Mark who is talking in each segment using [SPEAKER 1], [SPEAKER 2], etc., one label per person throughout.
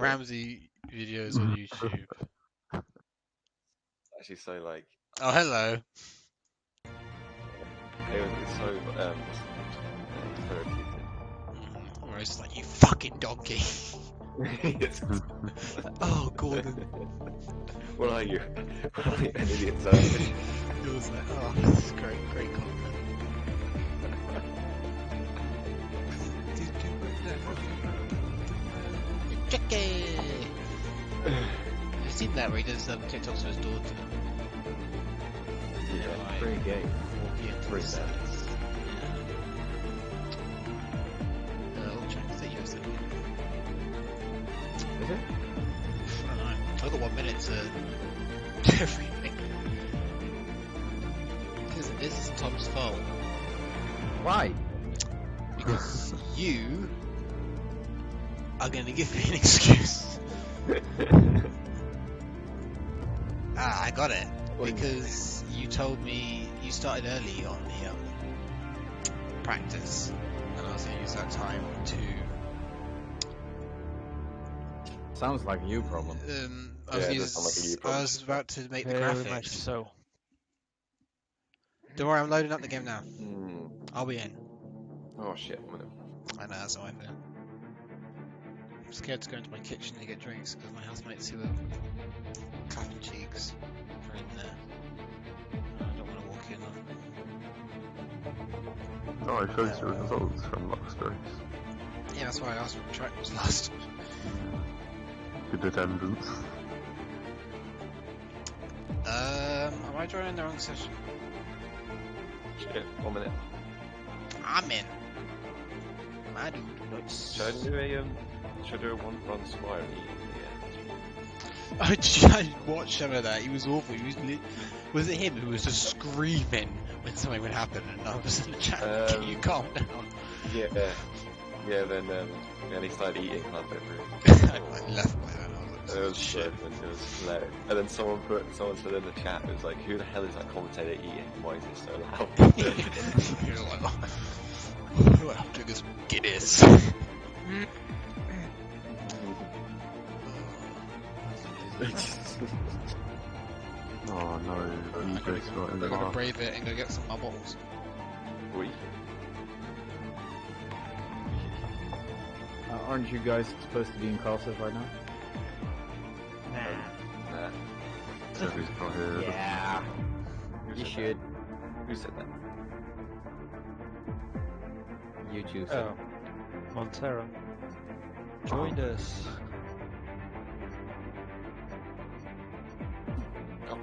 [SPEAKER 1] Ramsey videos on YouTube.
[SPEAKER 2] Actually, so like,
[SPEAKER 1] Oh, hello.
[SPEAKER 2] it's so therapeutic.
[SPEAKER 1] Where it's like, you fucking donkey.
[SPEAKER 2] It's-
[SPEAKER 1] Oh, Gordon.
[SPEAKER 2] what are you? What are you, an idiot zombie?
[SPEAKER 1] It was like, oh, this is great, great content. Jackie! You've seen that where he does TikToks with his daughter?
[SPEAKER 2] Yeah,
[SPEAKER 1] Like,
[SPEAKER 3] Pretty gay.
[SPEAKER 1] walking into the
[SPEAKER 2] Pretty sad.
[SPEAKER 1] sides. Yeah. Little chunks that you were saying.
[SPEAKER 3] Is it?
[SPEAKER 1] I don't know. I've got 1 minute to do everything. Because this is Tom's fault.
[SPEAKER 3] Why?
[SPEAKER 1] Because you are going to give me an excuse. I got it. Because you told me you started early on the practice, and I was going to use that time to.
[SPEAKER 3] Sounds like a you problem.
[SPEAKER 1] I was,
[SPEAKER 2] Yeah, it
[SPEAKER 1] gonna
[SPEAKER 2] does sound like a you
[SPEAKER 1] use, I
[SPEAKER 2] problem.
[SPEAKER 1] was about to make the
[SPEAKER 4] Very much
[SPEAKER 1] graphics.
[SPEAKER 4] so.
[SPEAKER 1] Don't worry, I'm loading up the game now.
[SPEAKER 2] Mm.
[SPEAKER 1] I'll be in.
[SPEAKER 2] Oh shit, I'm gonna...
[SPEAKER 1] I know, that's how I feel. I'm scared to go into my kitchen to get drinks because my housemates who are clapping cheeks are in there. I don't want to walk in.
[SPEAKER 5] Oh, it shows your results from last race.
[SPEAKER 1] Yeah, that's why I asked what the track was last.
[SPEAKER 5] Good attendance.
[SPEAKER 1] Am I joining the wrong session?
[SPEAKER 2] Shit, 1 minute.
[SPEAKER 1] I'm in. My dude.
[SPEAKER 2] Should I do a one run squire and eat
[SPEAKER 1] I watched some of that. He was awful. Was it him who was just screaming when something would happen? And I was in the chat. Can you calm down?
[SPEAKER 2] Yeah, then he started eating halfway through.
[SPEAKER 1] I left by then. I was
[SPEAKER 2] It
[SPEAKER 1] like,
[SPEAKER 2] was
[SPEAKER 1] shit.
[SPEAKER 2] shit. It was hilarious. And then someone said in the chat, it was like, who the hell is that commentator eating? Why is it so loud?
[SPEAKER 1] You're like, oh, I'm doing this Guinness.
[SPEAKER 5] Oh no, you go right in the
[SPEAKER 1] I gotta
[SPEAKER 5] last.
[SPEAKER 1] brave it and go get some of my bottles.
[SPEAKER 2] Oui.
[SPEAKER 3] Aren't you guys supposed to be in classes right now?
[SPEAKER 2] Nah.
[SPEAKER 5] So who's not here?
[SPEAKER 3] Yeah.
[SPEAKER 2] Who
[SPEAKER 3] You
[SPEAKER 2] said
[SPEAKER 3] should.
[SPEAKER 2] that? Who said that?
[SPEAKER 3] You choose.
[SPEAKER 4] Oh, Montero. Join us.
[SPEAKER 2] Oh.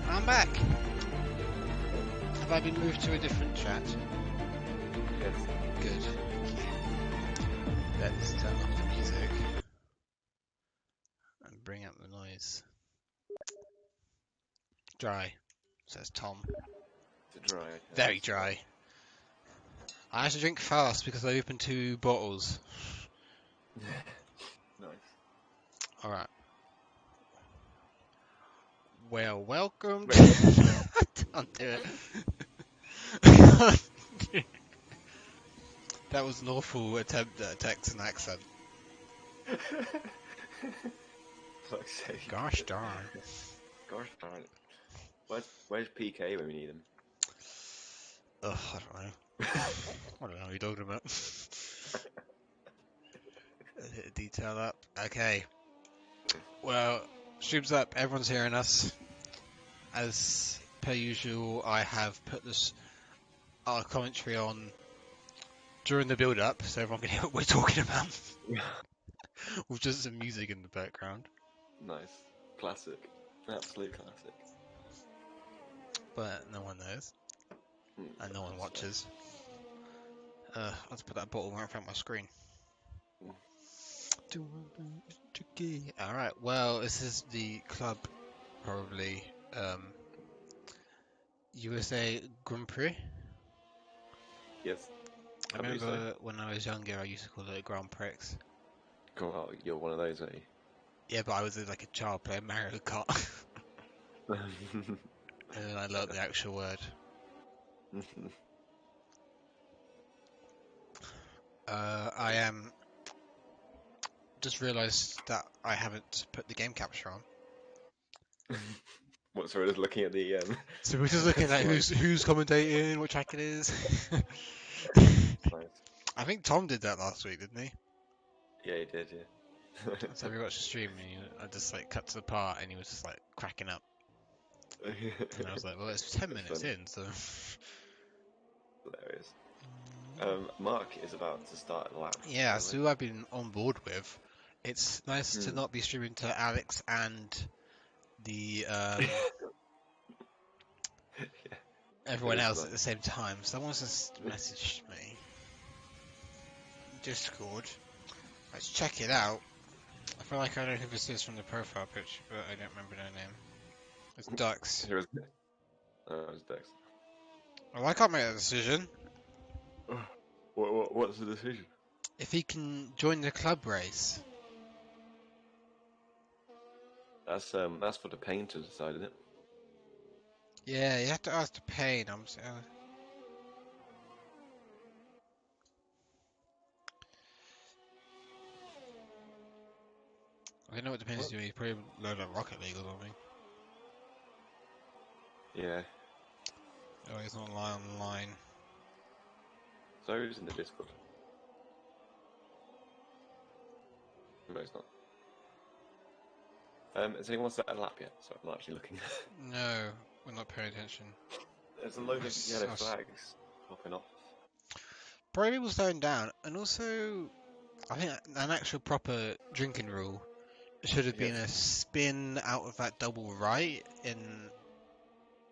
[SPEAKER 1] I'm back. Have I been moved to a different chat?
[SPEAKER 2] Yes.
[SPEAKER 1] Good. Let's turn off the music and bring up the noise. Dry, says Tom.
[SPEAKER 2] It's dry. Okay.
[SPEAKER 1] Very dry. I have to drink fast because I opened 2 bottles.
[SPEAKER 2] Nice.
[SPEAKER 1] Alright. Well, welcome
[SPEAKER 2] Wait.
[SPEAKER 1] Don't do it. That was an awful attempt at a Texan accent.
[SPEAKER 2] Fuck's sake.
[SPEAKER 1] Gosh darn.
[SPEAKER 2] Gosh darn it. Where's PK when we need him?
[SPEAKER 1] Ugh, I don't know. I don't know what you're talking about. Hit the detail up. Okay. Well, stream's up. Everyone's hearing us. As per usual, I have put this our commentary on during the build-up, so everyone can hear what we're talking about, with just some music in the background.
[SPEAKER 2] Nice. Classic. Absolute classic.
[SPEAKER 1] But no one knows, and no one
[SPEAKER 2] That's
[SPEAKER 1] watches. I'll just put that bottle right in front of my screen. Alright, well, this is the club, probably, USA Grand Prix.
[SPEAKER 2] Yes.
[SPEAKER 1] I
[SPEAKER 2] I believe so.
[SPEAKER 1] remember when I was younger, I used to call it Grand Prix.
[SPEAKER 2] Come on, you're one of those, are
[SPEAKER 1] Yeah, but I was like a child playing Mario Kart,
[SPEAKER 2] you?
[SPEAKER 1] and then I learnt the actual word. I am just realised that I haven't put the game capture on.
[SPEAKER 2] What, so we're just looking at the
[SPEAKER 1] So we're just looking at
[SPEAKER 2] slides.
[SPEAKER 1] who's commentating, what track it is.
[SPEAKER 2] Nice.
[SPEAKER 1] I think Tom did that last week, didn't he?
[SPEAKER 2] Yeah, he did, yeah.
[SPEAKER 1] So we watched the stream and I just like cut to the part and he was just like cracking up. And I was like, well, it's 10
[SPEAKER 2] It's
[SPEAKER 1] minutes
[SPEAKER 2] funny.
[SPEAKER 1] in, so.
[SPEAKER 2] Hilarious. Mark is about to start a lap.
[SPEAKER 1] Yeah,
[SPEAKER 2] by the
[SPEAKER 1] so
[SPEAKER 2] way.
[SPEAKER 1] who I've been on board with. It's nice to not be streaming to Alex and the
[SPEAKER 2] Yeah,
[SPEAKER 1] everyone
[SPEAKER 2] it is
[SPEAKER 1] else
[SPEAKER 2] nice.
[SPEAKER 1] at the same time. Someone's just messaged me. Discord. Let's check it out. I feel like I know who this is from the profile picture, but I don't remember their name. It's Dux.
[SPEAKER 2] Here is it's Dex.
[SPEAKER 1] Well, I can't make that decision.
[SPEAKER 2] What's the decision?
[SPEAKER 1] If he can join the club race.
[SPEAKER 2] That's for the pain to decide, isn't it?
[SPEAKER 1] Yeah, you have to ask the pain. I don't know what the pain is doing. He's probably loaded up Rocket League or something.
[SPEAKER 2] Yeah.
[SPEAKER 1] Oh, he's not online.
[SPEAKER 2] So he's in the Discord. No, he's not. Has anyone set a lap yet? Sorry, I'm not actually looking.
[SPEAKER 1] No, we're not paying attention.
[SPEAKER 2] There's a load of
[SPEAKER 1] Us-
[SPEAKER 2] yellow
[SPEAKER 1] us.
[SPEAKER 2] flags popping off.
[SPEAKER 1] Probably people slowing down, and also, I think an actual proper drinking rule should have been
[SPEAKER 2] Yes.
[SPEAKER 1] a spin out of that double right in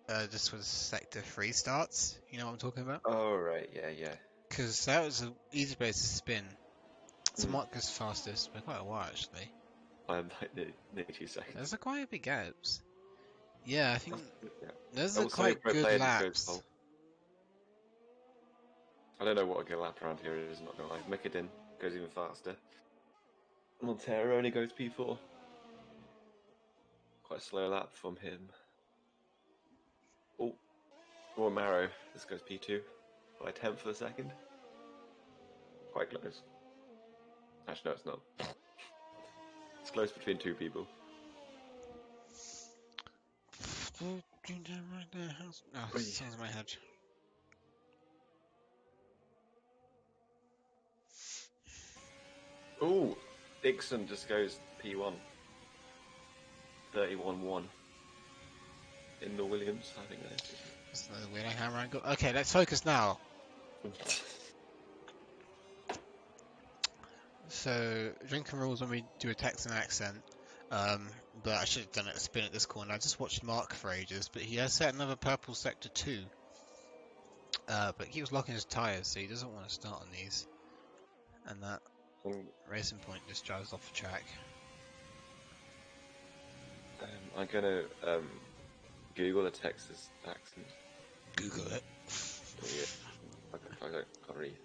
[SPEAKER 1] this was sector 3 starts. You know what I'm talking about?
[SPEAKER 2] Oh right, yeah.
[SPEAKER 1] Because that was an easy place to spin. So
[SPEAKER 2] Mm.
[SPEAKER 1] Mark goes fastest by quite a while actually.
[SPEAKER 2] I'm like nearly 2 seconds.
[SPEAKER 1] There's quite big gaps. Yeah, I think
[SPEAKER 2] Yeah.
[SPEAKER 1] those are
[SPEAKER 2] Also,
[SPEAKER 1] quite
[SPEAKER 2] pro
[SPEAKER 1] good
[SPEAKER 2] player just goes
[SPEAKER 1] laps.
[SPEAKER 2] pole. I don't know what a good lap around here is, not gonna lie. Mekadin goes even faster. Montero only goes P4. Quite a slow lap from him. Oh, Roy Marrow, this goes P2 by a tenth of a second. Quite close. Actually, no, it's not. It's close between two people.
[SPEAKER 1] Right there. Oh, sounds in my head.
[SPEAKER 2] Oh, Dixon just goes P1. 31-1 in the Williams, I think that is.
[SPEAKER 1] That's another weird hammer angle. Okay, let's focus now. So, drinking rules when we do a text and accent. But I should have done it a spin at this corner. I just watched Mark for ages, but he has set another purple sector 2. But he was locking his tyres, so he doesn't want to start on these. And that racing point just drives off the track.
[SPEAKER 2] I'm gonna Google the Texas accent.
[SPEAKER 1] Google it.
[SPEAKER 2] Yeah, I can't read.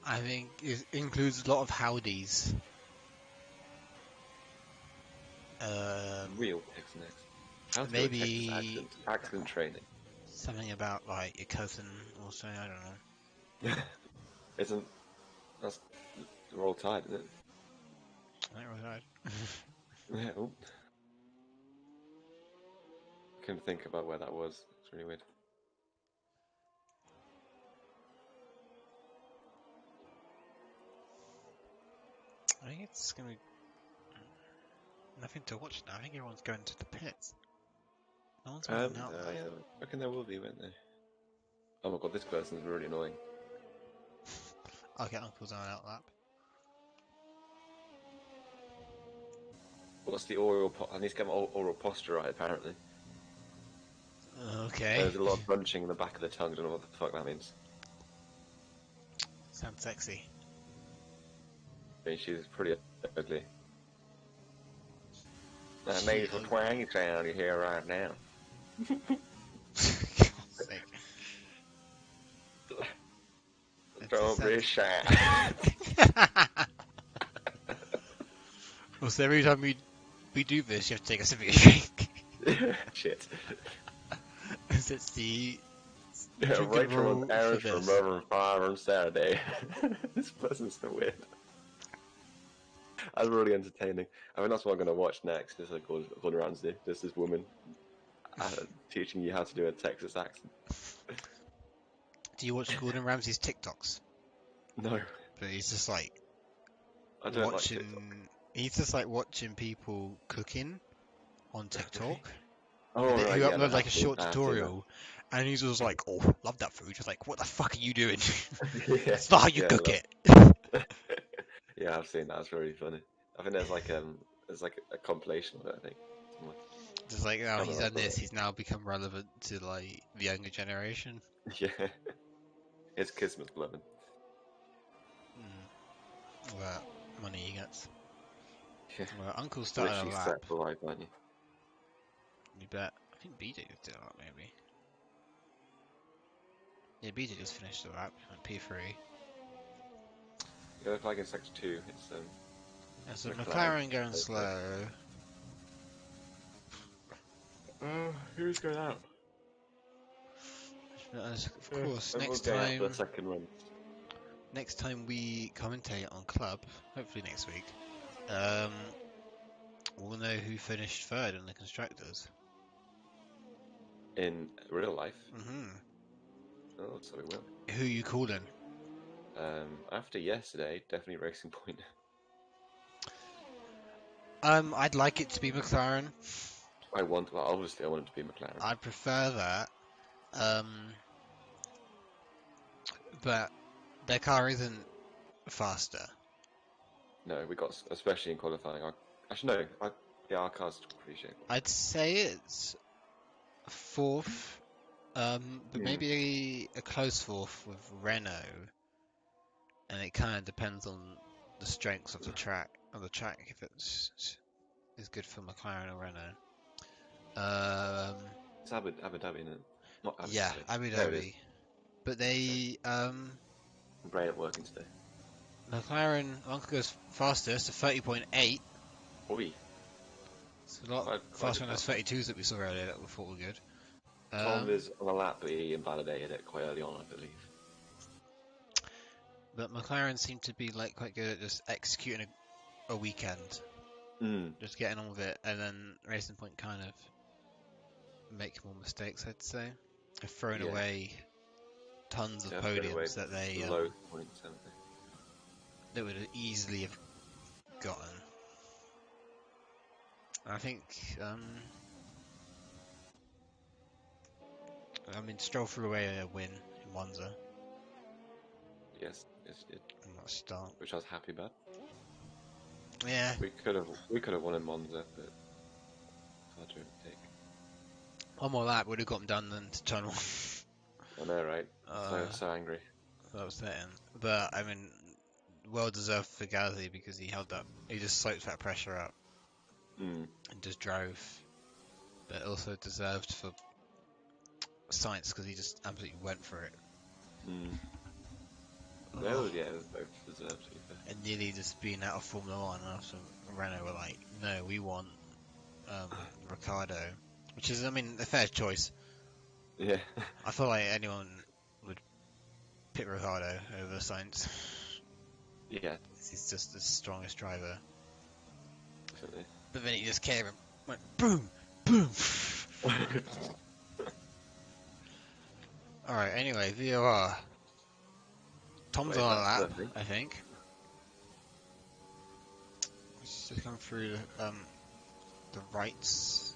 [SPEAKER 1] I think it includes a lot of howdies.
[SPEAKER 2] Real Texan accent. How to do a
[SPEAKER 1] Maybe
[SPEAKER 2] Texas accent? Accent training.
[SPEAKER 1] something about like your cousin or something, I don't know.
[SPEAKER 2] Isn't that's we're all tired, isn't it?
[SPEAKER 1] I think we're right.
[SPEAKER 2] Yeah. Oh. Couldn't think about where that was. It's really weird.
[SPEAKER 1] I think it's gonna be nothing to watch now. I think everyone's going to the pits. No one's winning out.
[SPEAKER 2] Yeah, I reckon there will be, won't there? Oh my god, this person's really annoying.
[SPEAKER 1] I'll get Uncle's on out lap.
[SPEAKER 2] What's the oral? I need to get my oral posture right. Apparently,
[SPEAKER 1] Okay.
[SPEAKER 2] there's a lot of bunching in the back of the tongue. Don't know what the fuck that means.
[SPEAKER 1] Sounds sexy.
[SPEAKER 2] I mean, she's pretty ugly. That
[SPEAKER 1] She
[SPEAKER 2] nasal
[SPEAKER 1] ugly.
[SPEAKER 2] twang sound you hear right now.
[SPEAKER 1] God's sake. It just
[SPEAKER 2] Don't be
[SPEAKER 1] sounds-
[SPEAKER 2] shy.
[SPEAKER 1] Well, so every time we do this, you have to take a sip of your drink.
[SPEAKER 2] Shit.
[SPEAKER 1] Because it's the
[SPEAKER 2] Yeah,
[SPEAKER 1] drink and
[SPEAKER 2] Rachel
[SPEAKER 1] roll
[SPEAKER 2] and parents
[SPEAKER 1] for
[SPEAKER 2] from
[SPEAKER 1] this.
[SPEAKER 2] Reverend Fire on Saturday. This person's so weird. That's really entertaining. I mean, that's what I'm going to watch next. Is like Gordon Ramsay. There's this woman teaching you how to do a Texas accent.
[SPEAKER 1] Do you watch Gordon Ramsay's TikToks?
[SPEAKER 2] No,
[SPEAKER 1] But he's just like
[SPEAKER 2] I don't like
[SPEAKER 1] watching.
[SPEAKER 2] TikTok.
[SPEAKER 1] He's just like watching people cooking on TikTok.
[SPEAKER 2] Oh,
[SPEAKER 1] And
[SPEAKER 2] right,
[SPEAKER 1] who
[SPEAKER 2] yeah,
[SPEAKER 1] upload
[SPEAKER 2] that
[SPEAKER 1] like a
[SPEAKER 2] has to be
[SPEAKER 1] short
[SPEAKER 2] bad,
[SPEAKER 1] tutorial, and he's just like, "Oh, love that food." Just like, "What the fuck are you doing?
[SPEAKER 2] yeah.
[SPEAKER 1] That's not how you
[SPEAKER 2] Yeah,
[SPEAKER 1] cook it."
[SPEAKER 2] Yeah, I've seen that. It's really funny. I think there's like a compilation of it. I think. Somewhere.
[SPEAKER 1] Just like, oh,
[SPEAKER 2] Can't
[SPEAKER 1] he's
[SPEAKER 2] remember
[SPEAKER 1] done this.
[SPEAKER 2] what.
[SPEAKER 1] He's now become relevant to like the younger generation.
[SPEAKER 2] Yeah, his kismet's blooming.
[SPEAKER 1] All that money he gets.
[SPEAKER 2] Yeah,
[SPEAKER 1] Well, Uncle's started a
[SPEAKER 2] literally
[SPEAKER 1] lap.
[SPEAKER 2] set for life, aren't you?
[SPEAKER 1] You bet. I think BJ did a lap, maybe. Yeah, BJ just finished the lap at P3.
[SPEAKER 2] Yeah, if I get sector 2, it's
[SPEAKER 1] And so
[SPEAKER 2] McLaren.
[SPEAKER 1] McLaren going slow.
[SPEAKER 2] Who's going out?
[SPEAKER 1] Of course,
[SPEAKER 2] Everyone's going out for the second run.
[SPEAKER 1] next time we commentate on Club, hopefully next week, we'll know who finished third in the constructors.
[SPEAKER 2] In real life?
[SPEAKER 1] Mm-hmm.
[SPEAKER 2] Oh, so we will.
[SPEAKER 1] Who you calling?
[SPEAKER 2] After yesterday, definitely Racing Point.
[SPEAKER 1] I'd like it to be McLaren.
[SPEAKER 2] Obviously I want it to be McLaren.
[SPEAKER 1] I'd prefer that. But their car isn't faster.
[SPEAKER 2] No, we got, especially in qualifying. Actually, no, our car's pretty shaped.
[SPEAKER 1] I'd say it's fourth, but maybe a close fourth with Renault, and it kind of depends on the strengths of the track. If it's is good for McLaren or Renault.
[SPEAKER 2] It's Abu Dhabi, isn't it? Not Abu
[SPEAKER 1] Yeah,
[SPEAKER 2] Dhabi.
[SPEAKER 1] Abu
[SPEAKER 2] There it is.
[SPEAKER 1] Dhabi. But they
[SPEAKER 2] Brain at working today.
[SPEAKER 1] McLaren Uncle goes fastest to 30.8.
[SPEAKER 2] Oi.
[SPEAKER 1] It's a lot
[SPEAKER 2] Quite
[SPEAKER 1] faster than those
[SPEAKER 2] fast.
[SPEAKER 1] 32s that we saw earlier that we thought were good.
[SPEAKER 2] Tom is on a lap, but he invalidated it quite early on, I believe.
[SPEAKER 1] But McLaren seem to be like quite good at just executing a weekend, just getting on with it, and then Racing Point kind of make more mistakes. I'd say they've thrown away tons of podiums that they
[SPEAKER 2] low points, haven't they?
[SPEAKER 1] that would easily have gotten. I think Stroll threw away a win in Monza.
[SPEAKER 2] Yes, he did.
[SPEAKER 1] In that start.
[SPEAKER 2] Which I was happy about.
[SPEAKER 1] Yeah.
[SPEAKER 2] We could have won in Monza, but hard to take.
[SPEAKER 1] One more lap would have got him done than to turn one.
[SPEAKER 2] I know, right? So angry.
[SPEAKER 1] So upsetting. But I mean, well deserved for Gasly because he held up. He just soaked that pressure up and just drove. But also deserved for Sainz because he just absolutely went for it.
[SPEAKER 2] It was both deserved, to be fair.
[SPEAKER 1] And nearly just being out of Formula 1 after Renault were like, no, we want Ricciardo. Which is, I mean, a fair choice.
[SPEAKER 2] Yeah.
[SPEAKER 1] I feel like anyone would pick Ricciardo over Sainz.
[SPEAKER 2] Yeah.
[SPEAKER 1] He's just the strongest driver.
[SPEAKER 2] Definitely.
[SPEAKER 1] But then he just came and went boom, boom. Alright, anyway, VOR. Tom's on a lap, I think. Let's just come through the rights.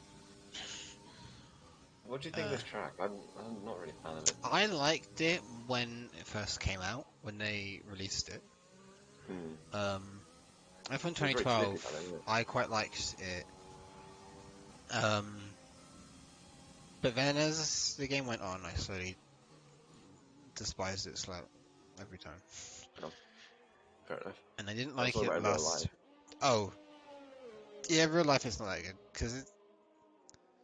[SPEAKER 2] What do you think of this track? I'm not really a fan of it.
[SPEAKER 1] I liked it when it first came out, when they released it. F1
[SPEAKER 2] It was very slippy
[SPEAKER 1] 2012,
[SPEAKER 2] by then, wasn't
[SPEAKER 1] I quite liked it. But then as the game went on, I slowly despised it every time.
[SPEAKER 2] it? Oh, fair enough.
[SPEAKER 1] And I didn't
[SPEAKER 2] I was
[SPEAKER 1] like
[SPEAKER 2] talking
[SPEAKER 1] it
[SPEAKER 2] about in real
[SPEAKER 1] last.
[SPEAKER 2] life.
[SPEAKER 1] Oh, yeah, real life is not that good because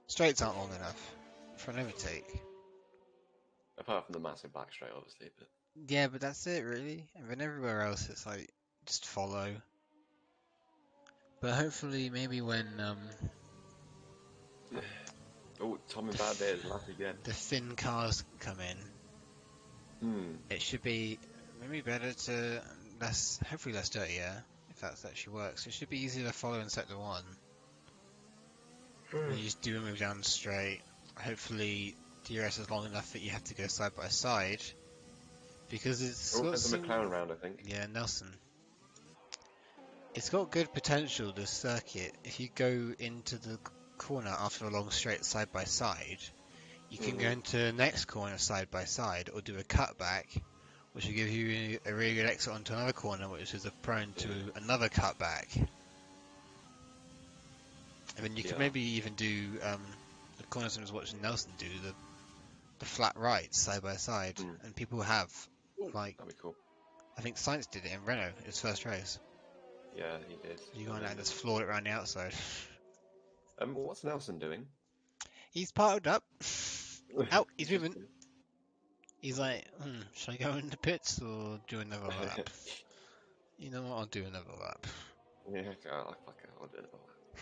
[SPEAKER 1] straights aren't long enough for an overtake.
[SPEAKER 2] Apart from the massive back straight, obviously, but
[SPEAKER 1] Yeah, but that's it really. And then everywhere else, it's like just follow. But hopefully, maybe when
[SPEAKER 2] oh, Tom and Bad Day is lap again.
[SPEAKER 1] the thin cars come in, it should be maybe better to hopefully less dirtier, if that actually works. It should be easier to follow in sector 1. And you just do a move down straight. Hopefully DRS is long enough that you have to go side by side. Because it's
[SPEAKER 2] Oh,
[SPEAKER 1] got
[SPEAKER 2] there's a
[SPEAKER 1] some...
[SPEAKER 2] McLaren round, I think.
[SPEAKER 1] Yeah, Nelson. It's got good potential, this circuit. If you go into the corner after a long straight side by side, you can go into the next corner side by side, or do a cutback, which will give you a really good exit onto another corner, which is prone to another cutback. And then you could maybe even do the corners I was watching Nelson do, the flat rights side by side, and people have. Like,
[SPEAKER 2] That'd be cool.
[SPEAKER 1] I think Sainz did it in Renault, his first race.
[SPEAKER 2] Yeah, he did.
[SPEAKER 1] You go on and just floored it around the outside.
[SPEAKER 2] What's Nelson doing?
[SPEAKER 1] He's parked up. Oh, he's
[SPEAKER 2] Just-
[SPEAKER 1] moving. He's like, should I go in the pits or do another lap? You know what, I'll do another lap.
[SPEAKER 2] Yeah, fuck it, I'll do it.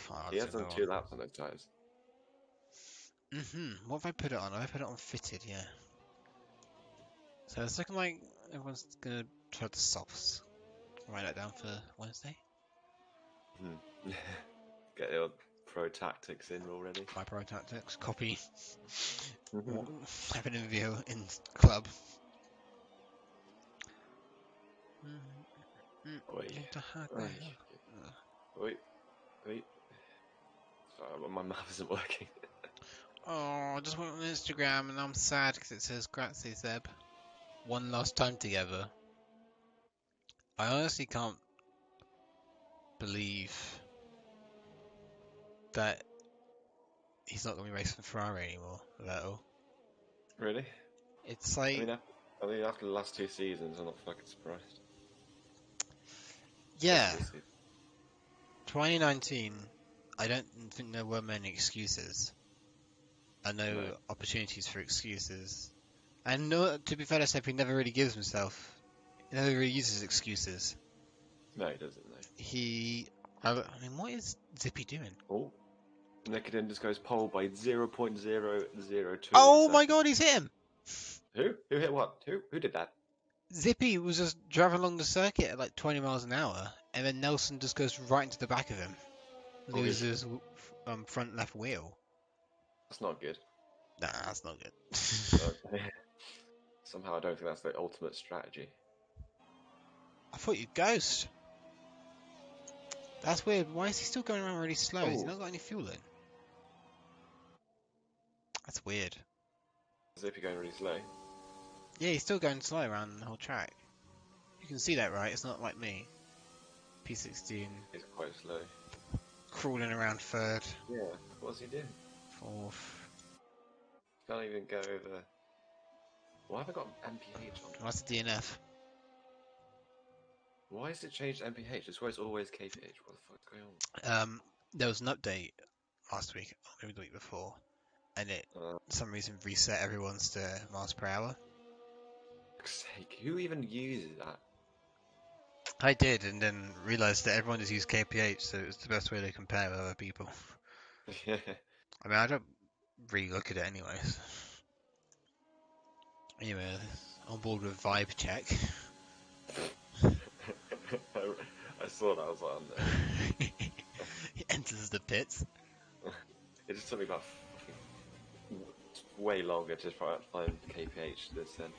[SPEAKER 1] I'll
[SPEAKER 2] He
[SPEAKER 1] do
[SPEAKER 2] has done
[SPEAKER 1] another
[SPEAKER 2] 2 laps on those tyres.
[SPEAKER 1] What have I put it on? I put it on fitted, yeah. So it's looking like everyone's gonna try the softs. Write that down for Wednesday.
[SPEAKER 2] Get your pro tactics in already.
[SPEAKER 1] My pro tactics. Copy. Have an interview in club.
[SPEAKER 2] Oi. Wait. Sorry, my mouth isn't working.
[SPEAKER 1] Oh, I just went on Instagram and I'm sad because it says Grazie Zeb. One last time together. I honestly can't believe that he's not going to be racing Ferrari anymore, Vettel.
[SPEAKER 2] Really?
[SPEAKER 1] It's like...
[SPEAKER 2] I mean, after the last 2 seasons, I'm not fucking surprised.
[SPEAKER 1] Yeah. 2019, I don't think there were many excuses. I know opportunities for excuses. And no, to be fair to say, he never really gives himself. He never really uses excuses.
[SPEAKER 2] No, he doesn't,
[SPEAKER 1] I mean, what is Zippy doing?
[SPEAKER 2] Oh. Nicodem just goes pole by 0.002.
[SPEAKER 1] Oh my god, he's hit him!
[SPEAKER 2] Who? Who hit what? Who did that?
[SPEAKER 1] Zippy was just driving along the circuit at like 20 miles an hour, and then Nelson just goes right into the back of him. Loses front left wheel.
[SPEAKER 2] That's not good.
[SPEAKER 1] Nah, that's not good.
[SPEAKER 2] Somehow I don't think that's the ultimate strategy.
[SPEAKER 1] I thought you'd ghost. That's weird. Why is he still going around really slow? Has he not got any fuel in? That's weird.
[SPEAKER 2] Zippy going really slow.
[SPEAKER 1] Yeah, he's still going slow around the whole track. You can see that, right? It's not like me. P16.
[SPEAKER 2] He's quite slow.
[SPEAKER 1] Crawling around third.
[SPEAKER 2] Yeah, what's he doing?
[SPEAKER 1] Fourth.
[SPEAKER 2] Can't even go over. Why have I got MPH on?
[SPEAKER 1] That's a DNF.
[SPEAKER 2] Why has it changed MPH? It's where it's always KPH. What the fuck's going on?
[SPEAKER 1] There was an update last week, or maybe the week before, and it, for some reason, reset everyone's to miles per hour.
[SPEAKER 2] For fuck's sake, who even uses that?
[SPEAKER 1] I did, and then realised that everyone has used KPH, so it was the best way to compare with other people.
[SPEAKER 2] Yeah.
[SPEAKER 1] I mean, I don't really look at it anyways. Anyway, on board with vibe check.
[SPEAKER 2] I saw that, I was like, oh no.
[SPEAKER 1] He enters the pits.
[SPEAKER 2] It just took me about way longer to try to find KPH this setting.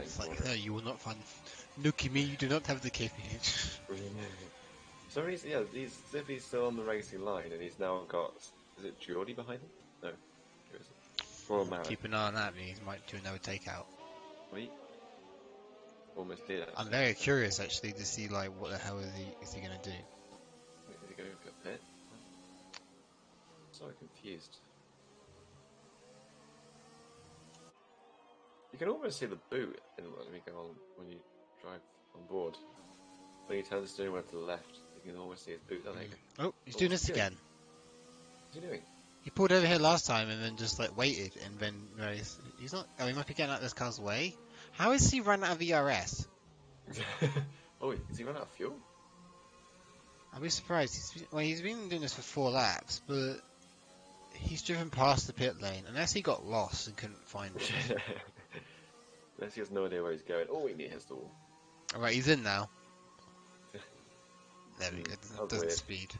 [SPEAKER 1] It's like, no, you will not find... Look at me, you do not have the KPH.
[SPEAKER 2] So Zippy's still on the racing line, and he's now got... Is it Geordie behind him? No. Royal Marrow.
[SPEAKER 1] Keep an eye on that, he might do another takeout.
[SPEAKER 2] Wait. Almost did actually.
[SPEAKER 1] I'm very curious actually to see like what the hell is he gonna do.
[SPEAKER 2] Wait, is he going for a pit? So confused. You can almost see the boot in when we go on when you drive on board. When you turn the steering wheel to the left, you can almost see his boot. Like,
[SPEAKER 1] Oh, he's
[SPEAKER 2] Oh,
[SPEAKER 1] doing
[SPEAKER 2] what's
[SPEAKER 1] this
[SPEAKER 2] he doing?
[SPEAKER 1] again.
[SPEAKER 2] what's he doing?
[SPEAKER 1] He pulled over here last time and then just like waited and then he's not. Oh, he might be getting out of this car's way. How is he run out of VRS?
[SPEAKER 2] Oh, is he run out of fuel?
[SPEAKER 1] I'll be surprised. He's been doing this for 4 laps, but he's driven past the pit lane unless he got lost and couldn't find it.
[SPEAKER 2] Unless he has no idea where he's going. Oh, he hits the wall.
[SPEAKER 1] All right, he's in now. There we go.
[SPEAKER 2] That was
[SPEAKER 1] Doesn't
[SPEAKER 2] weird.
[SPEAKER 1] speed.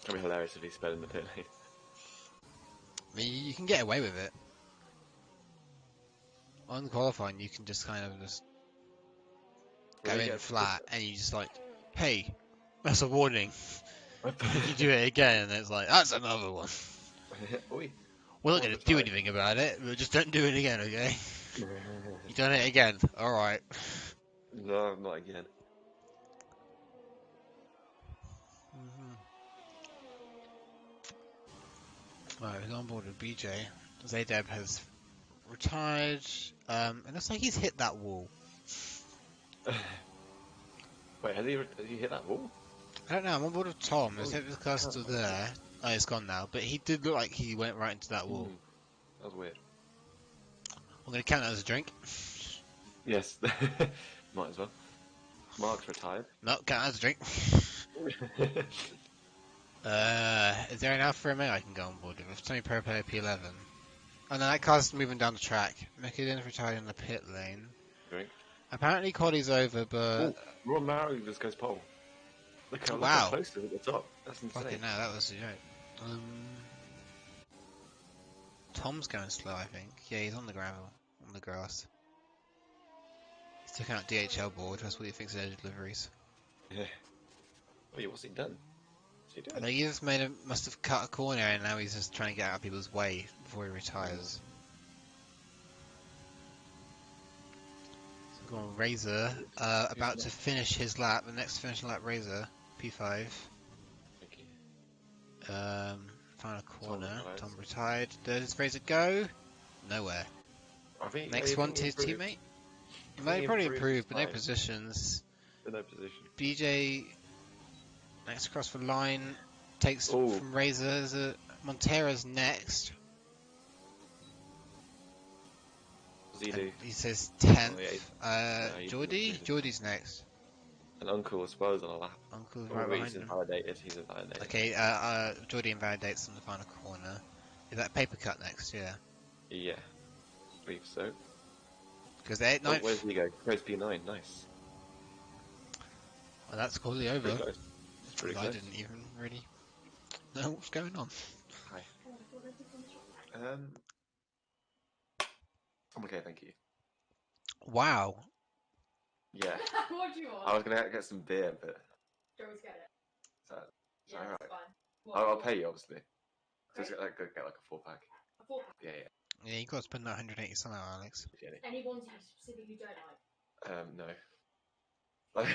[SPEAKER 2] That'd be hilarious if he sped in the pit lane.
[SPEAKER 1] I mean, you can get away with it. On qualifying, you can just kind of just go
[SPEAKER 2] Really
[SPEAKER 1] in
[SPEAKER 2] get-
[SPEAKER 1] flat and you just like, hey, that's a warning. You do it again and it's like, that's another one.
[SPEAKER 2] Oi.
[SPEAKER 1] We're not
[SPEAKER 2] What
[SPEAKER 1] going
[SPEAKER 2] the
[SPEAKER 1] to do
[SPEAKER 2] time?
[SPEAKER 1] anything about it, but just don't do it again, okay? You done it again. Alright.
[SPEAKER 2] No, not again.
[SPEAKER 1] Right, we're on board with BJ. Zaydeb has retired. It looks like he's hit that wall.
[SPEAKER 2] Wait, has he hit that wall?
[SPEAKER 1] I don't know, I'm on board with Tom.
[SPEAKER 2] Oh,
[SPEAKER 1] Is it the car's
[SPEAKER 2] can't
[SPEAKER 1] still
[SPEAKER 2] find
[SPEAKER 1] there? Oh, it's gone now. But he did look like he went right into that wall.
[SPEAKER 2] That was weird.
[SPEAKER 1] I'm going to count that as a drink.
[SPEAKER 2] Yes. Might as well. Mark's retired.
[SPEAKER 1] No, count that as a drink. Is there an Alfa Romeo I can go on board with? Tony Pro Player P11. Oh no, that car's moving down the track. Merica retired in the pit lane.
[SPEAKER 2] Drink.
[SPEAKER 1] Apparently Coddy's over, but...
[SPEAKER 2] Oh, Royal Marrow just goes pole. Look how
[SPEAKER 1] Wow.
[SPEAKER 2] close to the top. That's insane.
[SPEAKER 1] Fucking hell, that was a joke. Tom's going slow, I think. Yeah, he's on the gravel, on the grass. He's taking out DHL board, that's what he thinks of their deliveries.
[SPEAKER 2] Yeah. Wait, what's he done? What's he
[SPEAKER 1] I
[SPEAKER 2] doing?
[SPEAKER 1] think he just must have cut a corner and now he's just trying to get out of people's way before he retires. So go on, Razor, about to finish his lap, the next finishing lap Razor, P5.
[SPEAKER 2] Thank you.
[SPEAKER 1] Final corner,
[SPEAKER 2] retired.
[SPEAKER 1] Tom retired. Does Razor go? Nowhere.
[SPEAKER 2] I think
[SPEAKER 1] Next one to his teammate? He might probably improve, but no
[SPEAKER 2] fine.
[SPEAKER 1] positions.
[SPEAKER 2] In no position.
[SPEAKER 1] BJ next across the line takes
[SPEAKER 2] Ooh.
[SPEAKER 1] from Razor. Montera's next.
[SPEAKER 2] What does he
[SPEAKER 1] And
[SPEAKER 2] do?
[SPEAKER 1] he says 10th.
[SPEAKER 2] he
[SPEAKER 1] Geordie?
[SPEAKER 2] didn't.
[SPEAKER 1] Geordie's next.
[SPEAKER 2] An uncle, I suppose, on a lap.
[SPEAKER 1] Uncle's
[SPEAKER 2] Oh,
[SPEAKER 1] right
[SPEAKER 2] wait,
[SPEAKER 1] behind
[SPEAKER 2] he's
[SPEAKER 1] him.
[SPEAKER 2] invalidated. He's invalidated.
[SPEAKER 1] Okay, Geordie invalidates on the final corner. Is that paper cut next? Yeah.
[SPEAKER 2] Yeah. I believe so.
[SPEAKER 1] Because they're
[SPEAKER 2] Oh,
[SPEAKER 1] 9th.
[SPEAKER 2] where's he go? Goes P9. Nice.
[SPEAKER 1] Well, that's probably over.
[SPEAKER 2] Pretty close. It's pretty
[SPEAKER 1] I
[SPEAKER 2] close.
[SPEAKER 1] didn't even really know what's going on.
[SPEAKER 2] Hi. I'm okay, thank you.
[SPEAKER 1] Wow.
[SPEAKER 2] Yeah.
[SPEAKER 6] What do you want?
[SPEAKER 2] I was gonna get some beer, but
[SPEAKER 6] Do you want to get it?
[SPEAKER 2] is that
[SPEAKER 6] Yeah,
[SPEAKER 2] alright?
[SPEAKER 6] it's fine. What,
[SPEAKER 2] I'll
[SPEAKER 6] what-
[SPEAKER 2] pay you, obviously. Just
[SPEAKER 6] Okay.
[SPEAKER 2] go get like a 4-pack.
[SPEAKER 6] A 4-pack.
[SPEAKER 2] Yeah,
[SPEAKER 1] Yeah, you got to spend that 180 somehow, Alex.
[SPEAKER 2] yeah.
[SPEAKER 6] Any ones you specifically don't like?
[SPEAKER 2] No.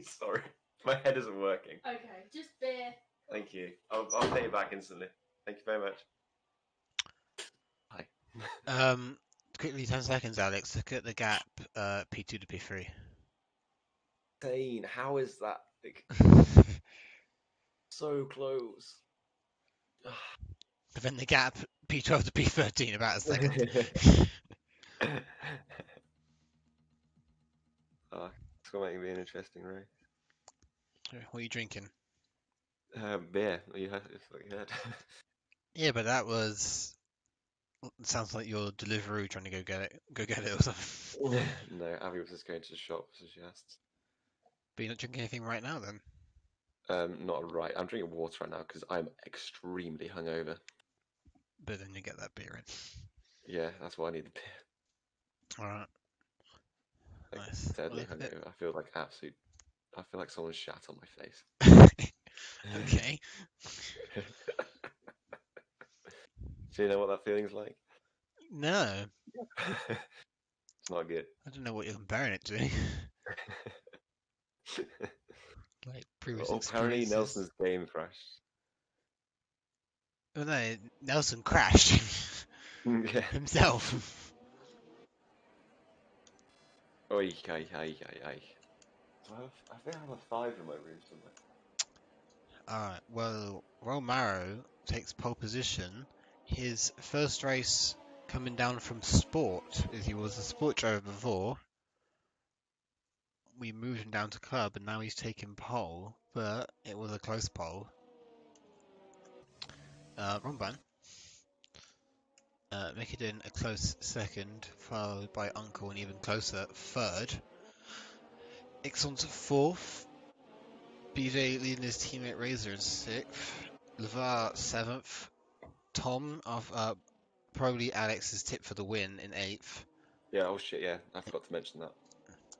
[SPEAKER 2] Sorry, my head isn't working.
[SPEAKER 6] Okay, just beer.
[SPEAKER 2] Thank you. I'll pay you back instantly. Thank you very much. Hi.
[SPEAKER 1] Quickly, 10 seconds, Alex. Look at the gap, P2 to P3.
[SPEAKER 2] Insane. How is that big? So close.
[SPEAKER 1] But then the gap, P12 to P13, about a second.
[SPEAKER 2] It's gonna make me an interesting race.
[SPEAKER 1] What are you drinking?
[SPEAKER 2] Beer. You had, it's like you had.
[SPEAKER 1] Yeah, but that was... Sounds like your Deliveroo trying to go get it or something.
[SPEAKER 2] No, Abby was just going to the shop, so she asked.
[SPEAKER 1] But you're not drinking anything right now, then?
[SPEAKER 2] Not right. I'm drinking water right now because I'm extremely hungover.
[SPEAKER 1] But then you get that beer in.
[SPEAKER 2] Yeah, that's why I need the beer.
[SPEAKER 1] Alright.
[SPEAKER 2] Like,
[SPEAKER 1] Nice.
[SPEAKER 2] deadly
[SPEAKER 1] Well, look at
[SPEAKER 2] hungover. I feel like I feel like someone shat on my face.
[SPEAKER 1] Okay.
[SPEAKER 2] Do you know what that feeling's like?
[SPEAKER 1] No,
[SPEAKER 2] It's not good.
[SPEAKER 1] I don't know what you're comparing it to. Like previous
[SPEAKER 2] Oh, apparently
[SPEAKER 1] experiences.
[SPEAKER 2] Nelson's game crashed.
[SPEAKER 1] Oh no, Nelson crashed
[SPEAKER 2] Yeah.
[SPEAKER 1] himself.
[SPEAKER 2] Oi, ay, ay, ay, ay. I think I have a 5 in my room somewhere.
[SPEAKER 1] Alright, well, Romaro takes pole position. His first race coming down from sport, as he was a sport driver before. We moved him down to club and now he's taking pole, but it was a close pole. Wrong button. Mikiden a close second, followed by Uncle an even closer third. Ixon's fourth. BJ leading his teammate Razor in sixth. LeVar seventh. Tom of probably Alex's tip for the win in eighth.
[SPEAKER 2] Yeah, oh shit, yeah. I forgot to mention that.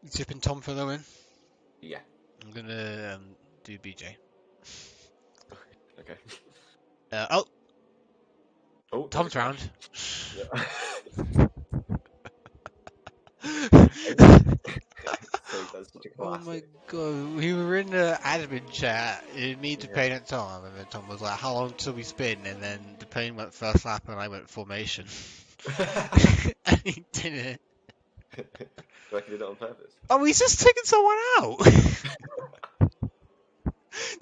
[SPEAKER 1] You tipping Tom for the win?
[SPEAKER 2] Yeah.
[SPEAKER 1] I'm gonna do BJ.
[SPEAKER 2] Okay.
[SPEAKER 1] Oh,
[SPEAKER 2] Oh,
[SPEAKER 1] Tom's round.
[SPEAKER 2] Yeah. So that's such a
[SPEAKER 1] Oh my
[SPEAKER 2] classic.
[SPEAKER 1] god, we were in the admin chat, me,
[SPEAKER 2] Yeah.
[SPEAKER 1] Depayne and Tom, and then Tom was like, how long till we spin? And then Depayne went first lap and I went formation. And he did it.
[SPEAKER 2] Do you reckon he did it on purpose?
[SPEAKER 1] Oh, he's just taking someone out!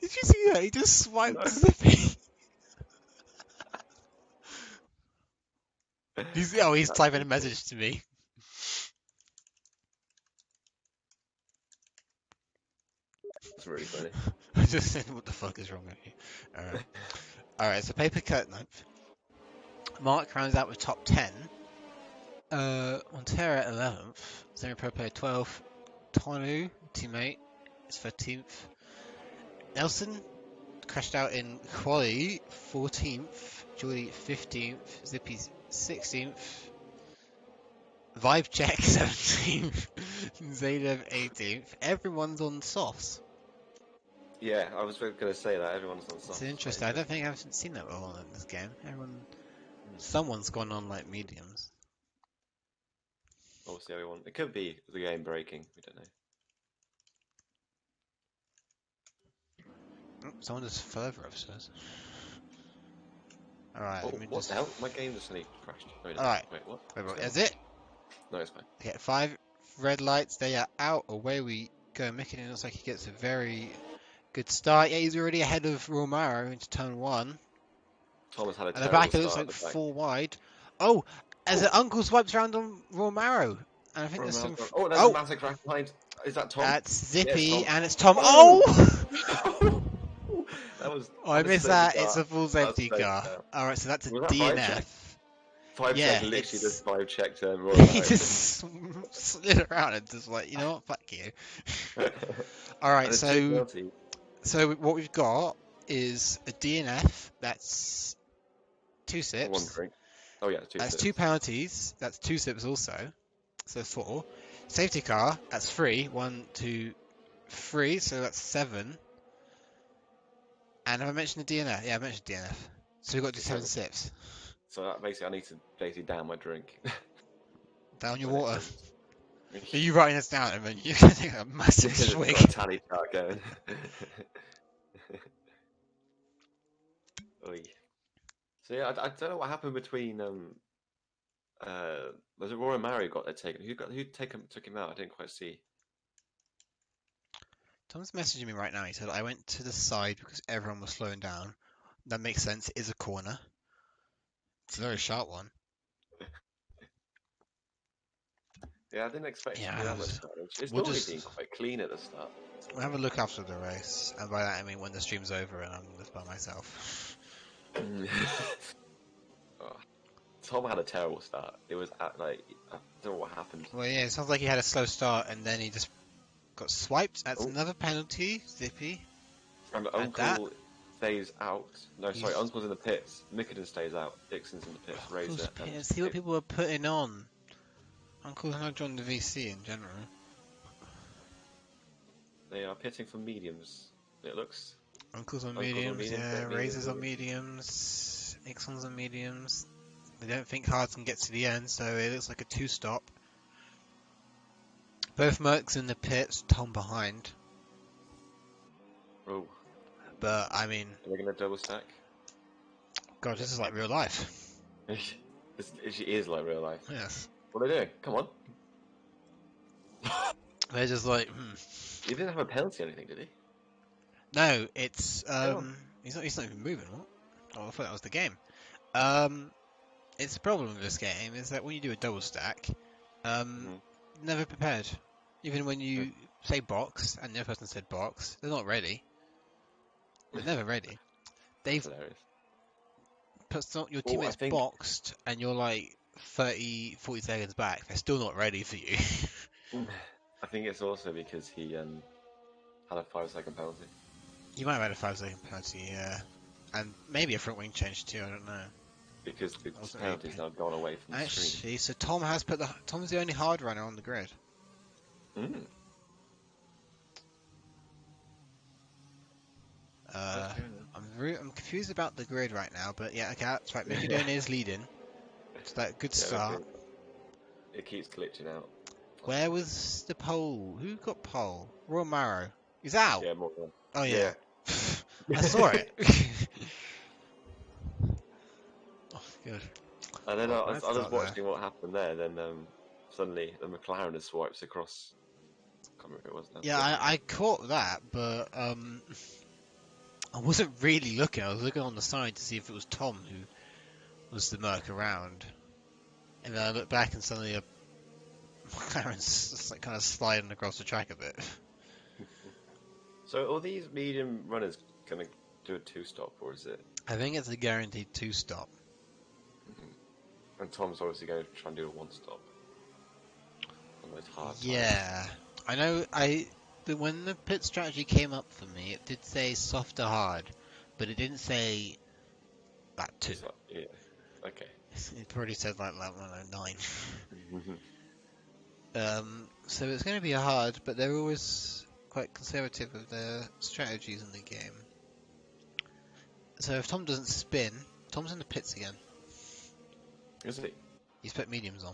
[SPEAKER 1] Did you see that? He just swiped
[SPEAKER 2] No.
[SPEAKER 1] Zippy. He's
[SPEAKER 2] That's
[SPEAKER 1] typing a
[SPEAKER 2] pretty
[SPEAKER 1] message to me.
[SPEAKER 2] That's really funny.
[SPEAKER 1] I just said, what the fuck is wrong with you? Alright, so paper cut ninth. Mark rounds out with top 10. Montera 11th. Zemi Prope 12th. Tonu, teammate, is 13th. Nelson crashed out in quali 14th. Jordy 15th. Zippy 16th. Vibe check 17th. Zadev 18th. Everyone's on softs.
[SPEAKER 2] Yeah, I was going to say that. Everyone's on
[SPEAKER 1] It's
[SPEAKER 2] soft.
[SPEAKER 1] interesting. I don't think I've seen that well in this game. Someone's gone on like mediums.
[SPEAKER 2] We'll see everyone. It could be the game breaking. We don't know.
[SPEAKER 1] Someone just fell over upstairs. Alright,
[SPEAKER 2] Oh,
[SPEAKER 1] let me
[SPEAKER 2] what
[SPEAKER 1] just.
[SPEAKER 2] the hell? My game just suddenly crashed. No,
[SPEAKER 1] Alright.
[SPEAKER 2] Wait, what?
[SPEAKER 1] Wait,
[SPEAKER 2] What's
[SPEAKER 1] that's
[SPEAKER 2] going
[SPEAKER 1] it.
[SPEAKER 2] on? No, it's fine.
[SPEAKER 1] Okay, 5 red lights. They are out. Away we go. Mikin looks like he gets a very good start. Yeah, he's already ahead of Romaro into turn 1.
[SPEAKER 2] Thomas had a
[SPEAKER 1] At the
[SPEAKER 2] terrible
[SPEAKER 1] back, it looks
[SPEAKER 2] start
[SPEAKER 1] like
[SPEAKER 2] at the back.
[SPEAKER 1] 4 wide. Oh, as the uncle swipes around on Romaro. And I think there's some.
[SPEAKER 2] Oh, there's a massive crash behind. Is that Tom?
[SPEAKER 1] That's Zippy,
[SPEAKER 2] Yeah,
[SPEAKER 1] and it's Tom. Oh!
[SPEAKER 2] That was.
[SPEAKER 1] Oh, I missed that. It's a full safety
[SPEAKER 2] That's
[SPEAKER 1] car. Alright, so that's a
[SPEAKER 2] Was that vibe check?
[SPEAKER 1] DNF.
[SPEAKER 2] Vibe
[SPEAKER 1] Yeah,
[SPEAKER 2] check literally
[SPEAKER 1] it's-
[SPEAKER 2] just vibe checked Royal
[SPEAKER 1] He
[SPEAKER 2] American.
[SPEAKER 1] just slid around and just like, you know what, fuck you. Alright,
[SPEAKER 2] And
[SPEAKER 1] so
[SPEAKER 2] two penalty.
[SPEAKER 1] what we've got is a DNF, that's 2
[SPEAKER 2] One
[SPEAKER 1] sips.
[SPEAKER 2] drink. Oh yeah,
[SPEAKER 1] That's
[SPEAKER 2] sips.
[SPEAKER 1] 2 penalties, that's 2 sips also. So 4. Safety car, that's 3. 1, 2, 3, so that's 7. And have I mentioned the DNF? Yeah, I mentioned DNF. So we've got to do 7 sips.
[SPEAKER 2] So that basically, I need to basically down my drink.
[SPEAKER 1] Down your
[SPEAKER 2] When it
[SPEAKER 1] water.
[SPEAKER 2] comes.
[SPEAKER 1] Are you writing this down and then you're going to take a massive
[SPEAKER 2] It's
[SPEAKER 1] swig?
[SPEAKER 2] got a tally chart going. Oy. So yeah, I don't know what happened between was it Roy and Mario got taken? Who took him out? I didn't quite see.
[SPEAKER 1] Tom's messaging me right now. He said, I went to the side because everyone was slowing down. That makes sense. It is a corner. It's a very sharp one.
[SPEAKER 2] Yeah, I didn't expect it to be
[SPEAKER 1] Yeah,
[SPEAKER 2] that much damage. It's
[SPEAKER 1] we'll
[SPEAKER 2] normally
[SPEAKER 1] just
[SPEAKER 2] been quite clean at the start.
[SPEAKER 1] we'll have a look after the race. And by that I mean when the stream's over and I'm just by myself.
[SPEAKER 2] Oh, Tom had a terrible start. It was like I don't know what happened.
[SPEAKER 1] Well, yeah, it sounds like he had a slow start and then he just got swiped. That's
[SPEAKER 2] Oh.
[SPEAKER 1] another penalty, Zippy.
[SPEAKER 2] And
[SPEAKER 1] At
[SPEAKER 2] Uncle stays out. No, sorry,
[SPEAKER 1] He's-
[SPEAKER 2] Uncle's in the pits. Mikiden stays out. Dixon's in the pits.
[SPEAKER 1] Uncle's
[SPEAKER 2] Razor.
[SPEAKER 1] pit. See what people are putting on. Uncle's not joined the VC in general.
[SPEAKER 2] They are pitting for mediums. It looks.
[SPEAKER 1] Uncle's on
[SPEAKER 2] Uncle's on
[SPEAKER 1] mediums,
[SPEAKER 2] mediums,
[SPEAKER 1] yeah.
[SPEAKER 2] mediums,
[SPEAKER 1] Razor's on
[SPEAKER 2] mediums.
[SPEAKER 1] mediums. Nixon's on mediums. They don't think Hard can get to the end, so it looks like a two-stop. Both Mercs in the pits, Tom behind.
[SPEAKER 2] Oh,
[SPEAKER 1] But, I mean,
[SPEAKER 2] are they going to double stack?
[SPEAKER 1] God, this is like real life.
[SPEAKER 2] She is like real life.
[SPEAKER 1] Yes.
[SPEAKER 2] What are they doing? Come on.
[SPEAKER 1] They're just like,
[SPEAKER 2] He didn't have a penalty or anything, did he?
[SPEAKER 1] No, it's,
[SPEAKER 2] Oh.
[SPEAKER 1] he's not even moving, what? Oh, I thought that was the game. It's the problem with this game is that when you do a double stack, never prepared. Even when you say box, and the other person said box, they're not ready. They're never ready. They've
[SPEAKER 2] Hilarious.
[SPEAKER 1] put your teammates boxed, and you're like 30, 40 seconds back. They're still not ready for you.
[SPEAKER 2] I think it's also because he had a 5-second penalty.
[SPEAKER 1] You might have had a 5-second penalty, yeah. And maybe a front wing change too, I don't know.
[SPEAKER 2] Because the penalty's now gone away from the screen.
[SPEAKER 1] Actually, so Tom has put Tom's the only hard runner on the grid.
[SPEAKER 2] Mm.
[SPEAKER 1] I'm confused about the grid right now, but yeah, okay, that's right. Merica is leading. It's that good start.
[SPEAKER 2] Okay. It keeps glitching out.
[SPEAKER 1] Where was the pole? Who got pole? Royal Marrow. He's out.
[SPEAKER 2] Yeah, more.
[SPEAKER 1] Oh yeah. I saw it. Oh, good.
[SPEAKER 2] And then I was watching what happened there. Then suddenly the McLaren has swipes across. I can't remember who it was now.
[SPEAKER 1] Yeah, I caught that, but I wasn't really looking. I was looking on the side to see if it was Tom who was the Merc around. And then I looked back and suddenly a McLaren's just like kind of sliding across the track a bit.
[SPEAKER 2] So are these medium runners going to do a 2-stop, or is it?
[SPEAKER 1] I think it's a guaranteed 2-stop.
[SPEAKER 2] And Tom's obviously going to try and do a 1-stop. On those hard
[SPEAKER 1] Yeah. I know, when the pit strategy came up for me, it did say soft or hard, but it didn't say that 2.
[SPEAKER 2] Yeah, okay.
[SPEAKER 1] It probably said like 9. So it's going to be hard, but they're always quite conservative with their strategies in the game. So if Tom doesn't spin, Tom's in the pits again.
[SPEAKER 2] Is he?
[SPEAKER 1] He's put mediums on.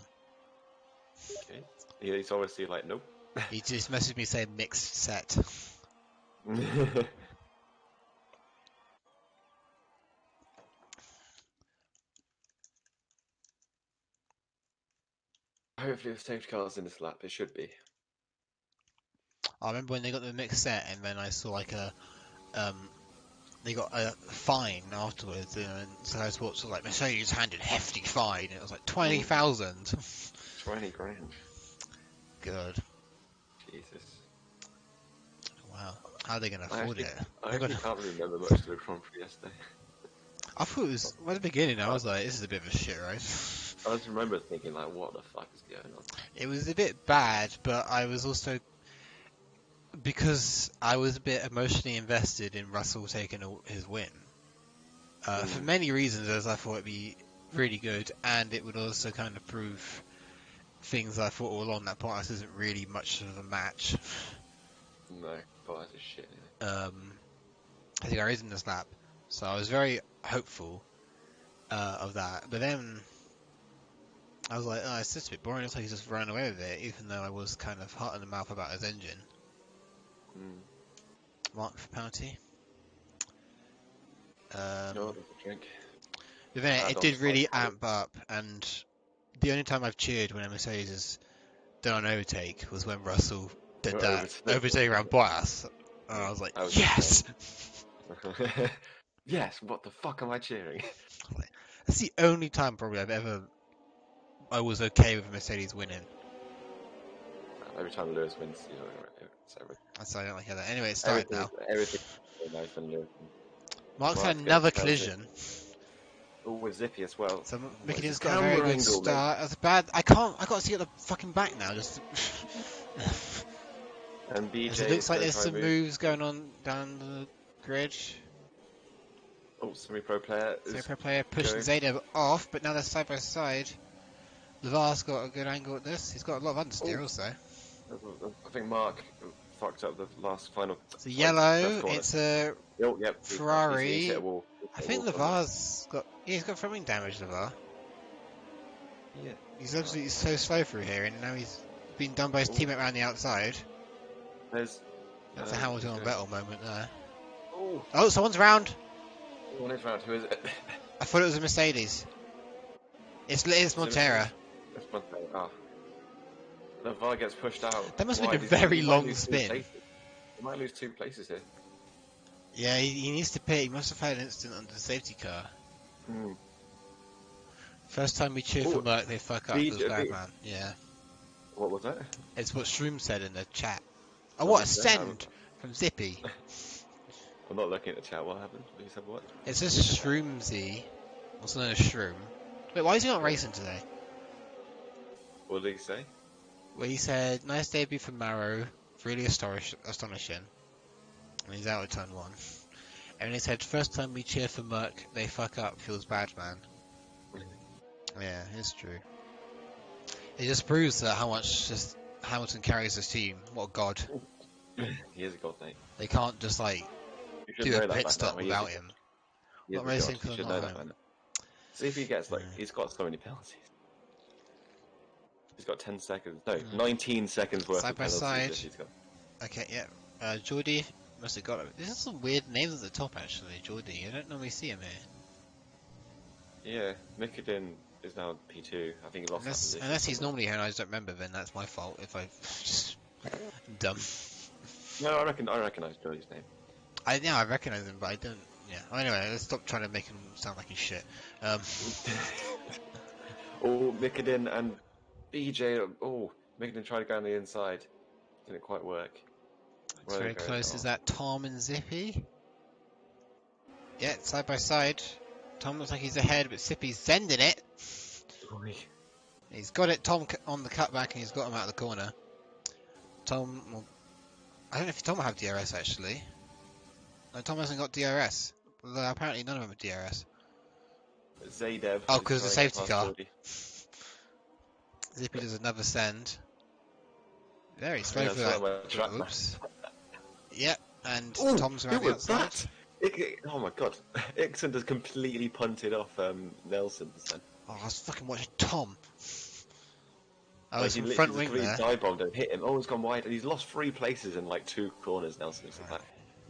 [SPEAKER 2] Okay. Yeah, he's obviously like, nope.
[SPEAKER 1] He just messaged me saying mixed set.
[SPEAKER 2] Hopefully the safety car's in this lap. It should be.
[SPEAKER 1] I remember when they got the mixed set, and then I saw like they got a fine afterwards, and Sky Sports was like, Mercedes handed hefty fine, and it was like 20,000.
[SPEAKER 2] 20 grand.
[SPEAKER 1] Good.
[SPEAKER 2] Jesus.
[SPEAKER 1] Wow. How are they going to afford it?
[SPEAKER 2] I actually can't remember much of the Grand Prix yesterday.
[SPEAKER 1] I thought it was, at the beginning, I was like, this is a bit of a shit race.
[SPEAKER 2] I just remember thinking, like, what the fuck is going on?
[SPEAKER 1] It was a bit bad, but I was also, because I was a bit emotionally invested in Russell taking his win, for many reasons, as I thought it'd be really good, and it would also kind of prove things I thought all along, that Bottas isn't really much of a match.
[SPEAKER 2] No, Bottas is shit.
[SPEAKER 1] I think I raised in this lap, so I was very hopeful of that, but then I was like, oh, it's just a bit boring. It's like he just ran away with it, even though I was kind of hot in the mouth about his engine. Mark for penalty.
[SPEAKER 2] No, drink.
[SPEAKER 1] But then it did really amp up, and the only time I've cheered when a Mercedes has done an overtake was when Russell did that overtake around Bottas. And I was like, yes!
[SPEAKER 2] Yes, what the fuck am I cheering?
[SPEAKER 1] That's the only time probably I was okay with a Mercedes winning.
[SPEAKER 2] Every time Lewis wins, you know, it's everything.
[SPEAKER 1] That's why I don't like that. Anyway, it started now.
[SPEAKER 2] Everything is nice when Lewis wins.
[SPEAKER 1] Mark's had another collision.
[SPEAKER 2] Oh, with Zippy as well.
[SPEAKER 1] So Mickey's got a very good start. That's bad. I got to see at the fucking back now. Just.
[SPEAKER 2] And BJ.
[SPEAKER 1] So it looks like there's some moves going on down the grid.
[SPEAKER 2] Oh, semi-pro player.
[SPEAKER 1] Semi-pro player pushing Zeta off, but now they're side by side. LeVar's got a good angle at this. He's got a lot of understeer also.
[SPEAKER 2] I think Mark fucked up the last final.
[SPEAKER 1] It's a yellow. It's a
[SPEAKER 2] yep,
[SPEAKER 1] Ferrari.
[SPEAKER 2] He's hit a wall.
[SPEAKER 1] I think LeVar's got. Yeah, he's got front wing damage, LeVar.
[SPEAKER 2] Yeah.
[SPEAKER 1] He's absolutely so slow through here, and now he's been done by his teammate around the outside.
[SPEAKER 2] There's.
[SPEAKER 1] That's a Hamilton on Vettel moment there.
[SPEAKER 2] Oh,
[SPEAKER 1] Oh, someone's round!
[SPEAKER 2] one is round. Who is it?
[SPEAKER 1] I thought it was a Mercedes. It's Montera.
[SPEAKER 2] It's Montera. Ah. The VOR gets pushed out.
[SPEAKER 1] That must have
[SPEAKER 2] Wide.
[SPEAKER 1] been a very
[SPEAKER 2] He might
[SPEAKER 1] long
[SPEAKER 2] lose 2
[SPEAKER 1] spin.
[SPEAKER 2] places. He might lose 2 places here.
[SPEAKER 1] Yeah, he needs to pit. He must have had an incident under the safety car.
[SPEAKER 2] Hmm.
[SPEAKER 1] First time we cheer for
[SPEAKER 2] Ooh,
[SPEAKER 1] Merc, they fuck up. Feels bad, man. Yeah.
[SPEAKER 2] What was that?
[SPEAKER 1] It's what Shroom said in the chat. Oh,
[SPEAKER 2] What
[SPEAKER 1] what a
[SPEAKER 2] did he say?
[SPEAKER 1] send from Zippy.
[SPEAKER 2] I'm not looking at the chat. What happened? He said what?
[SPEAKER 1] It's just Shroomsy, also known as Shroom. Wait, why is he not racing today?
[SPEAKER 2] What did he say?
[SPEAKER 1] Well, he said, nice debut for Marrow, really astonishing. And he's out of turn 1. And he said, first time we cheer for Merc, they fuck up, feels bad, man. Yeah, it's true. It just proves that how much just Hamilton carries his team. What a god.
[SPEAKER 2] He is a god, mate.
[SPEAKER 1] They can't just like
[SPEAKER 2] You should
[SPEAKER 1] do
[SPEAKER 2] know
[SPEAKER 1] a
[SPEAKER 2] that
[SPEAKER 1] pit
[SPEAKER 2] by
[SPEAKER 1] stop
[SPEAKER 2] now.
[SPEAKER 1] without him.
[SPEAKER 2] He is
[SPEAKER 1] Not
[SPEAKER 2] a
[SPEAKER 1] racing
[SPEAKER 2] god. You
[SPEAKER 1] because
[SPEAKER 2] should
[SPEAKER 1] I'm
[SPEAKER 2] know
[SPEAKER 1] not
[SPEAKER 2] that by
[SPEAKER 1] home.
[SPEAKER 2] now. See if he gets like
[SPEAKER 1] Yeah.
[SPEAKER 2] he's got so many penalties. He's got 10 seconds. No, 19 seconds worth
[SPEAKER 1] Side
[SPEAKER 2] of
[SPEAKER 1] by
[SPEAKER 2] penalties.
[SPEAKER 1] side.
[SPEAKER 2] That he's got.
[SPEAKER 1] Okay, yeah. Geordie must have got it. There's some weird names at the top actually. Geordie, I don't normally see him here.
[SPEAKER 2] Yeah, Mikadin is now P2. I think he lost that position.
[SPEAKER 1] Unless he's
[SPEAKER 2] somewhere.
[SPEAKER 1] normally here and I just don't remember, then that's my fault if I just dumb.
[SPEAKER 2] No, I recognise Joey's name.
[SPEAKER 1] I recognise him, but I don't. Yeah. Anyway, let's stop trying to make him sound like he's shit.
[SPEAKER 2] Oh, Mikadin and BJ. Oh, Mikadin tried to go on the inside. Didn't quite work.
[SPEAKER 1] It's very close. Is that Tom and Zippy? Yeah, side by side. Tom looks like he's ahead, but Zippy's sending it. He's got it. Tom on the cutback, and he's got him out of the corner. Tom, well, I don't know if Tom will have DRS actually. No, Tom hasn't got DRS. Although apparently none of them have DRS.
[SPEAKER 2] Zaydeb.
[SPEAKER 1] Oh, because the safety car.
[SPEAKER 2] Jordy.
[SPEAKER 1] Zippy does another send. Very slow
[SPEAKER 2] Yeah,
[SPEAKER 1] for
[SPEAKER 2] that's
[SPEAKER 1] that.
[SPEAKER 2] why I'm track
[SPEAKER 1] Oops. Yep, and
[SPEAKER 2] Ooh,
[SPEAKER 1] Tom's
[SPEAKER 2] who
[SPEAKER 1] around the
[SPEAKER 2] was
[SPEAKER 1] outside.
[SPEAKER 2] that? Oh my god. Ixon just completely punted off Nelson's then.
[SPEAKER 1] Oh, I was fucking watching Tom. Oh,
[SPEAKER 2] Like,
[SPEAKER 1] it's
[SPEAKER 2] he
[SPEAKER 1] from
[SPEAKER 2] literally
[SPEAKER 1] front
[SPEAKER 2] just
[SPEAKER 1] wing
[SPEAKER 2] completely
[SPEAKER 1] there.
[SPEAKER 2] dive-bombed and hit him. Oh, he's gone wide, and he's lost 3 places in like 2 corners, Nelson. So that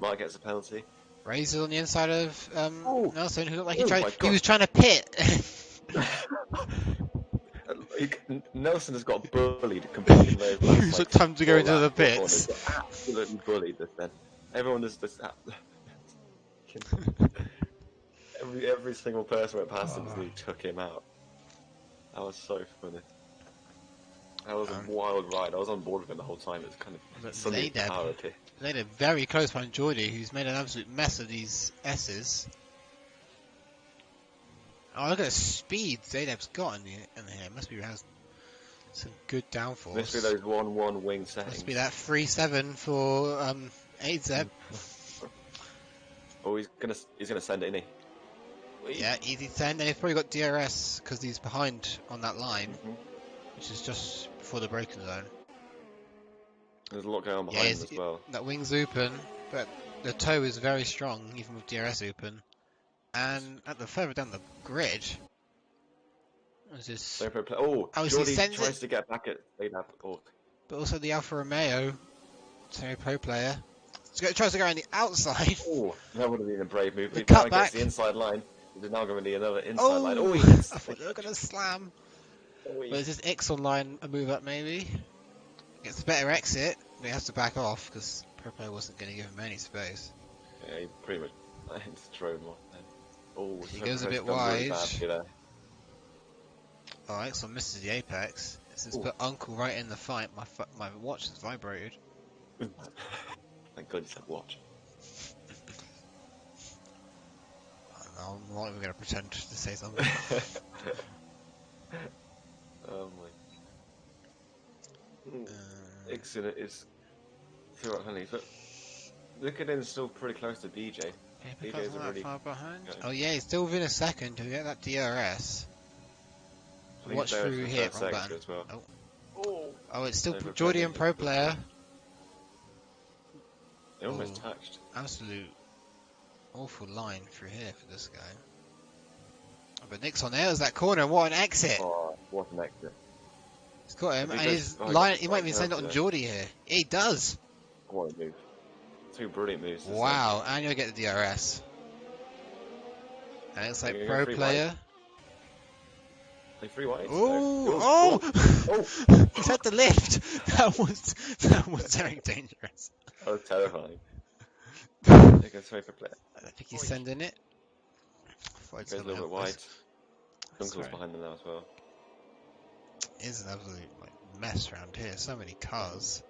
[SPEAKER 2] might get a penalty.
[SPEAKER 1] Razor on the inside of
[SPEAKER 2] Oh.
[SPEAKER 1] Nelson, who looked like
[SPEAKER 2] Oh my
[SPEAKER 1] he
[SPEAKER 2] God.
[SPEAKER 1] was trying to pit.
[SPEAKER 2] Nelson has got bullied completely in those last,
[SPEAKER 1] He's
[SPEAKER 2] like,
[SPEAKER 1] got time to go
[SPEAKER 2] 4
[SPEAKER 1] into the
[SPEAKER 2] laps, 4
[SPEAKER 1] pits.
[SPEAKER 2] corners. Got absolutely bullied this then. Everyone is just every single person went past him and he took him out. That was so funny. That was a wild ride. I was on board with it the whole time. It was kind of something parity.
[SPEAKER 1] They're very close behind Geordie, who's made an absolute mess of these S's. Oh, look at the speed Zaydeb's got in here. Must be around some good downforce.
[SPEAKER 2] Must be those 1-1 wing settings.
[SPEAKER 1] Must be that 3-7 for AZ.
[SPEAKER 2] Oh, he's gonna send it, isn't he?
[SPEAKER 1] Yeah, easy send, and he's probably got DRS because he's behind on that line, which is just before the braking zone.
[SPEAKER 2] There's a lot going on behind him as well.
[SPEAKER 1] That wing's open, but the toe is very strong, even with DRS open. And at the further down the grid, is this?
[SPEAKER 2] Oh, Jordy
[SPEAKER 1] sends
[SPEAKER 2] tries to get back at Zaydeb. Oh.
[SPEAKER 1] But also the Alfa Romeo, pro player, tries to go on the outside.
[SPEAKER 2] Oh, that would have been a brave move.
[SPEAKER 1] The
[SPEAKER 2] He now
[SPEAKER 1] cutback.
[SPEAKER 2] gets the inside line. There's now going to be another inside line. Oh,
[SPEAKER 1] I
[SPEAKER 2] he gets.
[SPEAKER 1] thought they were going to slam.
[SPEAKER 2] Oh,
[SPEAKER 1] But is this X online a move up maybe? Gets a better exit, but he has to back off because pro player wasn't going to give him any space.
[SPEAKER 2] Yeah, he pretty much just drove him off then. Oh,
[SPEAKER 1] He
[SPEAKER 2] so
[SPEAKER 1] goes a
[SPEAKER 2] close,
[SPEAKER 1] bit
[SPEAKER 2] done really
[SPEAKER 1] wide.
[SPEAKER 2] badly there.
[SPEAKER 1] Oh, Exxon misses the apex. This has put Uncle right in the fight. My watch has vibrated.
[SPEAKER 2] Thank God you said watch.
[SPEAKER 1] I'm not even going to pretend to say something.
[SPEAKER 2] Oh my. Ixon is throughout honey, but Mikadin's still pretty close to BJ. BJ's
[SPEAKER 1] not
[SPEAKER 2] already
[SPEAKER 1] far behind.
[SPEAKER 2] going.
[SPEAKER 1] Oh yeah, he's still within a second to get that DRS. Watch through here, wrong button.
[SPEAKER 2] as well.
[SPEAKER 1] Oh, it's still
[SPEAKER 2] Over
[SPEAKER 1] Geordie and pro
[SPEAKER 2] Brendan.
[SPEAKER 1] player.
[SPEAKER 2] They almost touched.
[SPEAKER 1] Absolute awful line through here for this guy. But Nick's on there. There's that corner. What an exit!
[SPEAKER 2] Oh, what an exit.
[SPEAKER 1] He's got him,
[SPEAKER 2] If
[SPEAKER 1] and
[SPEAKER 2] he
[SPEAKER 1] his
[SPEAKER 2] goes- oh,
[SPEAKER 1] line.
[SPEAKER 2] he
[SPEAKER 1] He
[SPEAKER 2] got
[SPEAKER 1] might even send it on
[SPEAKER 2] there.
[SPEAKER 1] Geordie here. He does.
[SPEAKER 2] What a move. 2 brilliant moves. to
[SPEAKER 1] Wow, and you'll get the DRS. And it's
[SPEAKER 2] Are
[SPEAKER 1] like
[SPEAKER 2] you gonna go
[SPEAKER 1] pro
[SPEAKER 2] 3
[SPEAKER 1] player.
[SPEAKER 2] wide? Play 3 wide.
[SPEAKER 1] Oh,
[SPEAKER 2] Oh!
[SPEAKER 1] He's had the lift. That was very dangerous.
[SPEAKER 2] That was terrifying. There goes for player.
[SPEAKER 1] I don't think he's sending it.
[SPEAKER 2] Goes a little bit wide. Dunkel's
[SPEAKER 1] Sorry.
[SPEAKER 2] behind them now as well.
[SPEAKER 1] It's an absolute mess around here. So many cars.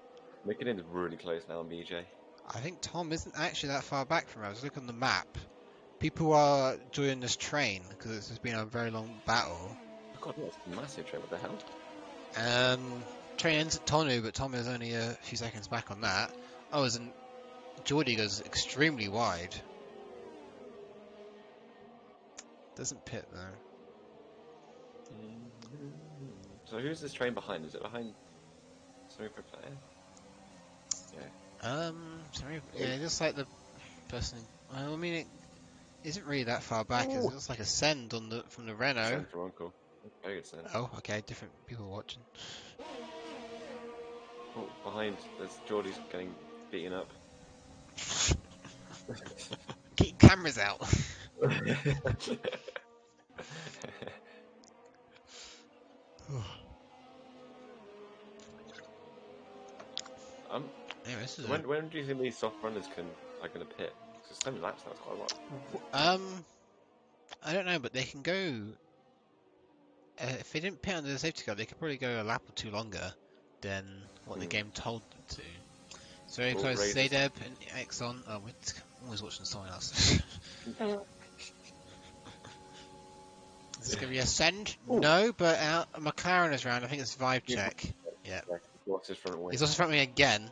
[SPEAKER 2] Making it really close now on BJ.
[SPEAKER 1] I think Tom isn't actually that far back from us. Look on the map. People are joining this train because it's just been a very long battle.
[SPEAKER 2] Oh god, that's a massive train. What the hell?
[SPEAKER 1] Train ends at Tonu, but Tom is only a few seconds back on that. Oh, and Geordie goes extremely wide. Doesn't pit though.
[SPEAKER 2] So who's this train behind? Is it behind? Sorry for player. Yeah.
[SPEAKER 1] Sorry, yeah, just like the person. Well, I mean, it isn't really that far back. It looks like a send on from the Renault.
[SPEAKER 2] Send from Uncle. Very good send.
[SPEAKER 1] Oh, okay, different people watching.
[SPEAKER 2] Oh, behind, there's Geordie's getting beaten up.
[SPEAKER 1] Keep cameras out. Anyway, this is
[SPEAKER 2] when do you think these soft runners are going to pit? Because 7 laps, that's quite a lot.
[SPEAKER 1] I don't know, but they can go. If they didn't pit under the safety car, they could probably go a lap or 2 longer than what the game told them to. So very close. Zaydeb and Exxon. Oh, we're always watching someone else. Is this going to be a send?
[SPEAKER 2] Ooh.
[SPEAKER 1] No, but McLaren is round. I think it's vibe check. Yeah. He's also front me again.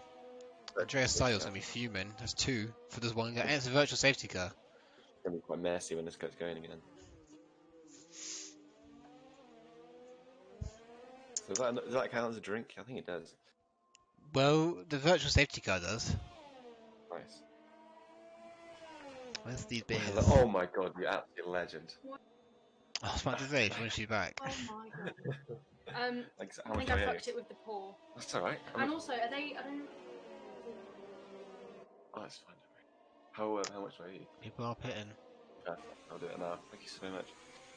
[SPEAKER 1] Andreas Sayles going to be fuming. That's 2 for this one guy. And it's a virtual safety car.
[SPEAKER 2] It's going to be quite messy when this gets going again. So does that count as a drink? I think it does.
[SPEAKER 1] Well, the virtual safety car does.
[SPEAKER 2] Nice.
[SPEAKER 1] Where's these beers?
[SPEAKER 2] Oh my god, you absolute legend.
[SPEAKER 1] I was about to say, when she's back.
[SPEAKER 6] Oh my god.
[SPEAKER 2] Like,
[SPEAKER 6] I think I fucked it with the pour.
[SPEAKER 2] That's alright.
[SPEAKER 6] And also, are they? I don't.
[SPEAKER 2] Oh, that's fine. How much do I eat?
[SPEAKER 1] People are pitting.
[SPEAKER 2] Perfect. I'll do it now. Thank you so much.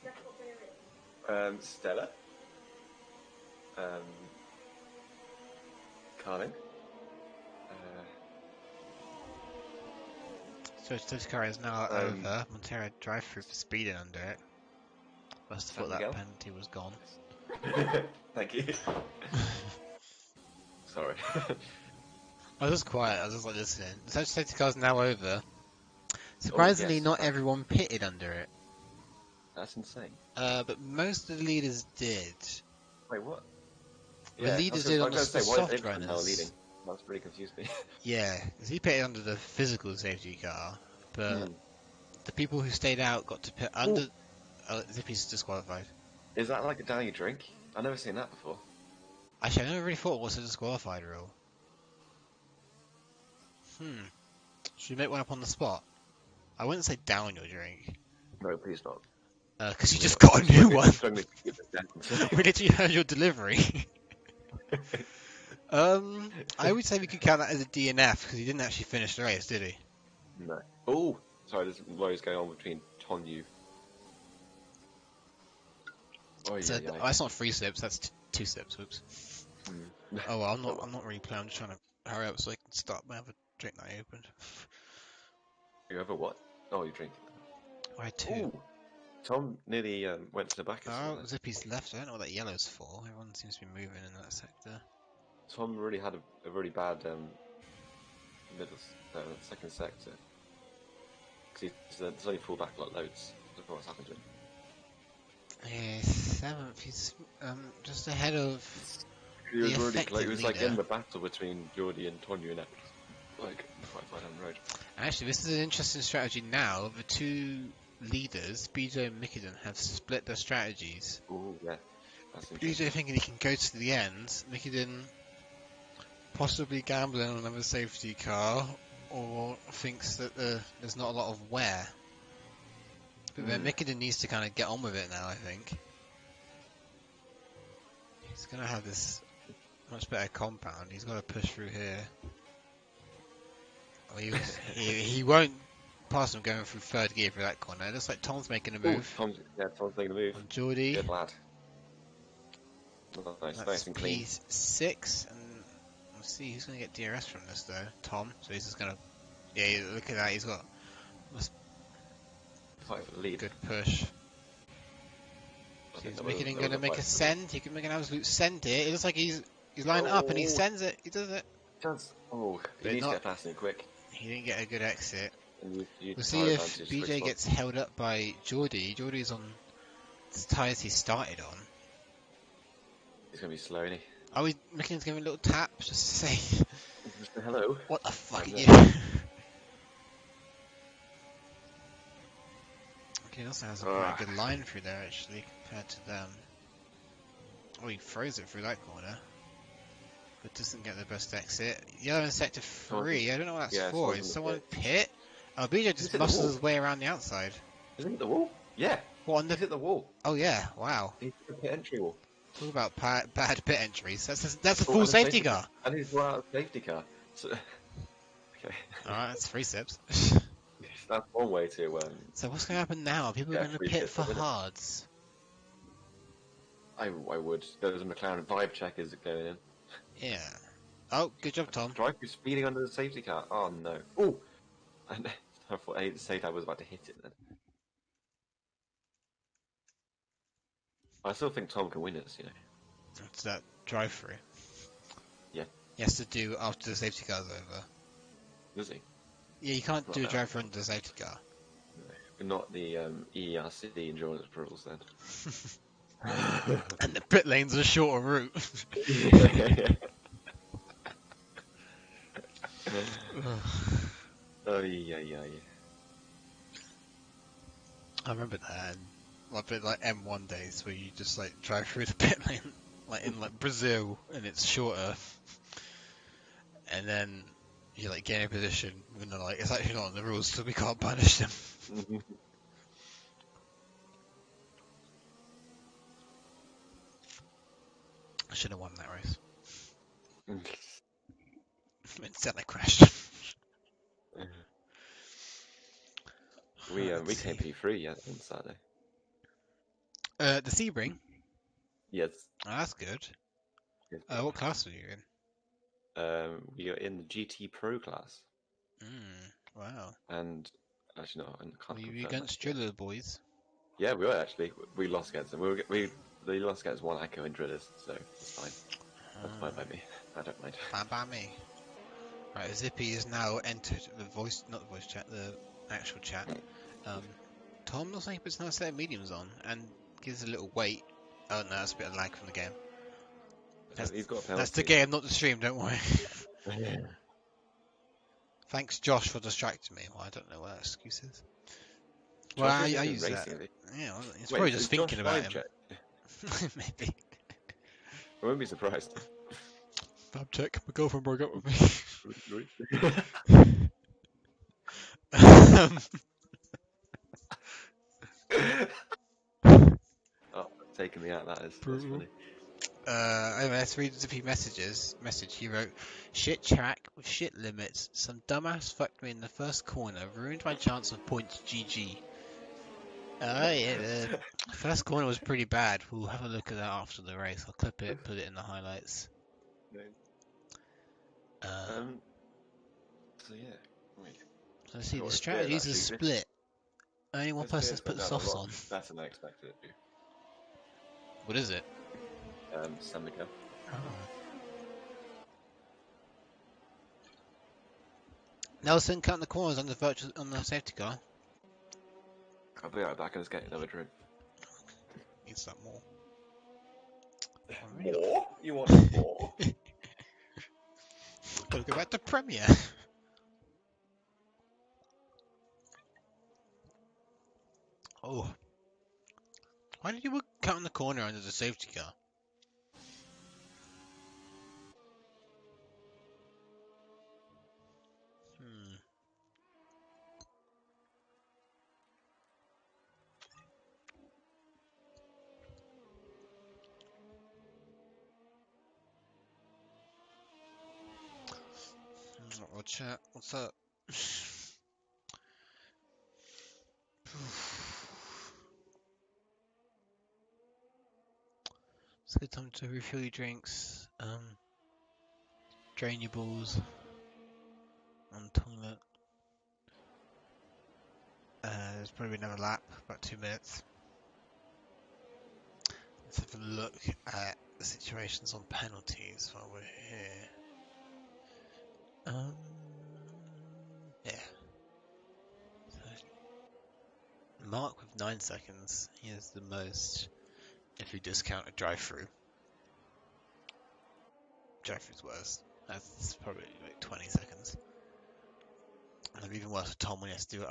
[SPEAKER 6] That's what there is.
[SPEAKER 2] Stella. Carling.
[SPEAKER 1] So safety car is now over. Montero drive through for speeding under it. Must have thought that penalty was gone.
[SPEAKER 2] Thank you. Sorry.
[SPEAKER 1] I was just quiet. I was just like listening. So safety car's now over. Surprisingly, not everyone pitted under it.
[SPEAKER 2] That's insane.
[SPEAKER 1] But most of the leaders did.
[SPEAKER 2] Wait, what?
[SPEAKER 1] The leaders did on the soft runners.
[SPEAKER 2] Leading? That's really confused me.
[SPEAKER 1] Yeah, because he pitted under the physical safety car, but the people who stayed out got to pit under. Oh, Zippy's disqualified.
[SPEAKER 2] Is that like a down you drink? I've never seen that before.
[SPEAKER 1] Actually, I never really thought it was a disqualified rule. Should we make one up on the spot? I wouldn't say down your drink.
[SPEAKER 2] No, please not.
[SPEAKER 1] Because you just got a new one.
[SPEAKER 2] We
[SPEAKER 1] We literally heard your delivery. I would say we could count that as a DNF because he didn't actually finish the race, did he?
[SPEAKER 2] No. Oh, sorry, there's worries going on between Tonyu. Oh,
[SPEAKER 1] So,
[SPEAKER 2] yeah.
[SPEAKER 1] that's not 3 sips, that's 2 sips. Oops. Oh well, I'm not really playing. I'm just trying to hurry up so I can start my other drink that I opened.
[SPEAKER 2] You ever what? Oh, you drink.
[SPEAKER 1] I had 2.
[SPEAKER 2] Ooh. Tom nearly went to the back.
[SPEAKER 1] Oh, Zippy's left. I don't know what that yellow's for. Everyone seems to be moving in that sector.
[SPEAKER 2] Tom really had a really bad second sector. Because he's only full back like loads. I don't know what's happened to him.
[SPEAKER 1] Yeah, 7th. He's just ahead of.
[SPEAKER 2] He was really close. It was like in the battle between Geordie and Tonyu and like quite far down the road.
[SPEAKER 1] Actually, this is an interesting strategy now. The 2 leaders, BJ and Mikiden, have split their strategies.
[SPEAKER 2] Oh yeah, that's interesting.
[SPEAKER 1] BJ thinking he can go to the end. Mikiden possibly gambling on another safety car, or thinks that there's not a lot of wear. But Merica needs to kind of get on with it now, I think. He's going to have this much better compound. He's got to push through here. Oh, he won't pass him going through third gear through that corner. It looks like Tom's making a move.
[SPEAKER 2] Tom's making a move.
[SPEAKER 1] On Geordie.
[SPEAKER 2] Good lad. Nice and clean.
[SPEAKER 1] P6, and we'll see who's going to get DRS from this though. Tom. So he's just going to. Yeah, look at that. He's got
[SPEAKER 2] lead.
[SPEAKER 1] Good push. He's going to make a send. He can make an absolute send here. It looks like he's lining up and he sends it. He does it.
[SPEAKER 2] He needs to get past him quick.
[SPEAKER 1] He didn't get a good exit.
[SPEAKER 2] We'll
[SPEAKER 1] see if BJ gets held up by Geordie. Geordie's on the tyres he started on.
[SPEAKER 2] He's going to be slow, isn't he?
[SPEAKER 1] Oh, he's looking to give him a little tap just to say
[SPEAKER 2] hello.
[SPEAKER 1] What the fuck are you? Okay, he also has a quite good line through there actually compared to them. Oh, he throws it through that corner. But doesn't get the best exit. Yellow in sector 3, I don't know what that's for. Is someone pit? Oh, BJ just muscles his way around the outside.
[SPEAKER 2] Is he hit the wall? Yeah.
[SPEAKER 1] What, on
[SPEAKER 2] he's hit the wall.
[SPEAKER 1] Oh yeah, wow.
[SPEAKER 2] He's hit the pit entry wall.
[SPEAKER 1] Talk about bad pit entries. That's a full safety car.
[SPEAKER 2] And he's brought out a safety car. So, okay.
[SPEAKER 1] Alright, that's 3 sips.
[SPEAKER 2] That's one way to...
[SPEAKER 1] So what's going to happen now? People are going to pit for hards.
[SPEAKER 2] I would. There's a McLaren vibe check is going in.
[SPEAKER 1] Yeah. Oh, good job, Tom.
[SPEAKER 2] Drive you speeding under the safety car. Oh no. Oh! And I thought I was about to hit it then. I still think Tom can win this, you know.
[SPEAKER 1] It's that drive through.
[SPEAKER 2] Yeah.
[SPEAKER 1] He has to do after the safety car's over.
[SPEAKER 2] Does he?
[SPEAKER 1] Yeah, you can't do a drive through under the safety car.
[SPEAKER 2] No, not the ERC endurance rules then.
[SPEAKER 1] And the pit lane's a shorter route.
[SPEAKER 2] Oh yeah.
[SPEAKER 1] I remember that. A bit like M1 days where you just like drive through the pit lane, like in like Brazil, and it's shorter, and then you like get in a position when they're like, it's actually not in the rules, so we can't punish them. I should have won that race. Instead I crashed.
[SPEAKER 2] We came P3 on Saturday.
[SPEAKER 1] The Sebring?
[SPEAKER 2] Yes.
[SPEAKER 1] Oh, that's good. What class were you in?
[SPEAKER 2] We are in the GT Pro class.
[SPEAKER 1] Wow.
[SPEAKER 2] And actually no, I can't.
[SPEAKER 1] Were you against Driller boys?
[SPEAKER 2] Yeah, we were actually. We lost against them. They lost against one Echo in Drillers, so it's fine. That's fine by me. I don't mind.
[SPEAKER 1] Fine by me. Right, Zippy has now entered the voice, not the voice chat, the actual chat. Tom looks like he puts a nice set of mediums on and gives a little weight. Oh no, that's a bit of lag from the game. That's the game, not the stream, don't worry. Thanks Josh for distracting me. Well, I don't know what that excuse is. Well, I use that. Yeah, well, he's probably just thinking about him. Maybe.
[SPEAKER 2] I wouldn't be surprised.
[SPEAKER 1] Fab check, my girlfriend broke up with me.
[SPEAKER 2] Oh, taking me out, that is. That's funny.
[SPEAKER 1] Let's read Zippy message. He wrote, "Shit track with shit limits. Some dumbass fucked me in the first corner. Ruined my chance of points. GG." Yeah, the first corner was pretty bad. We'll have a look at that after the race. I'll clip it, put it in the highlights.
[SPEAKER 2] So yeah.
[SPEAKER 1] Let's see. The strategies are split. Only one person's put the softs on.
[SPEAKER 2] Better than I expected it to.
[SPEAKER 1] What is it?
[SPEAKER 2] Merica.
[SPEAKER 1] Nelson cutting the corners on the safety car.
[SPEAKER 2] I'll be right back. I was getting another drink.
[SPEAKER 1] Needs that more.
[SPEAKER 2] More? You want more?
[SPEAKER 1] Gotta go back to Premier. Oh. Why did you cut on the corner under the safety car? chat. What's up? It's a good time to refill your drinks, drain your balls on the toilet. There's probably another lap, about 2 minutes. Let's have a look at the situations on penalties while we're here. Yeah. So, Mark with 9 seconds. He has the most if you discount a drive-through. Drive-through's worse. That's probably like 20 seconds. And even worse for Tom when he has to do it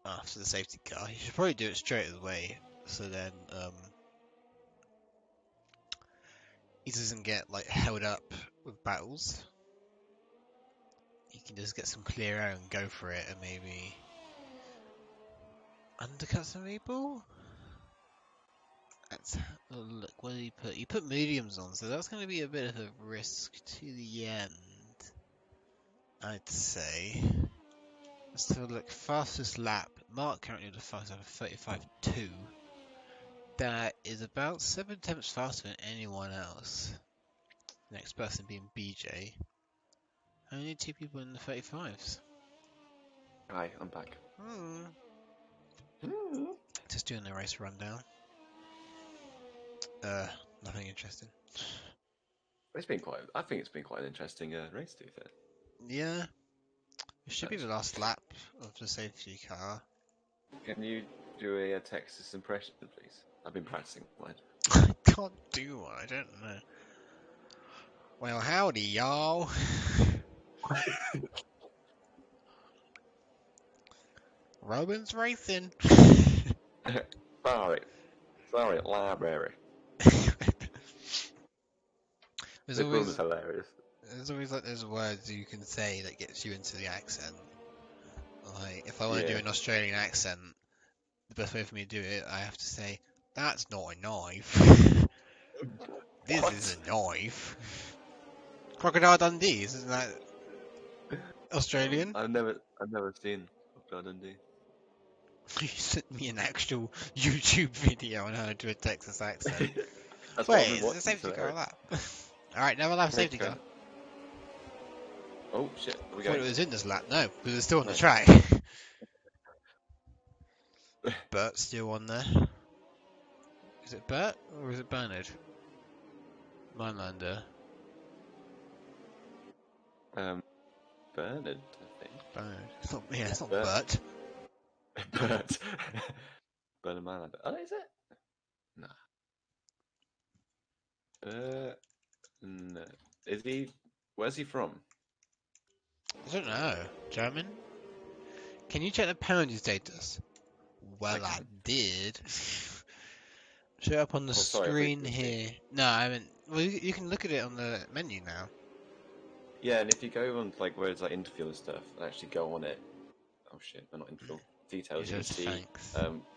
[SPEAKER 1] after the safety car. He should probably do it straight away, so then he doesn't get like held up with battles. He can just get some clear air and go for it, and maybe undercut some people. Let's have a look. What did he put? He put mediums on, so that's going to be a bit of a risk to the end, I'd say. Let's have a look. Fastest lap. Mark currently with the fastest lap of 35.2. That is about 7 tenths faster than anyone else. Next person being BJ. Only 2 people in the 35s.
[SPEAKER 2] Hi, I'm back.
[SPEAKER 1] Just doing the race rundown. Nothing interesting.
[SPEAKER 2] It's been quite. I think it's been quite an interesting race, to be fair.
[SPEAKER 1] Yeah. It should be the last lap of the safety car.
[SPEAKER 2] Can you do a Texas impression, please? I've been practicing mine.
[SPEAKER 1] I can't do one, I don't know. Well, howdy, y'all. Robin's racing.
[SPEAKER 2] Sorry, library.
[SPEAKER 1] There's
[SPEAKER 2] This
[SPEAKER 1] always
[SPEAKER 2] film is hilarious.
[SPEAKER 1] There's always like those words you can say that gets you into the accent. Like, if I want to do an Australian accent, the best way for me to do it, I have to say, "That's not a knife. This is a knife." Crocodile Dundee, isn't that Australian?
[SPEAKER 2] I've never seen Crocodile Dundee.
[SPEAKER 1] You sent me an actual YouTube video on how to do a Texas accent.
[SPEAKER 2] That's what I've
[SPEAKER 1] Wait,
[SPEAKER 2] been
[SPEAKER 1] is the
[SPEAKER 2] watching.
[SPEAKER 1] safety car lap? Alright, now we'll have a safety car.
[SPEAKER 2] Oh shit, are we
[SPEAKER 1] I thought
[SPEAKER 2] going?
[SPEAKER 1] it was in this lap. No, because it's still on the
[SPEAKER 2] No.
[SPEAKER 1] track. Bert's still on there. Is it Bert or is it Bernard? Minelander.
[SPEAKER 2] Bernard, I think.
[SPEAKER 1] Bernard. It's not, yeah, it's not
[SPEAKER 2] Bert.
[SPEAKER 1] Bert.
[SPEAKER 2] Bert. Bernard Manander. Oh, is it? Nah. No. Is he? Where's he from?
[SPEAKER 1] I don't know. German? Can you check the penalty status? Well, I did. Show it up on the screen here. No, I haven't. Well, you can look at it on the menu now.
[SPEAKER 2] Yeah, and if you go on like where it's like interfield and stuff, and actually go on it. Oh shit, they're not interfield. Details. You can see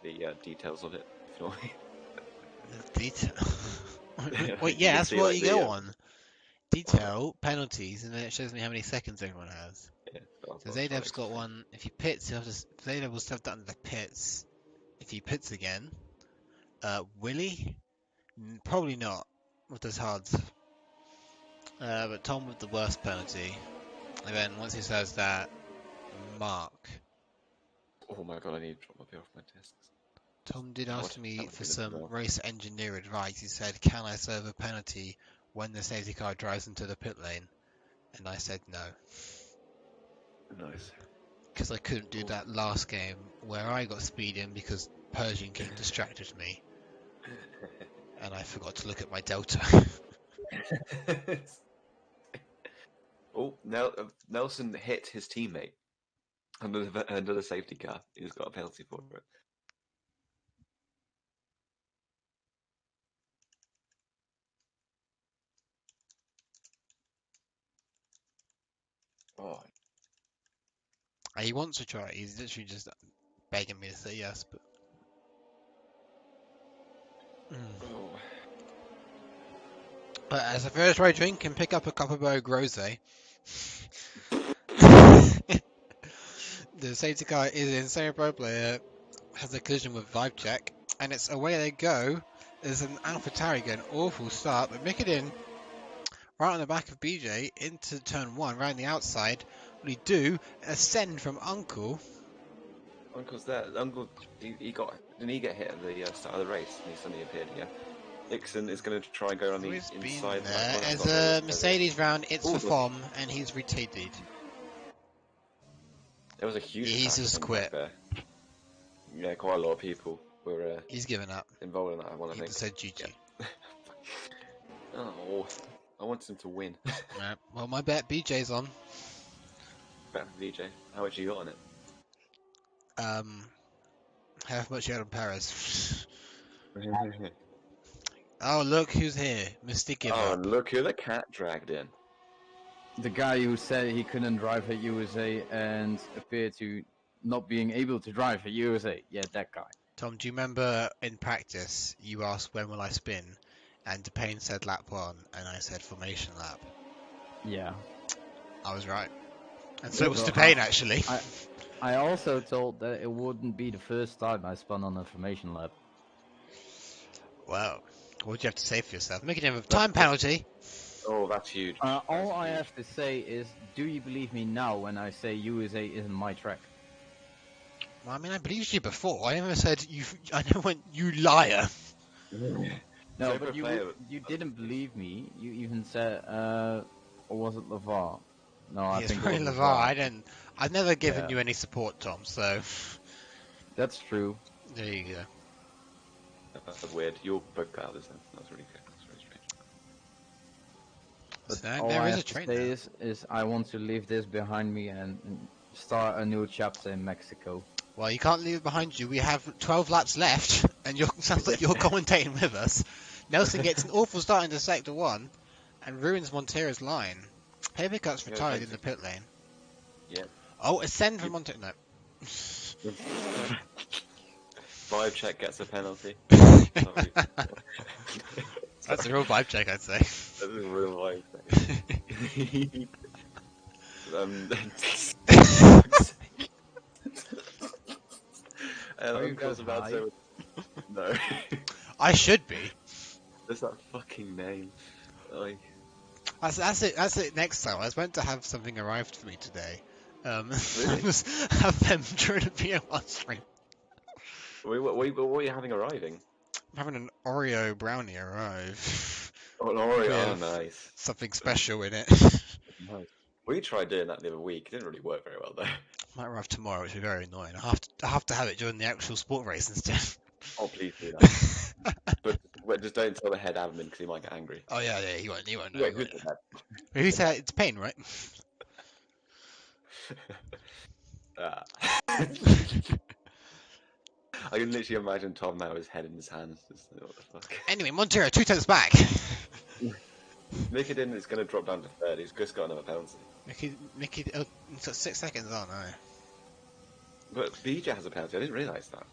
[SPEAKER 2] the details of it. If you know what I mean.
[SPEAKER 1] The detail. Wait, yeah, that's what you go on. Detail, penalties, and then it shows me how many seconds everyone has.
[SPEAKER 2] Yeah,
[SPEAKER 1] so Zadev's got one. If he pits, he'll just Zadev will stuff that under the pits. If he pits again, Willie, probably not with those hards. But Tom with the worst penalty. And then once he says that, Mark.
[SPEAKER 2] Oh my god, I need to drop my beer off my discs.
[SPEAKER 1] Tom did ask me for some race engineer advice. He said, "Can I serve a penalty when the safety car drives into the pit lane?" And I said no.
[SPEAKER 2] Nice.
[SPEAKER 1] Because I couldn't do that last game where I got speeding because Persian King distracted me. And I forgot to look at my delta.
[SPEAKER 2] Oh, Nelson hit his teammate under the safety car. He's got a penalty for it. Oh.
[SPEAKER 1] He wants to try. He's literally just begging me to say yes, but.
[SPEAKER 2] Oh.
[SPEAKER 1] But as a first try drink, can pick up a cup of Rose. The safety car is in. Cerebro player has a collision with Vibe Check, and it's away they go. There's an AlphaTauri going awful start, but Mikadin right on the back of BJ into turn 1, round the outside. What do he do? Ascend from Uncle.
[SPEAKER 2] Uncle's there. Uncle, didn't he get hit at the start of the race? And he suddenly appeared again. Ixon is going to try and go on the
[SPEAKER 1] He's been
[SPEAKER 2] inside.
[SPEAKER 1] there. As a Mercedes round, it's for FOM, and he's retated.
[SPEAKER 2] There was a huge.
[SPEAKER 1] He's just quit.
[SPEAKER 2] There. Yeah, quite a lot of people were.
[SPEAKER 1] He's given up.
[SPEAKER 2] Involved in that one, I think.
[SPEAKER 1] He said GG.
[SPEAKER 2] Yeah. Oh, I wanted him to win.
[SPEAKER 1] Right. Well, my bet BJ's on.
[SPEAKER 2] Bet for VJ. How much you got on it?
[SPEAKER 1] How much you had on Paris? Oh, look who's here. Mr. Give
[SPEAKER 2] Oh,
[SPEAKER 1] Up.
[SPEAKER 2] and look who the cat dragged in.
[SPEAKER 3] The guy who said he couldn't drive at USA and appeared to not being able to drive at USA. Yeah, that guy.
[SPEAKER 1] Tom, do you remember in practice you asked when will I spin, and DePayne said lap 1, and I said formation lap?
[SPEAKER 3] Yeah.
[SPEAKER 1] I was right. And so was DePayne, actually.
[SPEAKER 3] I also told that it wouldn't be the first time I spun on a formation lap.
[SPEAKER 1] Well, what do you have to say for yourself? Making him a time penalty.
[SPEAKER 2] Oh, that's huge.
[SPEAKER 3] All I have to say is, do you believe me now when I say USA isn't my track?
[SPEAKER 1] Well, I mean, I believed you before. I never said you. I never went, you liar.
[SPEAKER 3] No, but you didn't believe me. You even said, or was it LeVar? No, I think
[SPEAKER 1] probably
[SPEAKER 3] it was
[SPEAKER 1] LeVar. I've never given you any support, Tom. So
[SPEAKER 3] that's true.
[SPEAKER 1] there you go.
[SPEAKER 2] That's weird. You're both cut out this then. That's really good. That's very strange.
[SPEAKER 3] But
[SPEAKER 1] So
[SPEAKER 3] all
[SPEAKER 1] there
[SPEAKER 3] I
[SPEAKER 1] is a
[SPEAKER 3] have to
[SPEAKER 1] train
[SPEAKER 3] say
[SPEAKER 1] now.
[SPEAKER 3] is I want to leave this behind me and start a new chapter in Mexico.
[SPEAKER 1] Well, you can't leave it behind you. We have 12 laps left, and sounds like you're commentating with us. Nelson gets an awful start into Sector 1 and ruins Montero's line. Habercut's retired in the pit lane.
[SPEAKER 2] Yeah.
[SPEAKER 1] Oh, ascend from Montero. No.
[SPEAKER 2] Vibe check gets a penalty.
[SPEAKER 1] That's a real vibe check, I'd say.
[SPEAKER 2] That's a real vibe check.
[SPEAKER 3] Are you guys
[SPEAKER 2] about
[SPEAKER 3] high?
[SPEAKER 2] to... No.
[SPEAKER 1] I should be.
[SPEAKER 2] There's that fucking name. Like...
[SPEAKER 1] That's it next time. I was meant to have something arrived for me today.
[SPEAKER 2] Really?
[SPEAKER 1] Have them during a VOR stream.
[SPEAKER 2] What are you having arriving?
[SPEAKER 1] I'm having an Oreo brownie arrive.
[SPEAKER 2] Oh, an Oreo. Oh,
[SPEAKER 1] With
[SPEAKER 2] nice.
[SPEAKER 1] something special in it.
[SPEAKER 2] Nice. We tried doing that the other week. It didn't really work very well, though.
[SPEAKER 1] Might arrive tomorrow, which will be very annoying. I have to have it during the actual sport race instead.
[SPEAKER 2] Oh, please do that. but just don't tell the head admin because he might get angry.
[SPEAKER 1] Oh yeah, he won't know.
[SPEAKER 2] Wait,
[SPEAKER 1] He
[SPEAKER 2] who's
[SPEAKER 1] won't
[SPEAKER 2] the
[SPEAKER 1] know.
[SPEAKER 2] head?
[SPEAKER 1] Who said it's pain, right?
[SPEAKER 2] I can literally imagine Tom now with his head in his hands. Just like, what the fuck?
[SPEAKER 1] Anyway, Montero 2 tenths back.
[SPEAKER 2] Mikadin is going to drop down to third. He's just got another penalty.
[SPEAKER 1] Mickey, oh, it's got 6 seconds. Oh no.
[SPEAKER 2] But BJ has a penalty. I didn't realise that.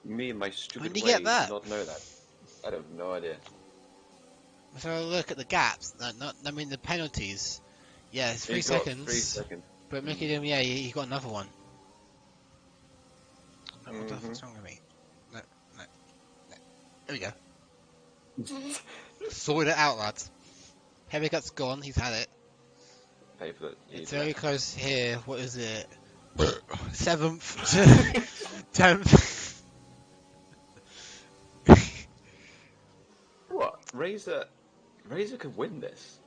[SPEAKER 2] Me and my stupid
[SPEAKER 1] When did you
[SPEAKER 2] ways
[SPEAKER 1] get that?
[SPEAKER 2] did not know that. I have no idea.
[SPEAKER 1] So look at the gaps. I mean the penalties. Yeah, it's 3
[SPEAKER 2] He's got
[SPEAKER 1] seconds.
[SPEAKER 2] 3 seconds.
[SPEAKER 1] But Mickey, yeah, he got another one. Oh, what the
[SPEAKER 2] Mhm.
[SPEAKER 1] fuck's wrong with me? No. There we go. Sort it out, lads. Heavy Cut's gone. He's had it.
[SPEAKER 2] Pay for it.
[SPEAKER 1] It's very close here. What is it? 7th to 10th.
[SPEAKER 2] What? Razor could win this.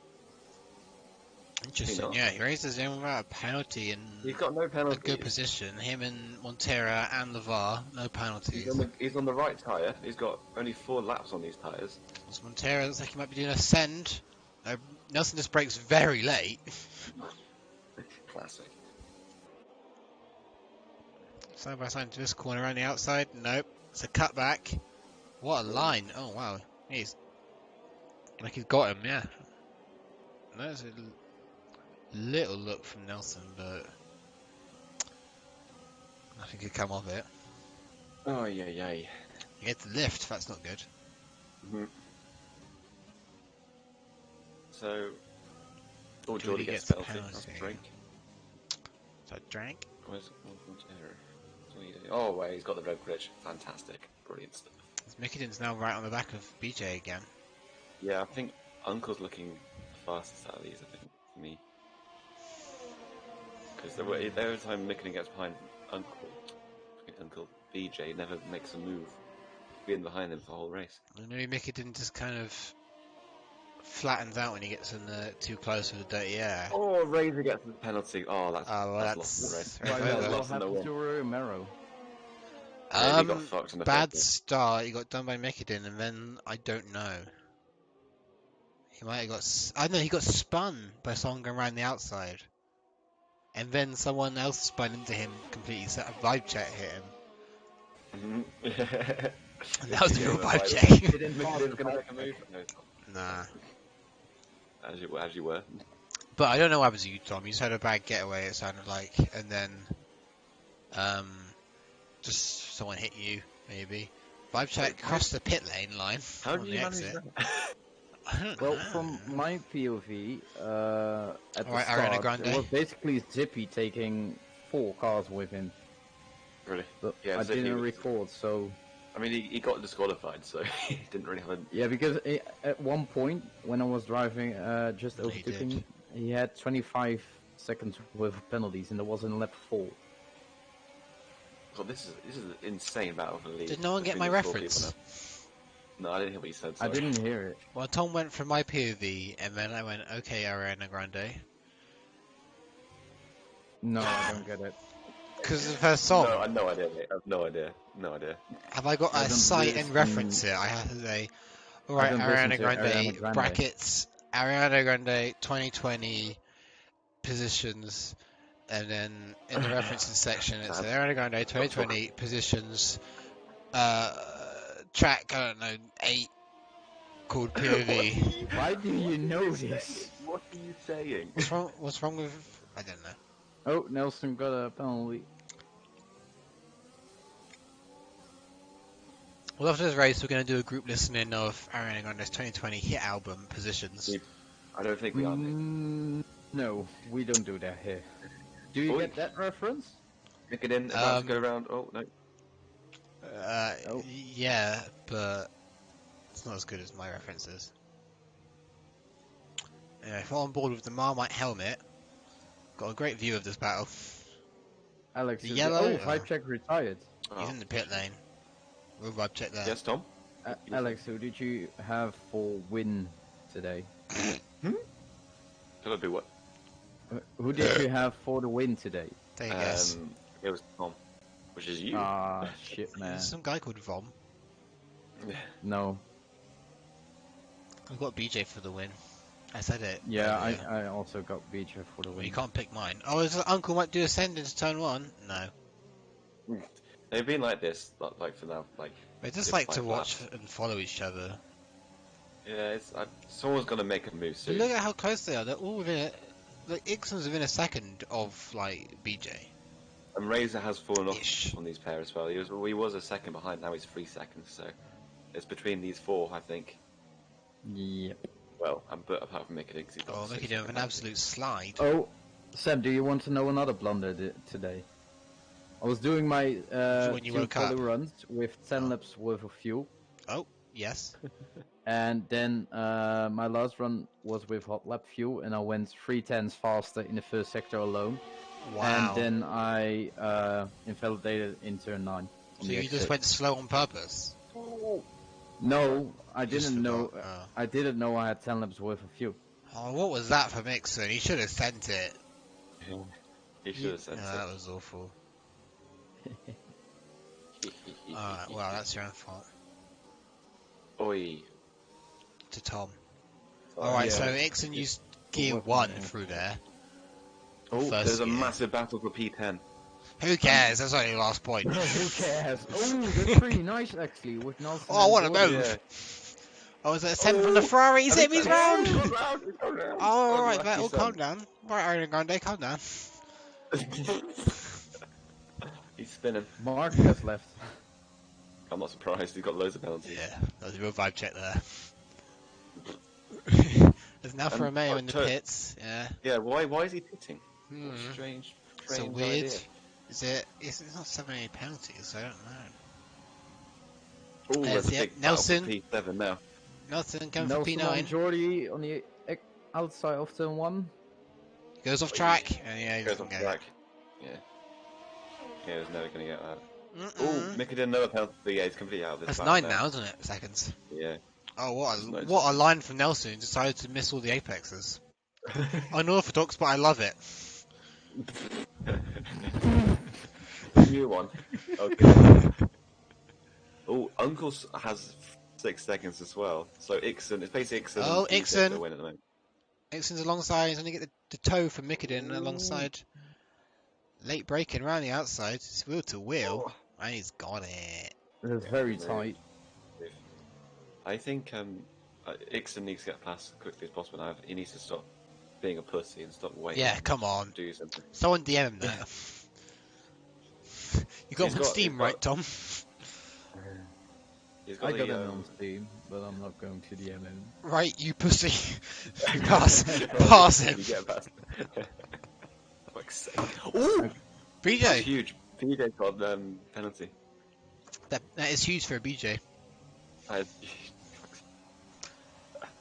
[SPEAKER 1] Interesting.
[SPEAKER 2] not?
[SPEAKER 1] Yeah, he raises him without a penalty and
[SPEAKER 2] He's got no
[SPEAKER 1] a
[SPEAKER 2] penalty.
[SPEAKER 1] good position. Him and Montero and LeVar, no penalties.
[SPEAKER 2] He's on the right tyre. He's got only 4 laps on these tyres.
[SPEAKER 1] So Montero looks like he might be doing a send. Nelson just breaks very late.
[SPEAKER 2] Classic.
[SPEAKER 1] Side by side to this corner around the outside. Nope. It's a cutback. What a line. Oh wow. He's got him, yeah. There's a little look from Nelson, but nothing could come of it.
[SPEAKER 2] Oh, yeah.
[SPEAKER 1] He gets the lift, that's not good.
[SPEAKER 2] Mm-hmm. So,
[SPEAKER 1] Geordie
[SPEAKER 2] Geordie gets
[SPEAKER 1] gets a
[SPEAKER 2] penalty.
[SPEAKER 1] penalty.
[SPEAKER 2] That's a drink.
[SPEAKER 1] So drank.
[SPEAKER 2] Where's Montero? Oh, wait, he's got the red bridge. Fantastic. Brilliant stuff.
[SPEAKER 1] Mikidin's now right on the back of BJ again.
[SPEAKER 2] Yeah, I think Uncle's looking the fastest out of these, I think, for me. Because every time Mikidin gets behind Uncle BJ never makes a move. Being behind him for the whole race.
[SPEAKER 1] Maybe Mikidin just kind of flattens out when he gets in too close with the dirty air.
[SPEAKER 2] Oh, Razor gets the penalty. Oh, that's lost in the race.
[SPEAKER 1] Right,
[SPEAKER 3] What happened to Romero?
[SPEAKER 2] He got fucked in the
[SPEAKER 1] bad
[SPEAKER 2] first
[SPEAKER 1] start. He got done by Mikidin, and then I don't know. He might have got. I know he got spun by someone going around the outside, and then someone else spun into him completely. So a vibe check hit him.
[SPEAKER 2] Mm-hmm.
[SPEAKER 1] And that was the real vibe check.
[SPEAKER 2] Didn't Mikidin's gonna make a move?
[SPEAKER 1] Nah.
[SPEAKER 2] As you were.
[SPEAKER 1] But I don't know what happened to you, Tom. You just had a bad getaway, it sounded like, and then just someone hit you, maybe. Vibe check crossed the pit lane line.
[SPEAKER 2] How
[SPEAKER 1] on
[SPEAKER 2] did
[SPEAKER 1] the
[SPEAKER 2] you manage
[SPEAKER 1] exit.
[SPEAKER 2] that?
[SPEAKER 1] I don't
[SPEAKER 3] Well,
[SPEAKER 1] know.
[SPEAKER 3] from my POV, at the
[SPEAKER 1] Alright, Ariana
[SPEAKER 3] start,
[SPEAKER 1] Grande.
[SPEAKER 3] it was basically Zippy taking 4 cars with him.
[SPEAKER 2] Really?
[SPEAKER 3] But
[SPEAKER 2] Yeah,
[SPEAKER 3] I
[SPEAKER 2] Zippy
[SPEAKER 3] didn't
[SPEAKER 2] was-
[SPEAKER 3] record, so...
[SPEAKER 2] I mean, he got disqualified, so he didn't really have a...
[SPEAKER 3] Yeah, because at one point, when I was driving, just
[SPEAKER 1] He
[SPEAKER 3] overtaking,
[SPEAKER 1] did.
[SPEAKER 3] he had 25 seconds worth of penalties, and there was in lap 4.
[SPEAKER 2] God, this is an insane battle for the lead.
[SPEAKER 1] Did no one get
[SPEAKER 2] between
[SPEAKER 1] my
[SPEAKER 2] these 4 people
[SPEAKER 1] reference?
[SPEAKER 2] now. No, I didn't hear what you said,
[SPEAKER 3] I
[SPEAKER 2] sorry.
[SPEAKER 3] didn't hear it.
[SPEAKER 1] Well, Tom went from my POV, and then I went, okay, Ariana Grande.
[SPEAKER 3] No, I don't get it.
[SPEAKER 1] Because of her song.
[SPEAKER 2] No, I have no idea, mate. I have no idea. No idea.
[SPEAKER 1] Have I got
[SPEAKER 3] I
[SPEAKER 1] a
[SPEAKER 3] don't
[SPEAKER 1] site and
[SPEAKER 3] listen-
[SPEAKER 1] reference it? I have to say, alright,
[SPEAKER 3] don't listen
[SPEAKER 1] Ariana
[SPEAKER 3] to
[SPEAKER 1] Grande,
[SPEAKER 3] Ariana Grande.
[SPEAKER 1] brackets, Ariana Grande 2020 positions, and then in the references section it says Ariana Grande 2020 positions, track, I don't know, 8, called POV.
[SPEAKER 3] Why do you know this?
[SPEAKER 2] What are you saying?
[SPEAKER 1] What's wrong with, I don't know.
[SPEAKER 3] Oh, Nelson got a penalty.
[SPEAKER 1] Well, after this race, we're going to do a group listening of Ariana Grande's 2020 hit album positions.
[SPEAKER 2] I don't think we are, mate.
[SPEAKER 3] No, we don't do that here. Do you
[SPEAKER 2] Oi.
[SPEAKER 3] get that reference?
[SPEAKER 2] Pick it in, about to go around. Oh, no.
[SPEAKER 3] Oh.
[SPEAKER 1] Yeah, but it's not as good as my references. Anyway, if I'm on board with the Marmite helmet, got a great view of this battle.
[SPEAKER 3] Alex
[SPEAKER 1] The
[SPEAKER 3] is
[SPEAKER 1] yellow-
[SPEAKER 3] Vibe check retired.
[SPEAKER 1] He's in the pit lane. We'll vibe check there.
[SPEAKER 2] Yes, Tom?
[SPEAKER 3] Alex, who did you have for win today?
[SPEAKER 2] Could I do what?
[SPEAKER 3] Who did you have for the win today?
[SPEAKER 1] There you guess.
[SPEAKER 2] It was Tom, which is you.
[SPEAKER 3] Ah, shit, man.
[SPEAKER 1] There's some guy called Vom.
[SPEAKER 3] No.
[SPEAKER 1] I've got BJ for the win. I said it.
[SPEAKER 3] Yeah,
[SPEAKER 1] earlier.
[SPEAKER 3] I also got BJ for the
[SPEAKER 1] Well,
[SPEAKER 3] win.
[SPEAKER 1] you can't pick mine. Oh, is Uncle might do ascend into turn 1? No.
[SPEAKER 2] They've been like this, like for now, like.
[SPEAKER 1] They just
[SPEAKER 2] It's
[SPEAKER 1] like
[SPEAKER 2] like
[SPEAKER 1] to
[SPEAKER 2] that.
[SPEAKER 1] watch and follow each other.
[SPEAKER 2] Yeah, someone's gonna make a move
[SPEAKER 1] But
[SPEAKER 2] soon.
[SPEAKER 1] look at how close they are. They're all within like Ixon's within a second of like BJ.
[SPEAKER 2] And Razor has fallen off
[SPEAKER 1] Ish.
[SPEAKER 2] on these pair as well. He was a second behind. Now he's 3 seconds. So it's between these 4, I think.
[SPEAKER 3] Yep.
[SPEAKER 2] Well, but apart from Mickey Diggs,
[SPEAKER 1] Oh, Mickey doing an absolute slide.
[SPEAKER 3] Oh, Sam, do you want to know another blunder today? I was doing my
[SPEAKER 1] when you
[SPEAKER 3] 2
[SPEAKER 1] woke up?
[SPEAKER 3] quali runs with 10 laps worth of fuel.
[SPEAKER 1] Oh, yes.
[SPEAKER 3] And then my last run was with hot lap fuel, and I went 3/10 faster in the first sector alone.
[SPEAKER 1] Wow.
[SPEAKER 3] And then I invalidated in turn 9.
[SPEAKER 1] So you just went slow on purpose?
[SPEAKER 3] No, I
[SPEAKER 1] You just
[SPEAKER 3] didn't know.
[SPEAKER 1] forgot. Oh.
[SPEAKER 3] I didn't know I had 10 laps worth of fuel.
[SPEAKER 1] Oh, what was that for Mixon? He should have sent it.
[SPEAKER 2] He should have said
[SPEAKER 1] Oh, that was awful. Alright, well, that's your own fault.
[SPEAKER 2] Oi.
[SPEAKER 1] To Tom.
[SPEAKER 2] Oh,
[SPEAKER 1] Alright,
[SPEAKER 3] yeah.
[SPEAKER 1] so Ixon used gear
[SPEAKER 3] What
[SPEAKER 1] 1
[SPEAKER 3] happened?
[SPEAKER 1] through there.
[SPEAKER 2] Oh,
[SPEAKER 1] First
[SPEAKER 2] there's a
[SPEAKER 1] gear.
[SPEAKER 2] massive battle for P10.
[SPEAKER 1] Who cares? That's only the last point.
[SPEAKER 3] Who cares? Oh, that's pretty nice actually with Nelson.
[SPEAKER 1] Oh, I
[SPEAKER 3] and
[SPEAKER 1] want to
[SPEAKER 3] Gordon.
[SPEAKER 1] move.
[SPEAKER 2] Yeah.
[SPEAKER 1] Oh, is that a send from the Ferrari? He's hit me round!
[SPEAKER 2] round.
[SPEAKER 1] Oh, alright, Vettel, calm down. Right, Ariana Grande, calm down.
[SPEAKER 2] He's spinning.
[SPEAKER 3] Mark has left.
[SPEAKER 2] I'm not surprised. He's got loads of penalties.
[SPEAKER 1] Yeah, that was a real vibe check there. There's now
[SPEAKER 2] And,
[SPEAKER 1] Romeo in the
[SPEAKER 2] turn-
[SPEAKER 1] pits. Yeah.
[SPEAKER 2] Yeah. Why is he pitting?
[SPEAKER 1] Hmm.
[SPEAKER 2] Strange.
[SPEAKER 1] It's a
[SPEAKER 2] strange
[SPEAKER 1] weird.
[SPEAKER 2] idea.
[SPEAKER 1] Is it? It's not 78 penalties. I don't know.
[SPEAKER 2] Oh, there's a
[SPEAKER 1] Yeah,
[SPEAKER 2] big
[SPEAKER 1] Nelson.
[SPEAKER 2] battle for P7 now.
[SPEAKER 1] Nelson going for
[SPEAKER 3] Nelson on
[SPEAKER 1] P9.
[SPEAKER 3] Jordy on the outside of turn 1.
[SPEAKER 1] Goes off track. And yeah, he
[SPEAKER 2] Goes
[SPEAKER 1] doesn't
[SPEAKER 2] off
[SPEAKER 1] get
[SPEAKER 2] track. Yeah. Yeah, he's never going to get that.
[SPEAKER 1] it.
[SPEAKER 2] Oh, Mika did another penalty. Yeah, he's completely out of this
[SPEAKER 1] That's
[SPEAKER 2] battle
[SPEAKER 1] 9 now, isn't it? Seconds.
[SPEAKER 2] Yeah.
[SPEAKER 1] Oh,
[SPEAKER 2] Just noticed.
[SPEAKER 1] what a line from Nelson. He decided to miss all the apexes. Unorthodox, but I love it.
[SPEAKER 2] New one. Okay. Oh, Uncle has 6 seconds as well. So Ixon, it's basically Ixon.
[SPEAKER 1] Oh,
[SPEAKER 2] and
[SPEAKER 1] Ixon.
[SPEAKER 2] that win at the moment.
[SPEAKER 1] Ixon's alongside. He's going to get the toe from Mikadin alongside. Late braking around the outside. It's wheel to wheel. And he's got it.
[SPEAKER 3] It's very tight.
[SPEAKER 2] I think Ixon needs to get past as quickly as possible now. He needs to stop being a pussy and stop waiting.
[SPEAKER 1] Yeah, come on.
[SPEAKER 2] To do something.
[SPEAKER 1] Someone DM him there. You got him on Steam, right, Tom?
[SPEAKER 3] I got him on Steam, but I'm not going to DM him.
[SPEAKER 1] Right, you pussy. pass him.
[SPEAKER 2] You get past. Ooh!
[SPEAKER 1] BJ.
[SPEAKER 2] That's huge. BJ got penalty.
[SPEAKER 1] That is huge for a BJ.
[SPEAKER 2] I,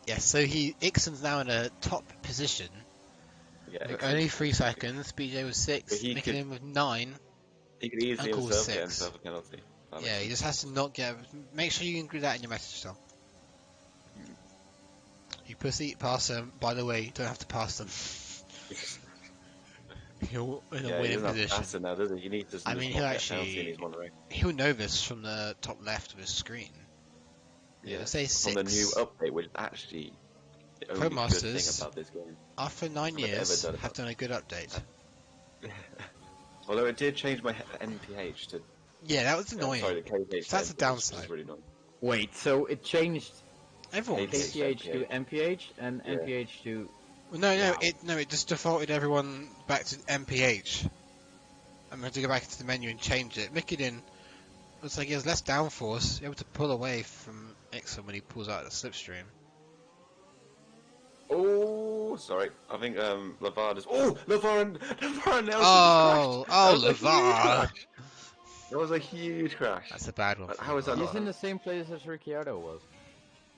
[SPEAKER 1] Yeah, so Ixon's now in a top position.
[SPEAKER 2] yeah,
[SPEAKER 1] Like, only 3 seconds. BJ was 6. Making him with 9.
[SPEAKER 2] he could easily
[SPEAKER 1] Uncle
[SPEAKER 2] himself
[SPEAKER 1] 6.
[SPEAKER 2] get himself a penalty.
[SPEAKER 1] Yeah, he just has to not get. Make sure you include that in your message, Tom. You pussy, pass them. By the way, you don't have to pass them. You're in a winning position.
[SPEAKER 2] Now, does he? He needs to.
[SPEAKER 1] I mean, he'll know this from the top left of his screen. Yeah, let's say 6.
[SPEAKER 2] On the new update, which actually the only good thing about this game.
[SPEAKER 1] After 9 years, have done a good update.
[SPEAKER 2] Although it did change my NPH to.
[SPEAKER 1] Yeah, that was annoying.
[SPEAKER 2] Sorry, the KPH.
[SPEAKER 1] That's a downside.
[SPEAKER 2] Really annoying.
[SPEAKER 3] Wait, so it changed
[SPEAKER 1] everyone
[SPEAKER 3] KPH to MPH and MPH to.
[SPEAKER 1] Well, no, it just defaulted everyone back to MPH. I'm going to go back into the menu and change it. Mikadin looks like he has less downforce, able to pull away from Ixon when he pulls out of the slipstream.
[SPEAKER 2] Oh, sorry. I think LeVar just. Oh, LeVar and Nelson.
[SPEAKER 1] Oh, LeVar.
[SPEAKER 2] That was a huge crash.
[SPEAKER 1] That's a bad one.
[SPEAKER 2] How is that?
[SPEAKER 3] He's in the same place as Ricciardo was.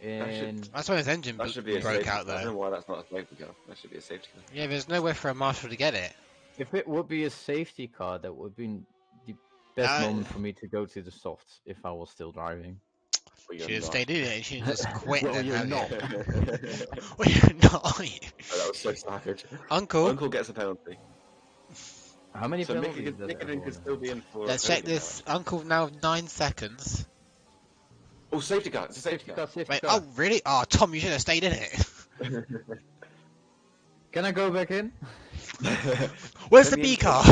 [SPEAKER 1] That's when his engine broke out, though.
[SPEAKER 2] I don't know why that's not a safety car. That should be a safety car.
[SPEAKER 1] Yeah, there's nowhere for a marshal to get it.
[SPEAKER 3] If it would be a safety car, that would be the best moment for me to go to the softs if I was still driving.
[SPEAKER 1] She should have stayed in it. She should just quit.
[SPEAKER 3] Well, you're not.
[SPEAKER 1] Well, you're not.
[SPEAKER 2] Oh, that was so savage.
[SPEAKER 1] Uncle
[SPEAKER 2] gets a penalty.
[SPEAKER 3] How many penalties does
[SPEAKER 2] Mick could still be in for.
[SPEAKER 1] Let's check this. Uncle now 9 seconds.
[SPEAKER 2] Oh, safety car! It's a safety car.
[SPEAKER 1] Wait, oh, really? Oh, Tom, you should have stayed in it.
[SPEAKER 3] Can I go back in?
[SPEAKER 1] Where's the B car?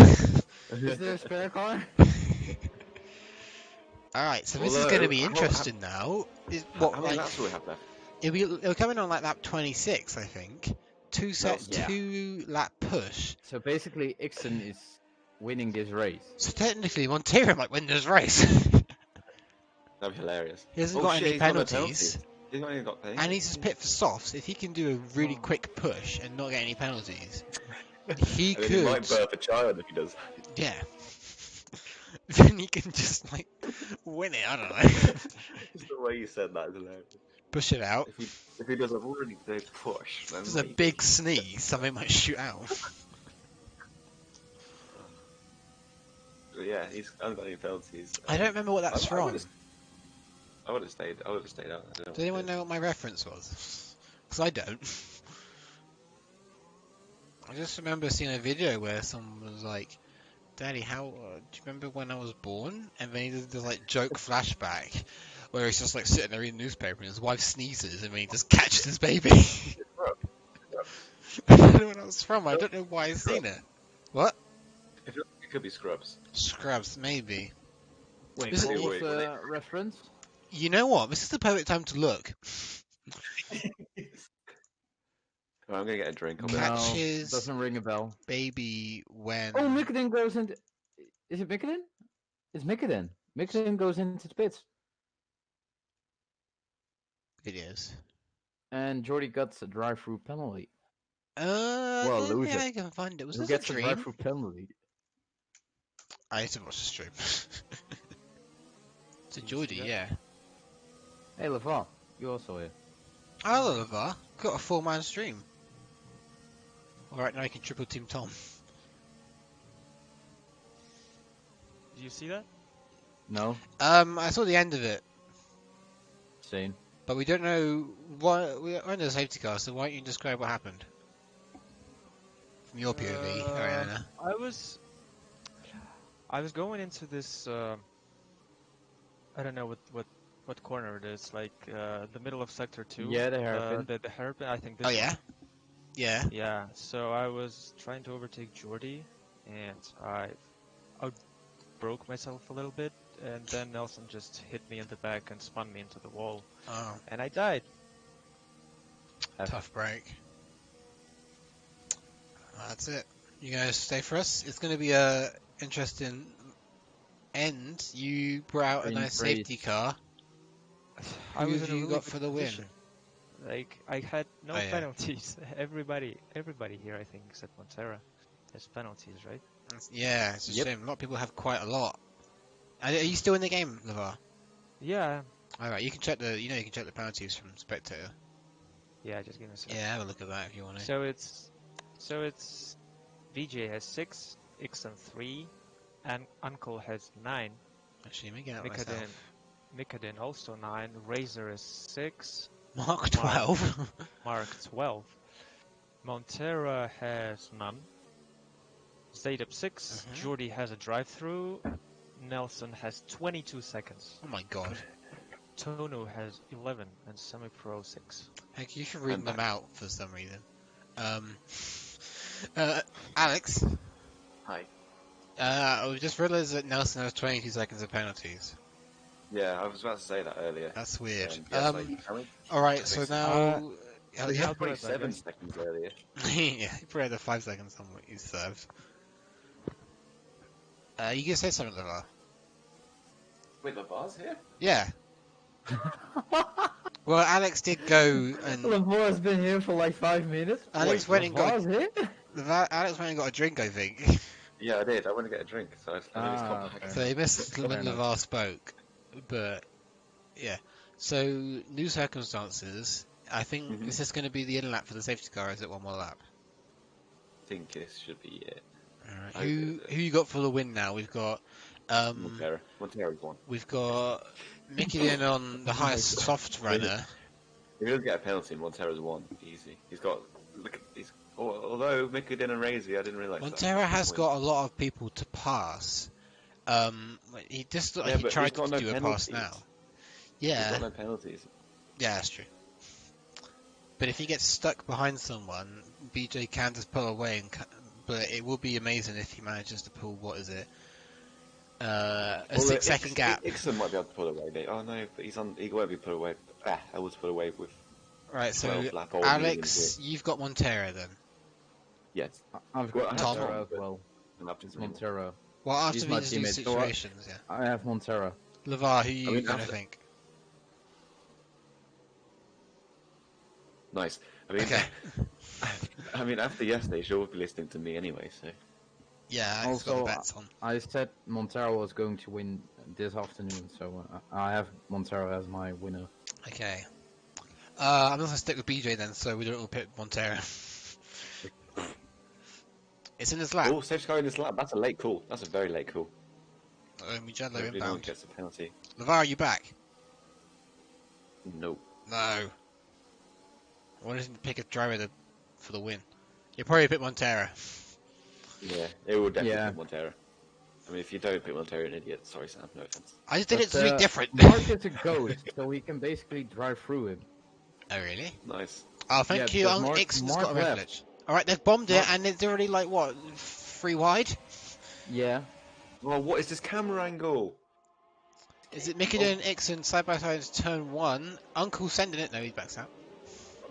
[SPEAKER 3] Is there a spare car?
[SPEAKER 1] Alright, so this is going to be interesting now.
[SPEAKER 2] How many laps do we have left?
[SPEAKER 1] It'll come in on like lap 26, I think. 2 lap push.
[SPEAKER 3] So basically, Ixon is winning this race.
[SPEAKER 1] So technically, Montero might win this race.
[SPEAKER 2] That'd be hilarious.
[SPEAKER 1] He hasn't got any penalties.
[SPEAKER 2] He's not even got penalties.
[SPEAKER 1] And he's just pit for softs. If he can do a really quick push and not get any penalties, he could.
[SPEAKER 2] He might birth a child if he does.
[SPEAKER 1] Yeah. Then he can just like win it. I don't know.
[SPEAKER 2] Just the way you said that is hilarious.
[SPEAKER 1] Push it out.
[SPEAKER 2] If he does a really big push, then
[SPEAKER 1] there's a big sneeze. Something might shoot out.
[SPEAKER 2] Yeah, he's hasn't got any penalties.
[SPEAKER 1] I don't remember what that's from.
[SPEAKER 2] I would have stayed out.
[SPEAKER 1] Does anyone know what my reference was? Because I don't. I just remember seeing a video where someone was like, "Daddy, do you remember when I was born?" And then he does this like joke flashback where he's just like sitting there reading the newspaper and his wife sneezes and then he just catches his baby. I don't know what that was from. I don't know why I've seen it. What?
[SPEAKER 2] It could be Scrubs.
[SPEAKER 1] Scrubs, maybe.
[SPEAKER 3] Wait, what was the reference?
[SPEAKER 1] You know what? This is the perfect time to look.
[SPEAKER 2] Oh, I'm gonna get a drink.
[SPEAKER 1] Catches
[SPEAKER 3] doesn't ring a bell.
[SPEAKER 1] Baby when.
[SPEAKER 3] Oh, Mikadin goes into. Is it Mikadin? It's Mikadin. Mikadin goes into the pits.
[SPEAKER 1] It is.
[SPEAKER 3] And Jordy gets a drive-through penalty.
[SPEAKER 1] Well,
[SPEAKER 3] loser.
[SPEAKER 1] I can find it. Was
[SPEAKER 3] Who
[SPEAKER 1] this
[SPEAKER 3] gets
[SPEAKER 1] a dream?
[SPEAKER 3] drive-through penalty?
[SPEAKER 1] I need to watch the stream. To
[SPEAKER 4] Did you
[SPEAKER 1] Geordie,
[SPEAKER 4] see that?
[SPEAKER 1] yeah.
[SPEAKER 3] Hey, LeVar, you also here.
[SPEAKER 1] Hello, Lavar. Got a 4-man stream. Alright, now you can triple team Tom.
[SPEAKER 4] Did you see that?
[SPEAKER 3] No?
[SPEAKER 1] I saw the end of it,
[SPEAKER 3] Same.
[SPEAKER 1] but we don't know why. We're in the safety car, so why don't you describe what happened? From your POV, Ariana.
[SPEAKER 4] I was going into this. I don't know what corner it is. Like the middle of sector 2.
[SPEAKER 3] Yeah, the hairpin.
[SPEAKER 4] The hairpin. I think this.
[SPEAKER 1] Oh, yeah?
[SPEAKER 4] one.
[SPEAKER 1] Yeah.
[SPEAKER 4] Yeah. So I was trying to overtake Jordy, and I broke myself a little bit, and then Nelson just hit me in the back and spun me into the wall,
[SPEAKER 1] Oh,
[SPEAKER 4] and I died.
[SPEAKER 1] tough break. That's it. You guys stay for us? It's going to be a interesting end. You brought out a
[SPEAKER 3] Green
[SPEAKER 1] nice
[SPEAKER 3] freeze.
[SPEAKER 1] safety car.
[SPEAKER 4] I
[SPEAKER 1] Who
[SPEAKER 4] was
[SPEAKER 1] have
[SPEAKER 4] in a
[SPEAKER 1] you
[SPEAKER 4] really
[SPEAKER 1] got
[SPEAKER 4] good
[SPEAKER 1] for the win?
[SPEAKER 4] position. Like I had no
[SPEAKER 1] Oh, yeah.
[SPEAKER 4] penalties. Everybody here, I think, except Montera, has penalties, right?
[SPEAKER 1] Yeah, it's a
[SPEAKER 3] Yep.
[SPEAKER 1] shame. A lot of people have quite a lot. Are you still in the game, Lavar?
[SPEAKER 4] Yeah.
[SPEAKER 1] Alright, you can check the penalties from Spectator.
[SPEAKER 4] Yeah. Just give me a second.
[SPEAKER 1] Yeah, have a look at that if you want to.
[SPEAKER 4] So it's VJ has 6, Ixon 3, and Uncle has 9.
[SPEAKER 1] Actually, let me get out
[SPEAKER 4] Mikadin
[SPEAKER 1] myself.
[SPEAKER 4] Mikadin also 9. Razor is 6.
[SPEAKER 1] Mark 12.
[SPEAKER 4] Mark 12. Montera has none. Zaydab 6.
[SPEAKER 1] Mhm.
[SPEAKER 4] Jordy has a drive-through. Nelson has 22 seconds.
[SPEAKER 1] Oh my god.
[SPEAKER 4] Tonu has 11 and Semi-Pro 6.
[SPEAKER 1] Heck, you should read
[SPEAKER 2] I'm
[SPEAKER 1] them
[SPEAKER 2] back.
[SPEAKER 1] out for some reason. Alex,
[SPEAKER 2] Hi.
[SPEAKER 1] I just realised that Nelson has 22 seconds of penalties.
[SPEAKER 2] Yeah, I was about to say that earlier.
[SPEAKER 1] That's weird.
[SPEAKER 2] Yes, like, how many?
[SPEAKER 1] Alright, so now...
[SPEAKER 2] He
[SPEAKER 4] I'll
[SPEAKER 2] had
[SPEAKER 4] be right
[SPEAKER 2] 27
[SPEAKER 4] back.
[SPEAKER 2] seconds earlier.
[SPEAKER 1] yeah, he probably had the 5 seconds on what you served. You can say something, Lavar.
[SPEAKER 2] Wait, the bar's here?
[SPEAKER 1] Yeah. Well, Alex did go and...
[SPEAKER 3] LeVar's been here for like 5 minutes.
[SPEAKER 1] Alex
[SPEAKER 3] Wait,
[SPEAKER 1] went and got...
[SPEAKER 3] LeVar's here?
[SPEAKER 1] Alex went and got a drink, I think.
[SPEAKER 2] Yeah, I did. I went to get a drink, so I just got back.
[SPEAKER 3] okay.
[SPEAKER 1] So he missed
[SPEAKER 3] Fair
[SPEAKER 1] when
[SPEAKER 3] enough.
[SPEAKER 1] Lavar spoke, but yeah. So new circumstances. I think
[SPEAKER 2] Mhm.
[SPEAKER 1] is this going to be the in lap for the safety car? Or is it one more lap?
[SPEAKER 2] I think this should be it.
[SPEAKER 1] Alright.
[SPEAKER 2] I hope
[SPEAKER 1] Who
[SPEAKER 2] it is.
[SPEAKER 1] you got for the win now? We've got
[SPEAKER 2] Montera's won.
[SPEAKER 1] we've got Mickey in on the highest soft runner.
[SPEAKER 2] If he doesn't get a penalty, Montera's won. Easy. He's got. Although Mikudin and Razy, I didn't realise that.
[SPEAKER 1] Montera has got a lot of people to pass. He just looked like he
[SPEAKER 2] but
[SPEAKER 1] tried
[SPEAKER 2] he's got
[SPEAKER 1] to
[SPEAKER 2] no
[SPEAKER 1] do a pass
[SPEAKER 2] penalties.
[SPEAKER 1] now.
[SPEAKER 2] He's
[SPEAKER 1] Yeah,
[SPEAKER 2] got no penalties.
[SPEAKER 1] yeah, that's true. But if he gets stuck behind someone, BJ can just pull away. But it will be amazing if he manages to pull, what is it? A 6-second gap.
[SPEAKER 2] Ixon might be able to pull away. Oh no, but he won't be put away. I was put away with.
[SPEAKER 1] Right, so
[SPEAKER 2] 12 lap old
[SPEAKER 1] Alex, you've got Montero then.
[SPEAKER 2] Yes.
[SPEAKER 3] I've
[SPEAKER 2] Well,
[SPEAKER 3] got
[SPEAKER 2] I
[SPEAKER 1] have
[SPEAKER 3] Montero
[SPEAKER 2] Tom,
[SPEAKER 3] as
[SPEAKER 2] but-
[SPEAKER 3] well. It's Montero.
[SPEAKER 1] Well, after
[SPEAKER 3] He's my
[SPEAKER 1] these new
[SPEAKER 3] teammate, so
[SPEAKER 1] situations, yeah.
[SPEAKER 3] I have Montero.
[SPEAKER 1] Lavar, who you
[SPEAKER 2] mean,
[SPEAKER 1] gonna
[SPEAKER 2] after-
[SPEAKER 1] think?
[SPEAKER 2] Nice. I mean,
[SPEAKER 1] Okay.
[SPEAKER 2] I mean, after yesterday, she'll be listening to me anyway. So
[SPEAKER 1] Yeah, Alex got the
[SPEAKER 3] Also,
[SPEAKER 1] bets on.
[SPEAKER 3] I said Montero was going to win this afternoon, so I have Montero as my winner.
[SPEAKER 1] Okay. I'm not gonna stick with BJ then, so we don't all pick Montero. It's in his lap.
[SPEAKER 2] oh, safety car in this lap. That's a late call. That's a very late call.
[SPEAKER 1] Mugello
[SPEAKER 2] Hopefully no one
[SPEAKER 1] inbound.
[SPEAKER 2] gets a penalty.
[SPEAKER 1] Lavar, are you back?
[SPEAKER 2] No.
[SPEAKER 1] No. Why doesn't he pick a driver for the win? You'll probably pick Montero.
[SPEAKER 2] Yeah, it will definitely
[SPEAKER 3] Yeah.
[SPEAKER 2] pick Montero. I mean, if you don't pick Montero, you're an idiot. Sorry, Sam. No offense.
[SPEAKER 1] I just did it
[SPEAKER 3] But,
[SPEAKER 1] to be different.
[SPEAKER 3] Mark is a ghost, so we can basically drive through him.
[SPEAKER 1] Oh, really?
[SPEAKER 2] Nice.
[SPEAKER 1] Oh, thank
[SPEAKER 3] Yeah,
[SPEAKER 1] you.
[SPEAKER 3] because Mark-
[SPEAKER 1] Ixon's
[SPEAKER 3] Mark
[SPEAKER 1] got a red
[SPEAKER 3] left.
[SPEAKER 1] glitch. Alright, they've bombed it,
[SPEAKER 3] Mark-
[SPEAKER 1] and it's already like, what, 3 wide?
[SPEAKER 3] Yeah.
[SPEAKER 2] Well, what is this camera angle?
[SPEAKER 1] Is it Mikiden and Ixon side by side into turn 1? Uncle sending it. No, he backs out.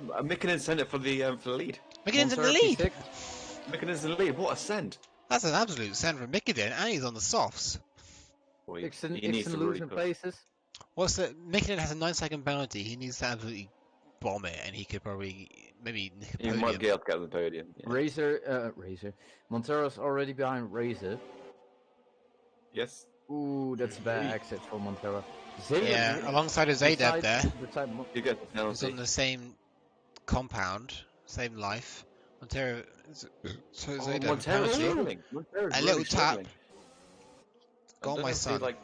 [SPEAKER 2] Mikkonen sent it for the lead.
[SPEAKER 1] Mikiden's in the
[SPEAKER 3] Montero
[SPEAKER 1] lead!
[SPEAKER 3] P6.
[SPEAKER 2] Mikkonen's in the lead. What a send!
[SPEAKER 1] That's an absolute send from Mikiden, and he's on the softs.
[SPEAKER 2] Boy,
[SPEAKER 3] Ixon
[SPEAKER 2] he needs to really
[SPEAKER 3] losing
[SPEAKER 2] push.
[SPEAKER 3] places.
[SPEAKER 1] What's the... Mikiden has a 9-second penalty. He needs to absolutely bomb it, and he could probably... maybe nick a
[SPEAKER 2] He
[SPEAKER 1] podium.
[SPEAKER 2] might be able to get on the podium. Yeah.
[SPEAKER 3] Razor. Montero's already behind Razor.
[SPEAKER 2] Yes.
[SPEAKER 3] Ooh, that's a bad exit for Montero. Zaydab,
[SPEAKER 1] Yeah, alongside of Zaydab there.
[SPEAKER 2] You get the
[SPEAKER 1] He's
[SPEAKER 2] penalty.
[SPEAKER 1] on the same compound, same life. Montero. So Zaydab,
[SPEAKER 2] Montero's
[SPEAKER 1] penalty.
[SPEAKER 2] struggling. Montero's
[SPEAKER 1] A
[SPEAKER 2] really
[SPEAKER 1] little tap.
[SPEAKER 2] struggling.
[SPEAKER 1] Go
[SPEAKER 2] I
[SPEAKER 1] on,
[SPEAKER 2] don't
[SPEAKER 1] my
[SPEAKER 2] know if
[SPEAKER 1] son.
[SPEAKER 2] he's like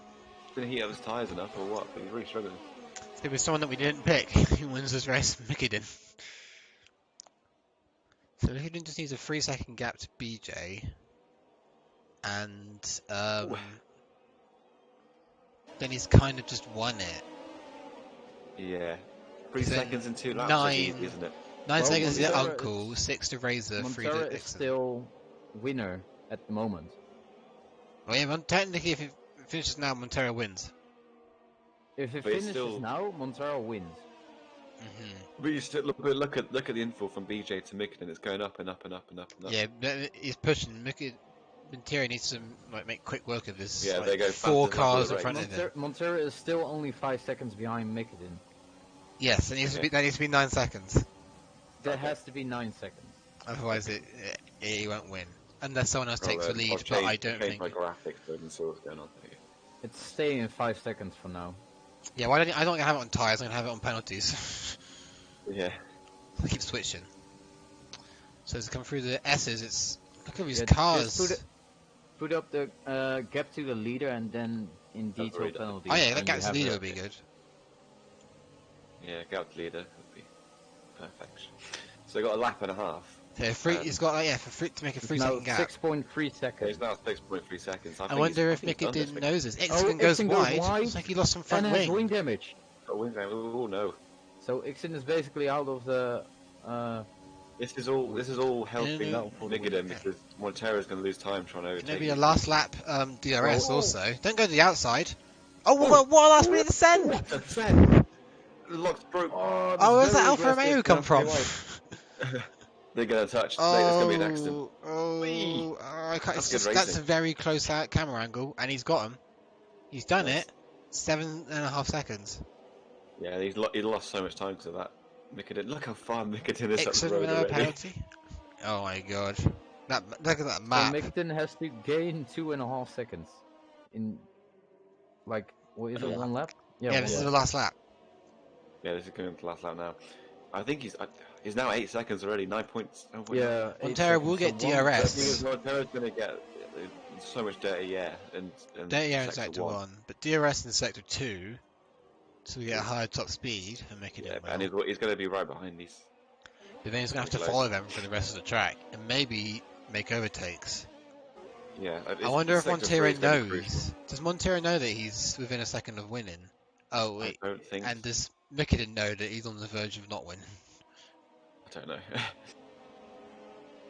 [SPEAKER 2] gonna heat up his tyres enough or what, but he's really struggling.
[SPEAKER 1] It's gonna be someone that we didn't pick who wins this race, Mikiden. So Mikiden just needs a 3-second gap to BJ, and then he's kind of just won it.
[SPEAKER 2] Yeah. 3
[SPEAKER 1] He's in
[SPEAKER 2] seconds and 2 laps,
[SPEAKER 1] 9
[SPEAKER 2] is easy, isn't it?
[SPEAKER 1] 9
[SPEAKER 3] Well,
[SPEAKER 1] seconds to
[SPEAKER 3] Montero
[SPEAKER 1] Uncle, 6 to Razor, 3
[SPEAKER 3] Montero
[SPEAKER 1] to
[SPEAKER 3] is
[SPEAKER 1] Dixon.
[SPEAKER 3] still winner at the moment.
[SPEAKER 1] Well, yeah, technically, if it finishes now, Montero wins.
[SPEAKER 3] If it
[SPEAKER 2] But it's
[SPEAKER 3] finishes
[SPEAKER 2] still-
[SPEAKER 3] now, Montero wins.
[SPEAKER 2] But you still look at the info from BJ to Mikiden. It's going up and up and up and up and up.
[SPEAKER 1] Yeah, but he's pushing. Montero needs to make quick work of this.
[SPEAKER 2] Yeah,
[SPEAKER 1] like,
[SPEAKER 2] they go
[SPEAKER 1] 4
[SPEAKER 2] fastest
[SPEAKER 1] cars
[SPEAKER 2] lap
[SPEAKER 1] in
[SPEAKER 2] of the
[SPEAKER 1] front of him.
[SPEAKER 3] Montero is still only 5 seconds behind Mikiden.
[SPEAKER 1] Yes, that needs to be 9 seconds.
[SPEAKER 3] That has to be 9 seconds.
[SPEAKER 1] Otherwise, he won't win unless someone else takes the lead.
[SPEAKER 2] I'll
[SPEAKER 1] But
[SPEAKER 2] change,
[SPEAKER 1] I don't think.
[SPEAKER 2] my graphics so I can see what's going on here.
[SPEAKER 3] It's staying in 5 seconds for now.
[SPEAKER 1] Yeah, why don't I don't have it on tyres? I'm gonna have it on penalties.
[SPEAKER 2] Yeah.
[SPEAKER 1] I keep switching. So to come through the S's, it's look at these
[SPEAKER 3] Yeah,
[SPEAKER 1] cars.
[SPEAKER 3] just put up the gap to the leader and then in detail
[SPEAKER 2] Agreed.
[SPEAKER 3] penalties.
[SPEAKER 1] Oh yeah, that
[SPEAKER 3] and
[SPEAKER 1] gap
[SPEAKER 3] you
[SPEAKER 1] to
[SPEAKER 3] have
[SPEAKER 1] leader
[SPEAKER 3] a-
[SPEAKER 1] would be good.
[SPEAKER 2] Yeah, Gout leader would be perfect. So they got a lap and a half.
[SPEAKER 1] So he's got to make a
[SPEAKER 3] It's
[SPEAKER 1] 3-second
[SPEAKER 3] now
[SPEAKER 1] gap.
[SPEAKER 3] 6.3
[SPEAKER 2] Okay,
[SPEAKER 3] seconds.
[SPEAKER 2] it's now 6.3 seconds.
[SPEAKER 1] I wonder if Mikiden knows this. Ixon goes wide. Looks like he lost some front
[SPEAKER 3] and has
[SPEAKER 1] wing.
[SPEAKER 3] wing damage.
[SPEAKER 2] Oh no.
[SPEAKER 3] So Ixon is basically out of the.
[SPEAKER 2] This is all helping
[SPEAKER 1] No,
[SPEAKER 2] Mikiden because Montero's going to lose time trying to overtake.
[SPEAKER 1] Maybe a last lap DRS
[SPEAKER 3] Oh.
[SPEAKER 1] also. Don't go to the outside. Oh, what a last minute descent!
[SPEAKER 2] The lock's broke.
[SPEAKER 1] Oh, where's that Alfa Romeo come from?
[SPEAKER 2] They're going to touch. There's going to be an accident.
[SPEAKER 1] I can't,
[SPEAKER 2] That's
[SPEAKER 1] that's
[SPEAKER 2] good
[SPEAKER 1] a
[SPEAKER 2] racing.
[SPEAKER 1] very close camera angle, and he's got him. He's done
[SPEAKER 2] Yes.
[SPEAKER 1] it. 7.5 seconds.
[SPEAKER 2] Yeah, he lost so much time because of that. Mikiden, look how far Mikiden is up the
[SPEAKER 1] Ixon
[SPEAKER 2] road
[SPEAKER 1] with a
[SPEAKER 2] already.
[SPEAKER 1] penalty. Oh my god. Look at that
[SPEAKER 3] So
[SPEAKER 1] map.
[SPEAKER 3] Mikiden has to gain 2.5 seconds. In. Like, what is it,
[SPEAKER 2] Yeah.
[SPEAKER 3] one lap?
[SPEAKER 1] Yeah,
[SPEAKER 3] one
[SPEAKER 1] this is
[SPEAKER 3] lap.
[SPEAKER 1] the last lap.
[SPEAKER 2] Yeah, this is going to the last lap now. I think he's now 8 seconds already. 9 points. Oh, wait,
[SPEAKER 3] Yeah. 8
[SPEAKER 1] Montero will
[SPEAKER 3] seconds,
[SPEAKER 1] get
[SPEAKER 3] so one-
[SPEAKER 1] DRS.
[SPEAKER 2] Because Montero's going to get so much dirty air and
[SPEAKER 1] Dirty air in
[SPEAKER 2] sector
[SPEAKER 1] Sector 1, but DRS in Sector 2, so we get a higher top speed and make it
[SPEAKER 2] Yeah,
[SPEAKER 1] well.
[SPEAKER 2] and he's going to be right behind these.
[SPEAKER 1] But then he's going to have to follow them for the rest of the track and maybe make overtakes.
[SPEAKER 2] Yeah,
[SPEAKER 1] I wonder if
[SPEAKER 2] Sector
[SPEAKER 1] Montero
[SPEAKER 2] 3 is gonna be crucial.
[SPEAKER 1] knows. Does Montero know that he's within a second of winning? Oh, wait.
[SPEAKER 2] I don't think.
[SPEAKER 1] And does Mikiden know that he's on the verge of not winning?
[SPEAKER 2] I don't know.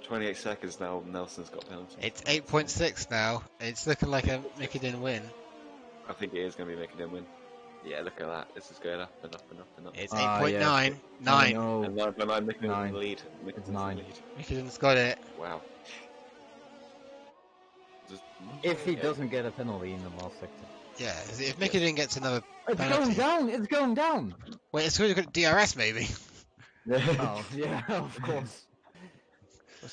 [SPEAKER 2] 28 seconds now. Nelson's got penalty.
[SPEAKER 1] It's 8.6 now. It's looking like a Mikiden win.
[SPEAKER 2] I think it is going to be making him win. Yeah, look at that. This is going up and up and up and up.
[SPEAKER 1] It's
[SPEAKER 3] Ah,
[SPEAKER 1] 8.9.
[SPEAKER 3] yeah.
[SPEAKER 1] 9.
[SPEAKER 3] No.
[SPEAKER 2] And 9.9 Mikiden's in
[SPEAKER 3] Nine.
[SPEAKER 2] the lead.
[SPEAKER 3] It's 9.
[SPEAKER 1] Mikiden's got it.
[SPEAKER 2] Wow. Just,
[SPEAKER 3] If he doesn't get a penalty in the last sector.
[SPEAKER 1] Yeah, if Mikiden gets another
[SPEAKER 3] It's
[SPEAKER 1] penalty.
[SPEAKER 3] going down! It's going down!
[SPEAKER 1] Wait, it's really good DRS maybe.
[SPEAKER 3] Oh, yeah, of course.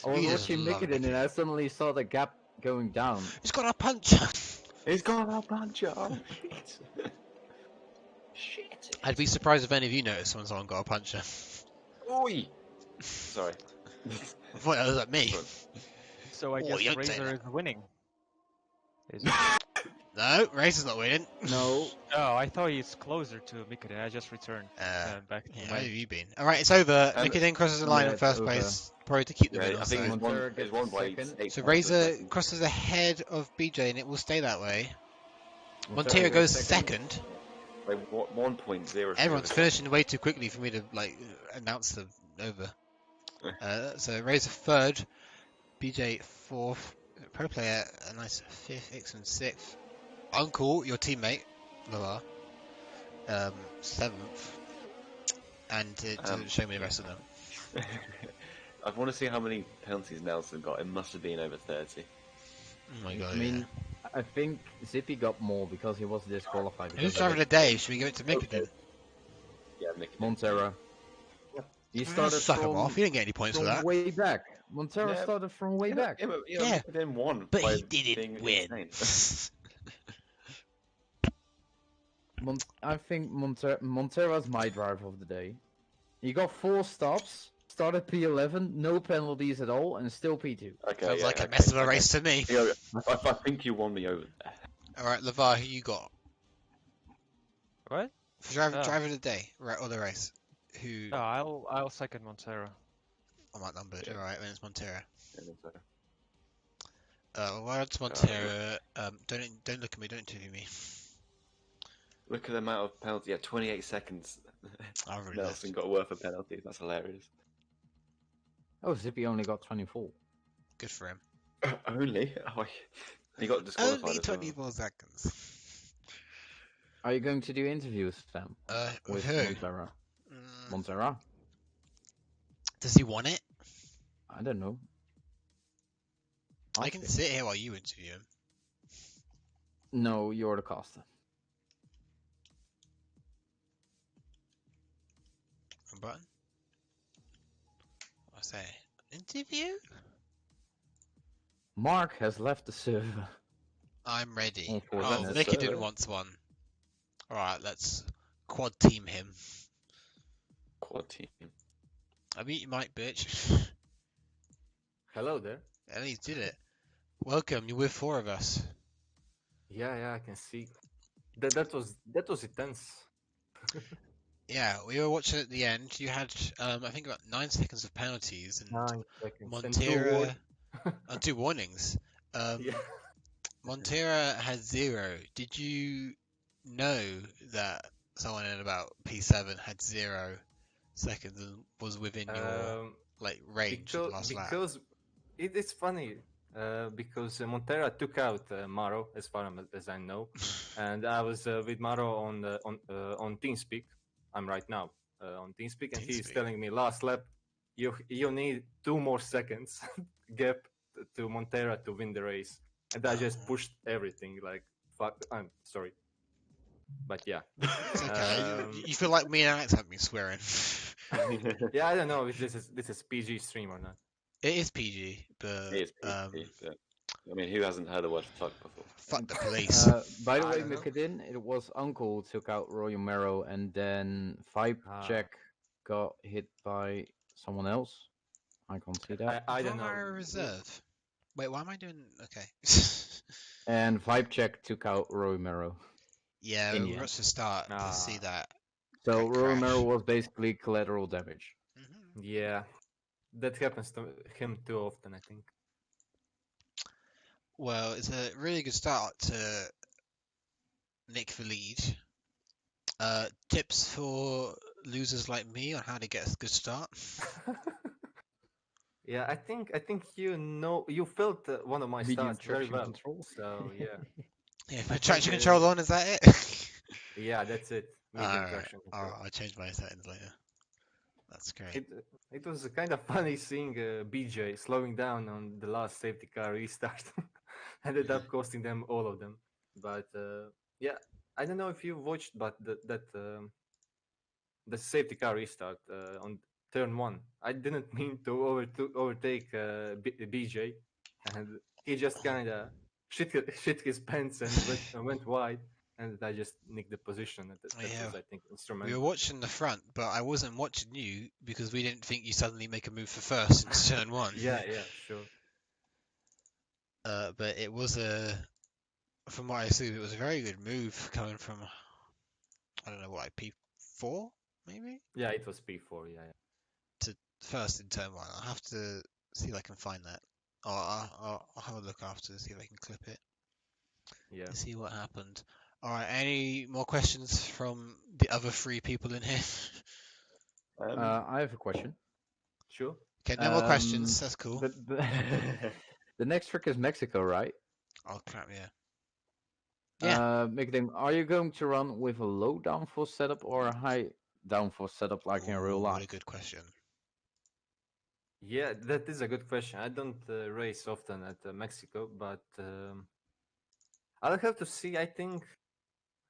[SPEAKER 3] I was
[SPEAKER 1] We just
[SPEAKER 3] watching
[SPEAKER 1] love
[SPEAKER 3] Mikiden and I suddenly saw the gap going down.
[SPEAKER 1] He's got a puncher.
[SPEAKER 2] He's got a bunch of shit.
[SPEAKER 1] I'd be surprised if any of you noticed when someone got a puncher.
[SPEAKER 2] Oi! Sorry.
[SPEAKER 1] I thought that was at me.
[SPEAKER 4] So I
[SPEAKER 1] Oh,
[SPEAKER 4] guess
[SPEAKER 1] you don't say
[SPEAKER 4] Razor is winning. Is
[SPEAKER 1] No, Razor's not winning.
[SPEAKER 3] No.
[SPEAKER 4] Oh, I thought he's closer to Mikiden. I just returned back to
[SPEAKER 1] Yeah,
[SPEAKER 4] my...
[SPEAKER 1] where have you been? Alright, it's over.
[SPEAKER 2] And-
[SPEAKER 1] Mikiden crosses the line
[SPEAKER 3] Yeah,
[SPEAKER 1] in
[SPEAKER 3] it's
[SPEAKER 1] first
[SPEAKER 3] over.
[SPEAKER 1] place. Probably to keep the
[SPEAKER 2] Yeah,
[SPEAKER 1] win
[SPEAKER 2] I
[SPEAKER 1] or
[SPEAKER 2] think
[SPEAKER 1] so.
[SPEAKER 3] Montero
[SPEAKER 2] it's
[SPEAKER 3] gets
[SPEAKER 2] one by
[SPEAKER 3] second.
[SPEAKER 2] 8
[SPEAKER 1] So
[SPEAKER 2] points
[SPEAKER 1] Razor
[SPEAKER 2] per second.
[SPEAKER 1] crosses ahead of BJ and it will stay that way.
[SPEAKER 3] Montero
[SPEAKER 1] Montero goes second.
[SPEAKER 2] By 1.0.
[SPEAKER 1] Everyone's finishing way too quickly for me to announce them over. So Razor third, BJ fourth, pro player a nice fifth, Ixon sixth, Uncle your teammate, Loa, seventh, and it doesn't show me the rest of them.
[SPEAKER 2] I want to see how many penalties Nelson got. It must have been over 30.
[SPEAKER 1] Oh my god!
[SPEAKER 3] I mean, I think Zippy got more because he was disqualified.
[SPEAKER 1] Who's
[SPEAKER 3] because of
[SPEAKER 1] driving
[SPEAKER 3] it.
[SPEAKER 1] today? Should we give it to Mikiden?
[SPEAKER 2] Yeah, Mickey.
[SPEAKER 3] Montero. He started
[SPEAKER 1] Suck him
[SPEAKER 3] from,
[SPEAKER 1] off. You didn't get any points for
[SPEAKER 3] from
[SPEAKER 1] that.
[SPEAKER 3] way back. Montero
[SPEAKER 2] Yeah.
[SPEAKER 3] started from way back.
[SPEAKER 2] Yeah,
[SPEAKER 1] Yeah.
[SPEAKER 2] Then won.
[SPEAKER 1] But
[SPEAKER 2] by
[SPEAKER 1] he didn't
[SPEAKER 2] being
[SPEAKER 1] win.
[SPEAKER 2] insane.
[SPEAKER 3] I think Montera's my driver of the day. He got 4 stops, started P11, no penalties at all, and still P2.
[SPEAKER 2] Okay,
[SPEAKER 1] Sounds
[SPEAKER 2] yeah,
[SPEAKER 1] like a
[SPEAKER 2] okay,
[SPEAKER 1] mess of a
[SPEAKER 2] okay.
[SPEAKER 1] race to me.
[SPEAKER 2] I think you won me over there.
[SPEAKER 1] Alright, LeVar, who you got?
[SPEAKER 4] What?
[SPEAKER 1] For driver of the day, right, or the race? Who?
[SPEAKER 4] No, I'll second Montero.
[SPEAKER 1] I'm outnumbered.
[SPEAKER 2] Yeah.
[SPEAKER 1] Alright, then it's Montero.
[SPEAKER 2] Yeah,
[SPEAKER 1] Well, it's Montero. Don't look at me. Don't interview me.
[SPEAKER 2] Look at the amount of penalties. Yeah, 28 seconds.
[SPEAKER 1] I really
[SPEAKER 2] Nelson
[SPEAKER 1] lived.
[SPEAKER 2] got worth of penalties. That's hilarious.
[SPEAKER 3] Oh, Zippy only got 24.
[SPEAKER 1] Good for him.
[SPEAKER 2] Only? Oh, he got disqualified
[SPEAKER 1] Only
[SPEAKER 2] as well.
[SPEAKER 1] 24 seconds.
[SPEAKER 3] Are you going to do interviews with them?
[SPEAKER 1] With
[SPEAKER 3] With
[SPEAKER 1] who?
[SPEAKER 3] Montera? Montera?
[SPEAKER 1] Does he want it?
[SPEAKER 3] I don't know.
[SPEAKER 1] I can sit here while you interview him.
[SPEAKER 3] No, you're the caster.
[SPEAKER 1] A button? I say, interview?
[SPEAKER 3] Mark has left the server.
[SPEAKER 1] I'm ready. Oh,
[SPEAKER 3] Unfortunate.
[SPEAKER 1] Mickey didn't want one. Alright, let's quad team him.
[SPEAKER 2] Quad team.
[SPEAKER 1] I mean, you might, bitch.
[SPEAKER 7] Hello there.
[SPEAKER 1] At least did it. Welcome, you're with 4 of us.
[SPEAKER 7] Yeah, I can see. That was intense.
[SPEAKER 1] Yeah, we were watching at the end. You had, I think, about 9 seconds of penalties, and
[SPEAKER 7] 9 seconds.
[SPEAKER 1] Montera and 2 warnings.
[SPEAKER 7] Yeah.
[SPEAKER 1] Montera had 0. Did you know that someone in about P7 had 0 seconds and was within your range of the last lap?
[SPEAKER 7] Because it's funny. Because Montera took out Maro, as far as I know, and I was with Maro on TeamSpeak. I'm right now on TeamSpeak, and he's telling me last lap, you need 2 more seconds gap to Montera to win the race, and I just pushed everything like fuck. I'm sorry, but yeah.
[SPEAKER 1] It's okay. You feel like me and Alex have been swearing.
[SPEAKER 7] Yeah, I don't know if this is PG stream or not.
[SPEAKER 1] It is PG, but
[SPEAKER 2] It is PG, but I mean, who hasn't heard the word fuck before?
[SPEAKER 1] Fuck the police.
[SPEAKER 3] By the way, Mikadin, it was Uncle took out Roy Romero, and then Vibe Check got hit by someone else. I can't see that.
[SPEAKER 7] I don't know.
[SPEAKER 1] Reserve. Wait, why am I doing? Okay.
[SPEAKER 3] And Vibe Check took out Roy Romero.
[SPEAKER 1] Yeah, we watched the start to see that.
[SPEAKER 3] So Roy Romero was basically collateral damage.
[SPEAKER 7] Mm-hmm. Yeah, that happens to him too often, I think.
[SPEAKER 1] Well, it's a really good start to nick the lead. Tips for losers like me on how to get a good start.
[SPEAKER 7] Yeah, I think you felt one of my starts very well.
[SPEAKER 3] Control?
[SPEAKER 7] So yeah.
[SPEAKER 1] Yeah, put traction control on. Is that it?
[SPEAKER 7] Yeah, that's it.
[SPEAKER 1] Alright, I'll change my settings later. That's great.
[SPEAKER 7] It was kind of funny seeing BJ slowing down on the last safety car restart. Ended up costing them all of them. But yeah, I don't know if you watched, but the safety car restart on turn 1. I didn't mean to overtake BJ, and he just kind of shit his pants and went wide. And I just nicked the position. That was, I think, instrumental.
[SPEAKER 1] We were watching the front, but I wasn't watching you because we didn't think you suddenly make a move for first in turn 1.
[SPEAKER 7] Yeah, sure.
[SPEAKER 1] But it was from what I assume, it was a very good move coming from, I don't know, what, like P4, maybe?
[SPEAKER 7] Yeah, it was P4, yeah.
[SPEAKER 1] To first in turn 1. I'll have to see if I can find that. I'll have a look after to see if I can clip it.
[SPEAKER 7] Yeah.
[SPEAKER 1] To see what happened. Alright, any more questions from the other 3 people in here?
[SPEAKER 3] I have a question.
[SPEAKER 7] Sure.
[SPEAKER 1] Okay, no more questions. That's cool.
[SPEAKER 3] The next trick is Mexico, right?
[SPEAKER 1] Oh crap, yeah. Yeah.
[SPEAKER 3] Mikadin, are you going to run with a low downforce setup or a high downforce setup like in real life?
[SPEAKER 1] What a good question.
[SPEAKER 7] Yeah, that is a good question. I don't race often at Mexico, but I'll have to see. I think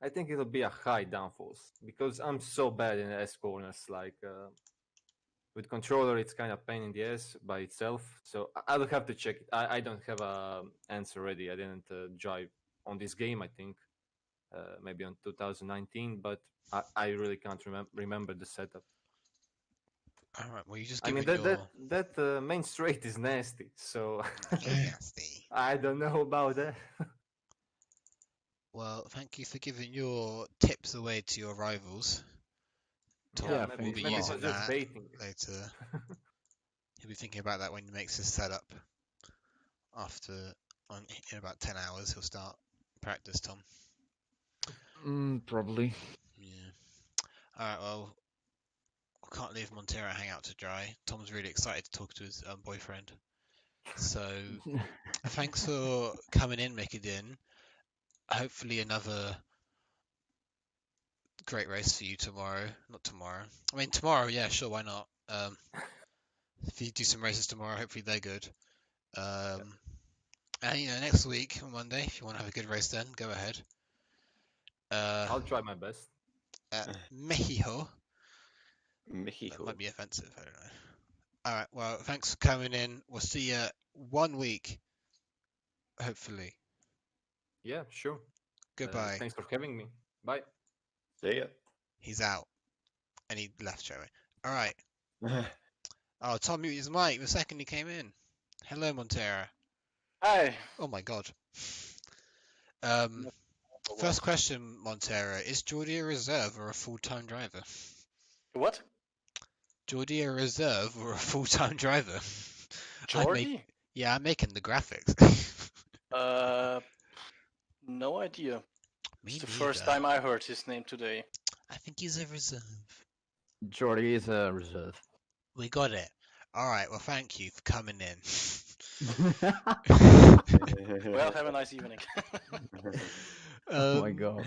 [SPEAKER 7] it'll be a high downforce because I'm so bad in S corners. Like with controller, it's kind of pain in the ass by itself. So I'll have to check it. I don't have a answer ready. I didn't drive on this game, I think. maybe on 2019, but I really can't remember the setup.
[SPEAKER 1] All right. Well, you just
[SPEAKER 7] I
[SPEAKER 1] give
[SPEAKER 7] mean that main straight is nasty, so
[SPEAKER 1] nasty.
[SPEAKER 7] I don't know about that.
[SPEAKER 1] Well, thank you for giving your tips away to your rivals. Tom
[SPEAKER 3] Yeah,
[SPEAKER 1] will
[SPEAKER 3] thanks
[SPEAKER 1] be
[SPEAKER 3] a
[SPEAKER 7] maybe it
[SPEAKER 3] lot.
[SPEAKER 7] was
[SPEAKER 1] using
[SPEAKER 7] just
[SPEAKER 1] that
[SPEAKER 7] baiting.
[SPEAKER 1] later. He'll be thinking about that when he makes his setup. In about 10 hours, he'll start practice, Tom.
[SPEAKER 3] Probably.
[SPEAKER 1] Yeah. Alright, well, I can't leave Montero hang out to dry. Tom's really excited to talk to his boyfriend. So, thanks for coming in, Mikadin. Hopefully another great race for you tomorrow. Not tomorrow. I mean, tomorrow, yeah, sure, why not? If you do some races tomorrow, hopefully they're good. And, next week, on Monday, if you want to have a good race then, go ahead.
[SPEAKER 7] I'll try my best.
[SPEAKER 1] Mexico. That might be offensive, I don't know. Alright, well, thanks for coming in. We'll see you 1 week, hopefully.
[SPEAKER 7] Yeah, sure.
[SPEAKER 1] Goodbye.
[SPEAKER 7] Thanks for having me. Bye.
[SPEAKER 2] See ya.
[SPEAKER 1] He's out. And he left, Joey. Alright. Oh, Tom muted his mic the second he came in. Hello, Montero.
[SPEAKER 8] Hi.
[SPEAKER 1] Oh my god. First question, Montero. Is Jordi a reserve or a full-time driver?
[SPEAKER 8] What?
[SPEAKER 1] Jordi a reserve or a full-time driver?
[SPEAKER 8] Jordi?
[SPEAKER 1] I'm making the graphics.
[SPEAKER 8] No idea.
[SPEAKER 1] Me
[SPEAKER 8] It's the
[SPEAKER 1] neither.
[SPEAKER 8] first time I heard his name today.
[SPEAKER 1] I think he's a reserve.
[SPEAKER 3] Jordi is a reserve.
[SPEAKER 1] We got it. Alright, well, thank you for coming in.
[SPEAKER 8] Well, have a nice evening.
[SPEAKER 3] Oh my god.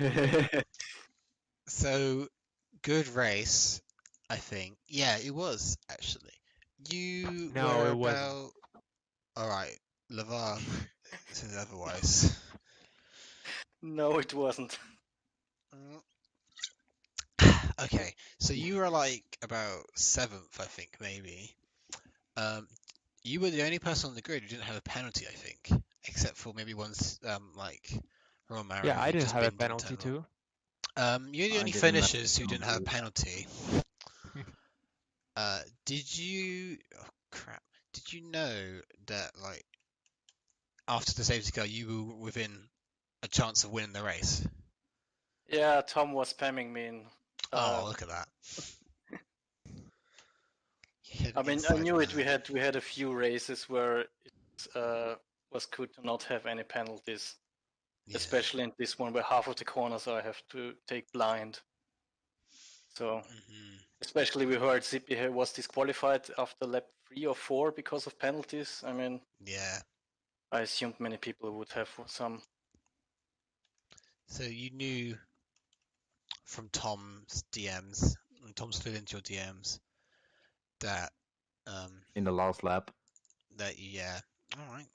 [SPEAKER 1] So, good race, I think. Yeah, it was, actually. You
[SPEAKER 4] No,
[SPEAKER 1] were
[SPEAKER 4] it wasn't.
[SPEAKER 1] about... Alright, LeVar says otherwise.
[SPEAKER 8] No, it wasn't.
[SPEAKER 1] Okay, so you were like about 7th, I think, maybe. You were the only person on the grid who didn't have a penalty, I think, except for maybe one's like Romero.
[SPEAKER 4] Yeah, I
[SPEAKER 1] who
[SPEAKER 4] didn't
[SPEAKER 1] just
[SPEAKER 4] have a
[SPEAKER 1] binned in
[SPEAKER 4] penalty
[SPEAKER 1] turn one.
[SPEAKER 4] too.
[SPEAKER 1] You're the
[SPEAKER 3] I
[SPEAKER 1] only
[SPEAKER 3] didn't have
[SPEAKER 1] finishers who didn't have a penalty. Did you? Oh crap! Did you know that like after the safety car, you were within a chance of winning the race?
[SPEAKER 8] Yeah, Tom was spamming me in.
[SPEAKER 1] Oh, look at that!
[SPEAKER 8] I mean, I knew it. We had a few races where it was good to not have any penalties, especially in this one where half of the corners I have to take blind. So, especially we heard Zippy was disqualified after lap 3 or 4 because of penalties. I mean,
[SPEAKER 1] yeah.
[SPEAKER 8] I assumed many people would have some.
[SPEAKER 1] So you knew from Tom's DMs, and Tom slid into your DMs, that
[SPEAKER 3] in the last lap.
[SPEAKER 1] That all right.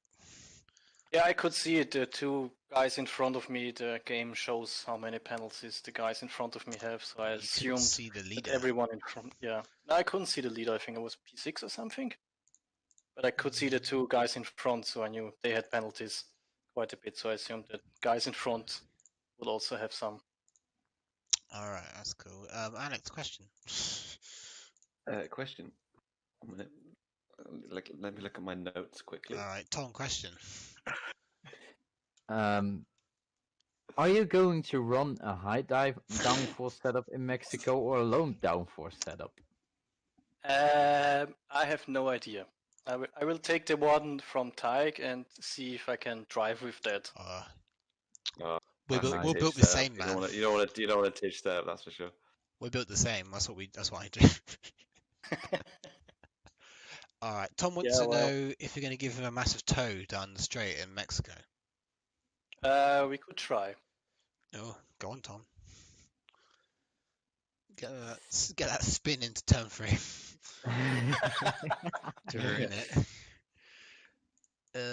[SPEAKER 8] Yeah, I could see it. The two guys in front of me. The game shows how many penalties the guys in front of me have. So I assumed
[SPEAKER 1] see the leader.
[SPEAKER 8] that everyone in front. Yeah, no, I couldn't see the leader. I think it was P6 or something. But I could see the two guys in front, so I knew they had penalties quite a bit. So I assumed that guys in front would also have some.
[SPEAKER 1] All right, that's cool. Alex, question.
[SPEAKER 2] Question. Let me look at my notes quickly.
[SPEAKER 1] All right, Tom, question.
[SPEAKER 3] Are you going to run a high dive downforce setup in Mexico or a lone downforce setup?
[SPEAKER 8] I have no idea. I will take the one from Tyke and see if I can drive with that.
[SPEAKER 1] We're built the same, man.
[SPEAKER 2] You don't want to teach that. That's for sure.
[SPEAKER 1] We're built the same. That's what I do. All right. Tom wants to know if you're going to give him a massive tow down the straight in Mexico.
[SPEAKER 8] We could try.
[SPEAKER 1] Oh, go on, Tom. Get that spin into turn 3. To ruin it.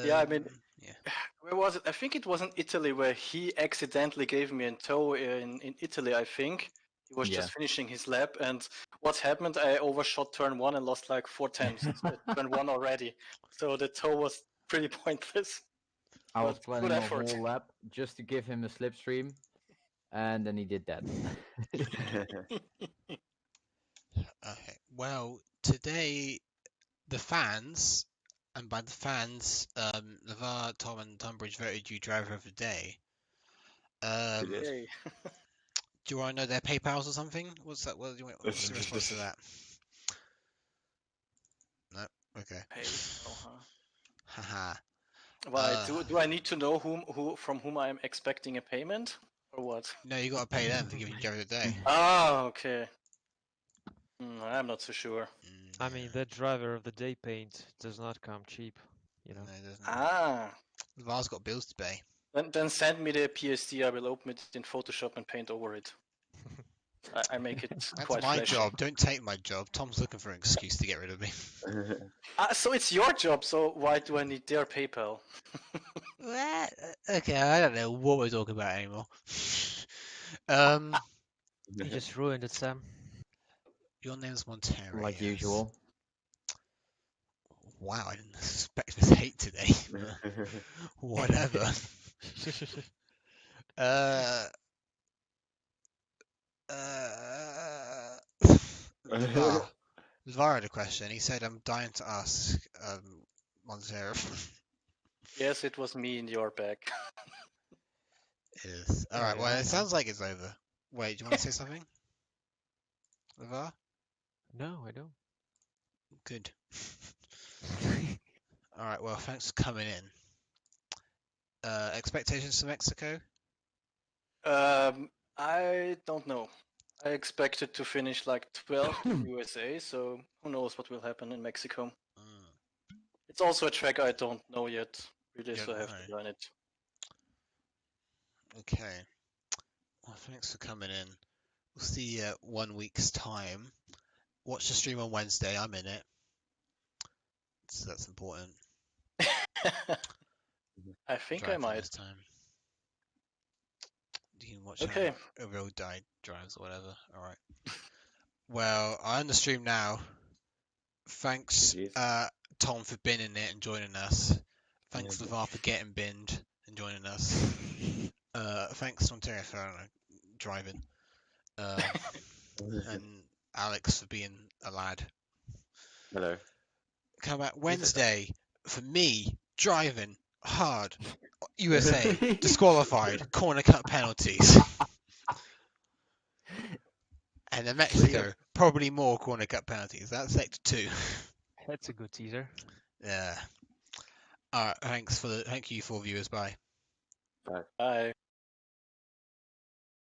[SPEAKER 8] Yeah, I mean, where was it? I think it was in Italy where he accidentally gave me a tow in Italy, I think. He was just finishing his lap, and what happened? I overshot turn 1 and lost like 4 tenths at turn 1 already. So the tow was pretty pointless.
[SPEAKER 3] I was planning a whole lap just to give him a slipstream, and then he did that.
[SPEAKER 1] Okay. Well, today the fans, and by the fans, LeVar, Tom, and Tunbridge voted you driver of the day.
[SPEAKER 8] Yay.
[SPEAKER 1] Do you want to know their PayPals or something? What's that? What's the response to that? No. Okay.
[SPEAKER 8] PayPal, huh?
[SPEAKER 1] Haha.
[SPEAKER 8] Why? Do I need to know from whom I'm expecting a payment, or what?
[SPEAKER 1] No, you got to pay them for giving you driver of the day.
[SPEAKER 8] Ah, okay. I'm not so sure.
[SPEAKER 4] I mean, the driver of the day paint does not come cheap, you know.
[SPEAKER 1] No, it doesn't.
[SPEAKER 8] Ah.
[SPEAKER 1] LeVar's got bills to pay.
[SPEAKER 8] Then send me the PSD. I will open it in Photoshop and paint over it. I make it
[SPEAKER 1] That's
[SPEAKER 8] quite
[SPEAKER 1] my
[SPEAKER 8] flashy.
[SPEAKER 1] job. Don't take my job. Tom's looking for an excuse to get rid of me.
[SPEAKER 8] So it's your job. So why do I need their PayPal?
[SPEAKER 1] Okay, I don't know what we're talking about anymore.
[SPEAKER 4] You just ruined it, Sam.
[SPEAKER 1] Your name's Montero.
[SPEAKER 3] Like
[SPEAKER 1] yes.
[SPEAKER 3] usual.
[SPEAKER 1] Wow, I didn't suspect this hate today. Whatever. LeVar had a question. He said, "I'm dying to ask Montero."
[SPEAKER 8] Yes, it was me in your bag.
[SPEAKER 1] Yes. All right. Well, it sounds like it's over. Wait, do you want to say something, LeVar?
[SPEAKER 4] No, I don't.
[SPEAKER 1] Good. All right. Well, thanks for coming in. Expectations for Mexico?
[SPEAKER 8] I don't know. I expected to finish like 12th in USA, so who knows what will happen in Mexico. It's also a track I don't know yet, really, so I have to learn it.
[SPEAKER 1] Okay. Well, thanks for coming in. We'll see you 1 week's time. Watch the stream on Wednesday. I'm in it. So that's important.
[SPEAKER 8] I think I might.
[SPEAKER 1] This time. You can watch
[SPEAKER 8] Okay.
[SPEAKER 1] how a real guy drives or whatever. All right. Well, I'm on the stream now. Thanks, Tom, for binning it and joining us. Thanks, LeVar, for getting binned and joining us. Thanks, Montero, for driving. And Alex for being a lad.
[SPEAKER 2] Hello.
[SPEAKER 1] Come back Wednesday for me driving hard. USA disqualified, corner cut penalties. And then Mexico, probably more corner cut penalties. That's sector 2.
[SPEAKER 4] That's a good teaser.
[SPEAKER 1] Yeah. All right. Thank you for viewers. Bye.
[SPEAKER 2] Bye.
[SPEAKER 8] Bye.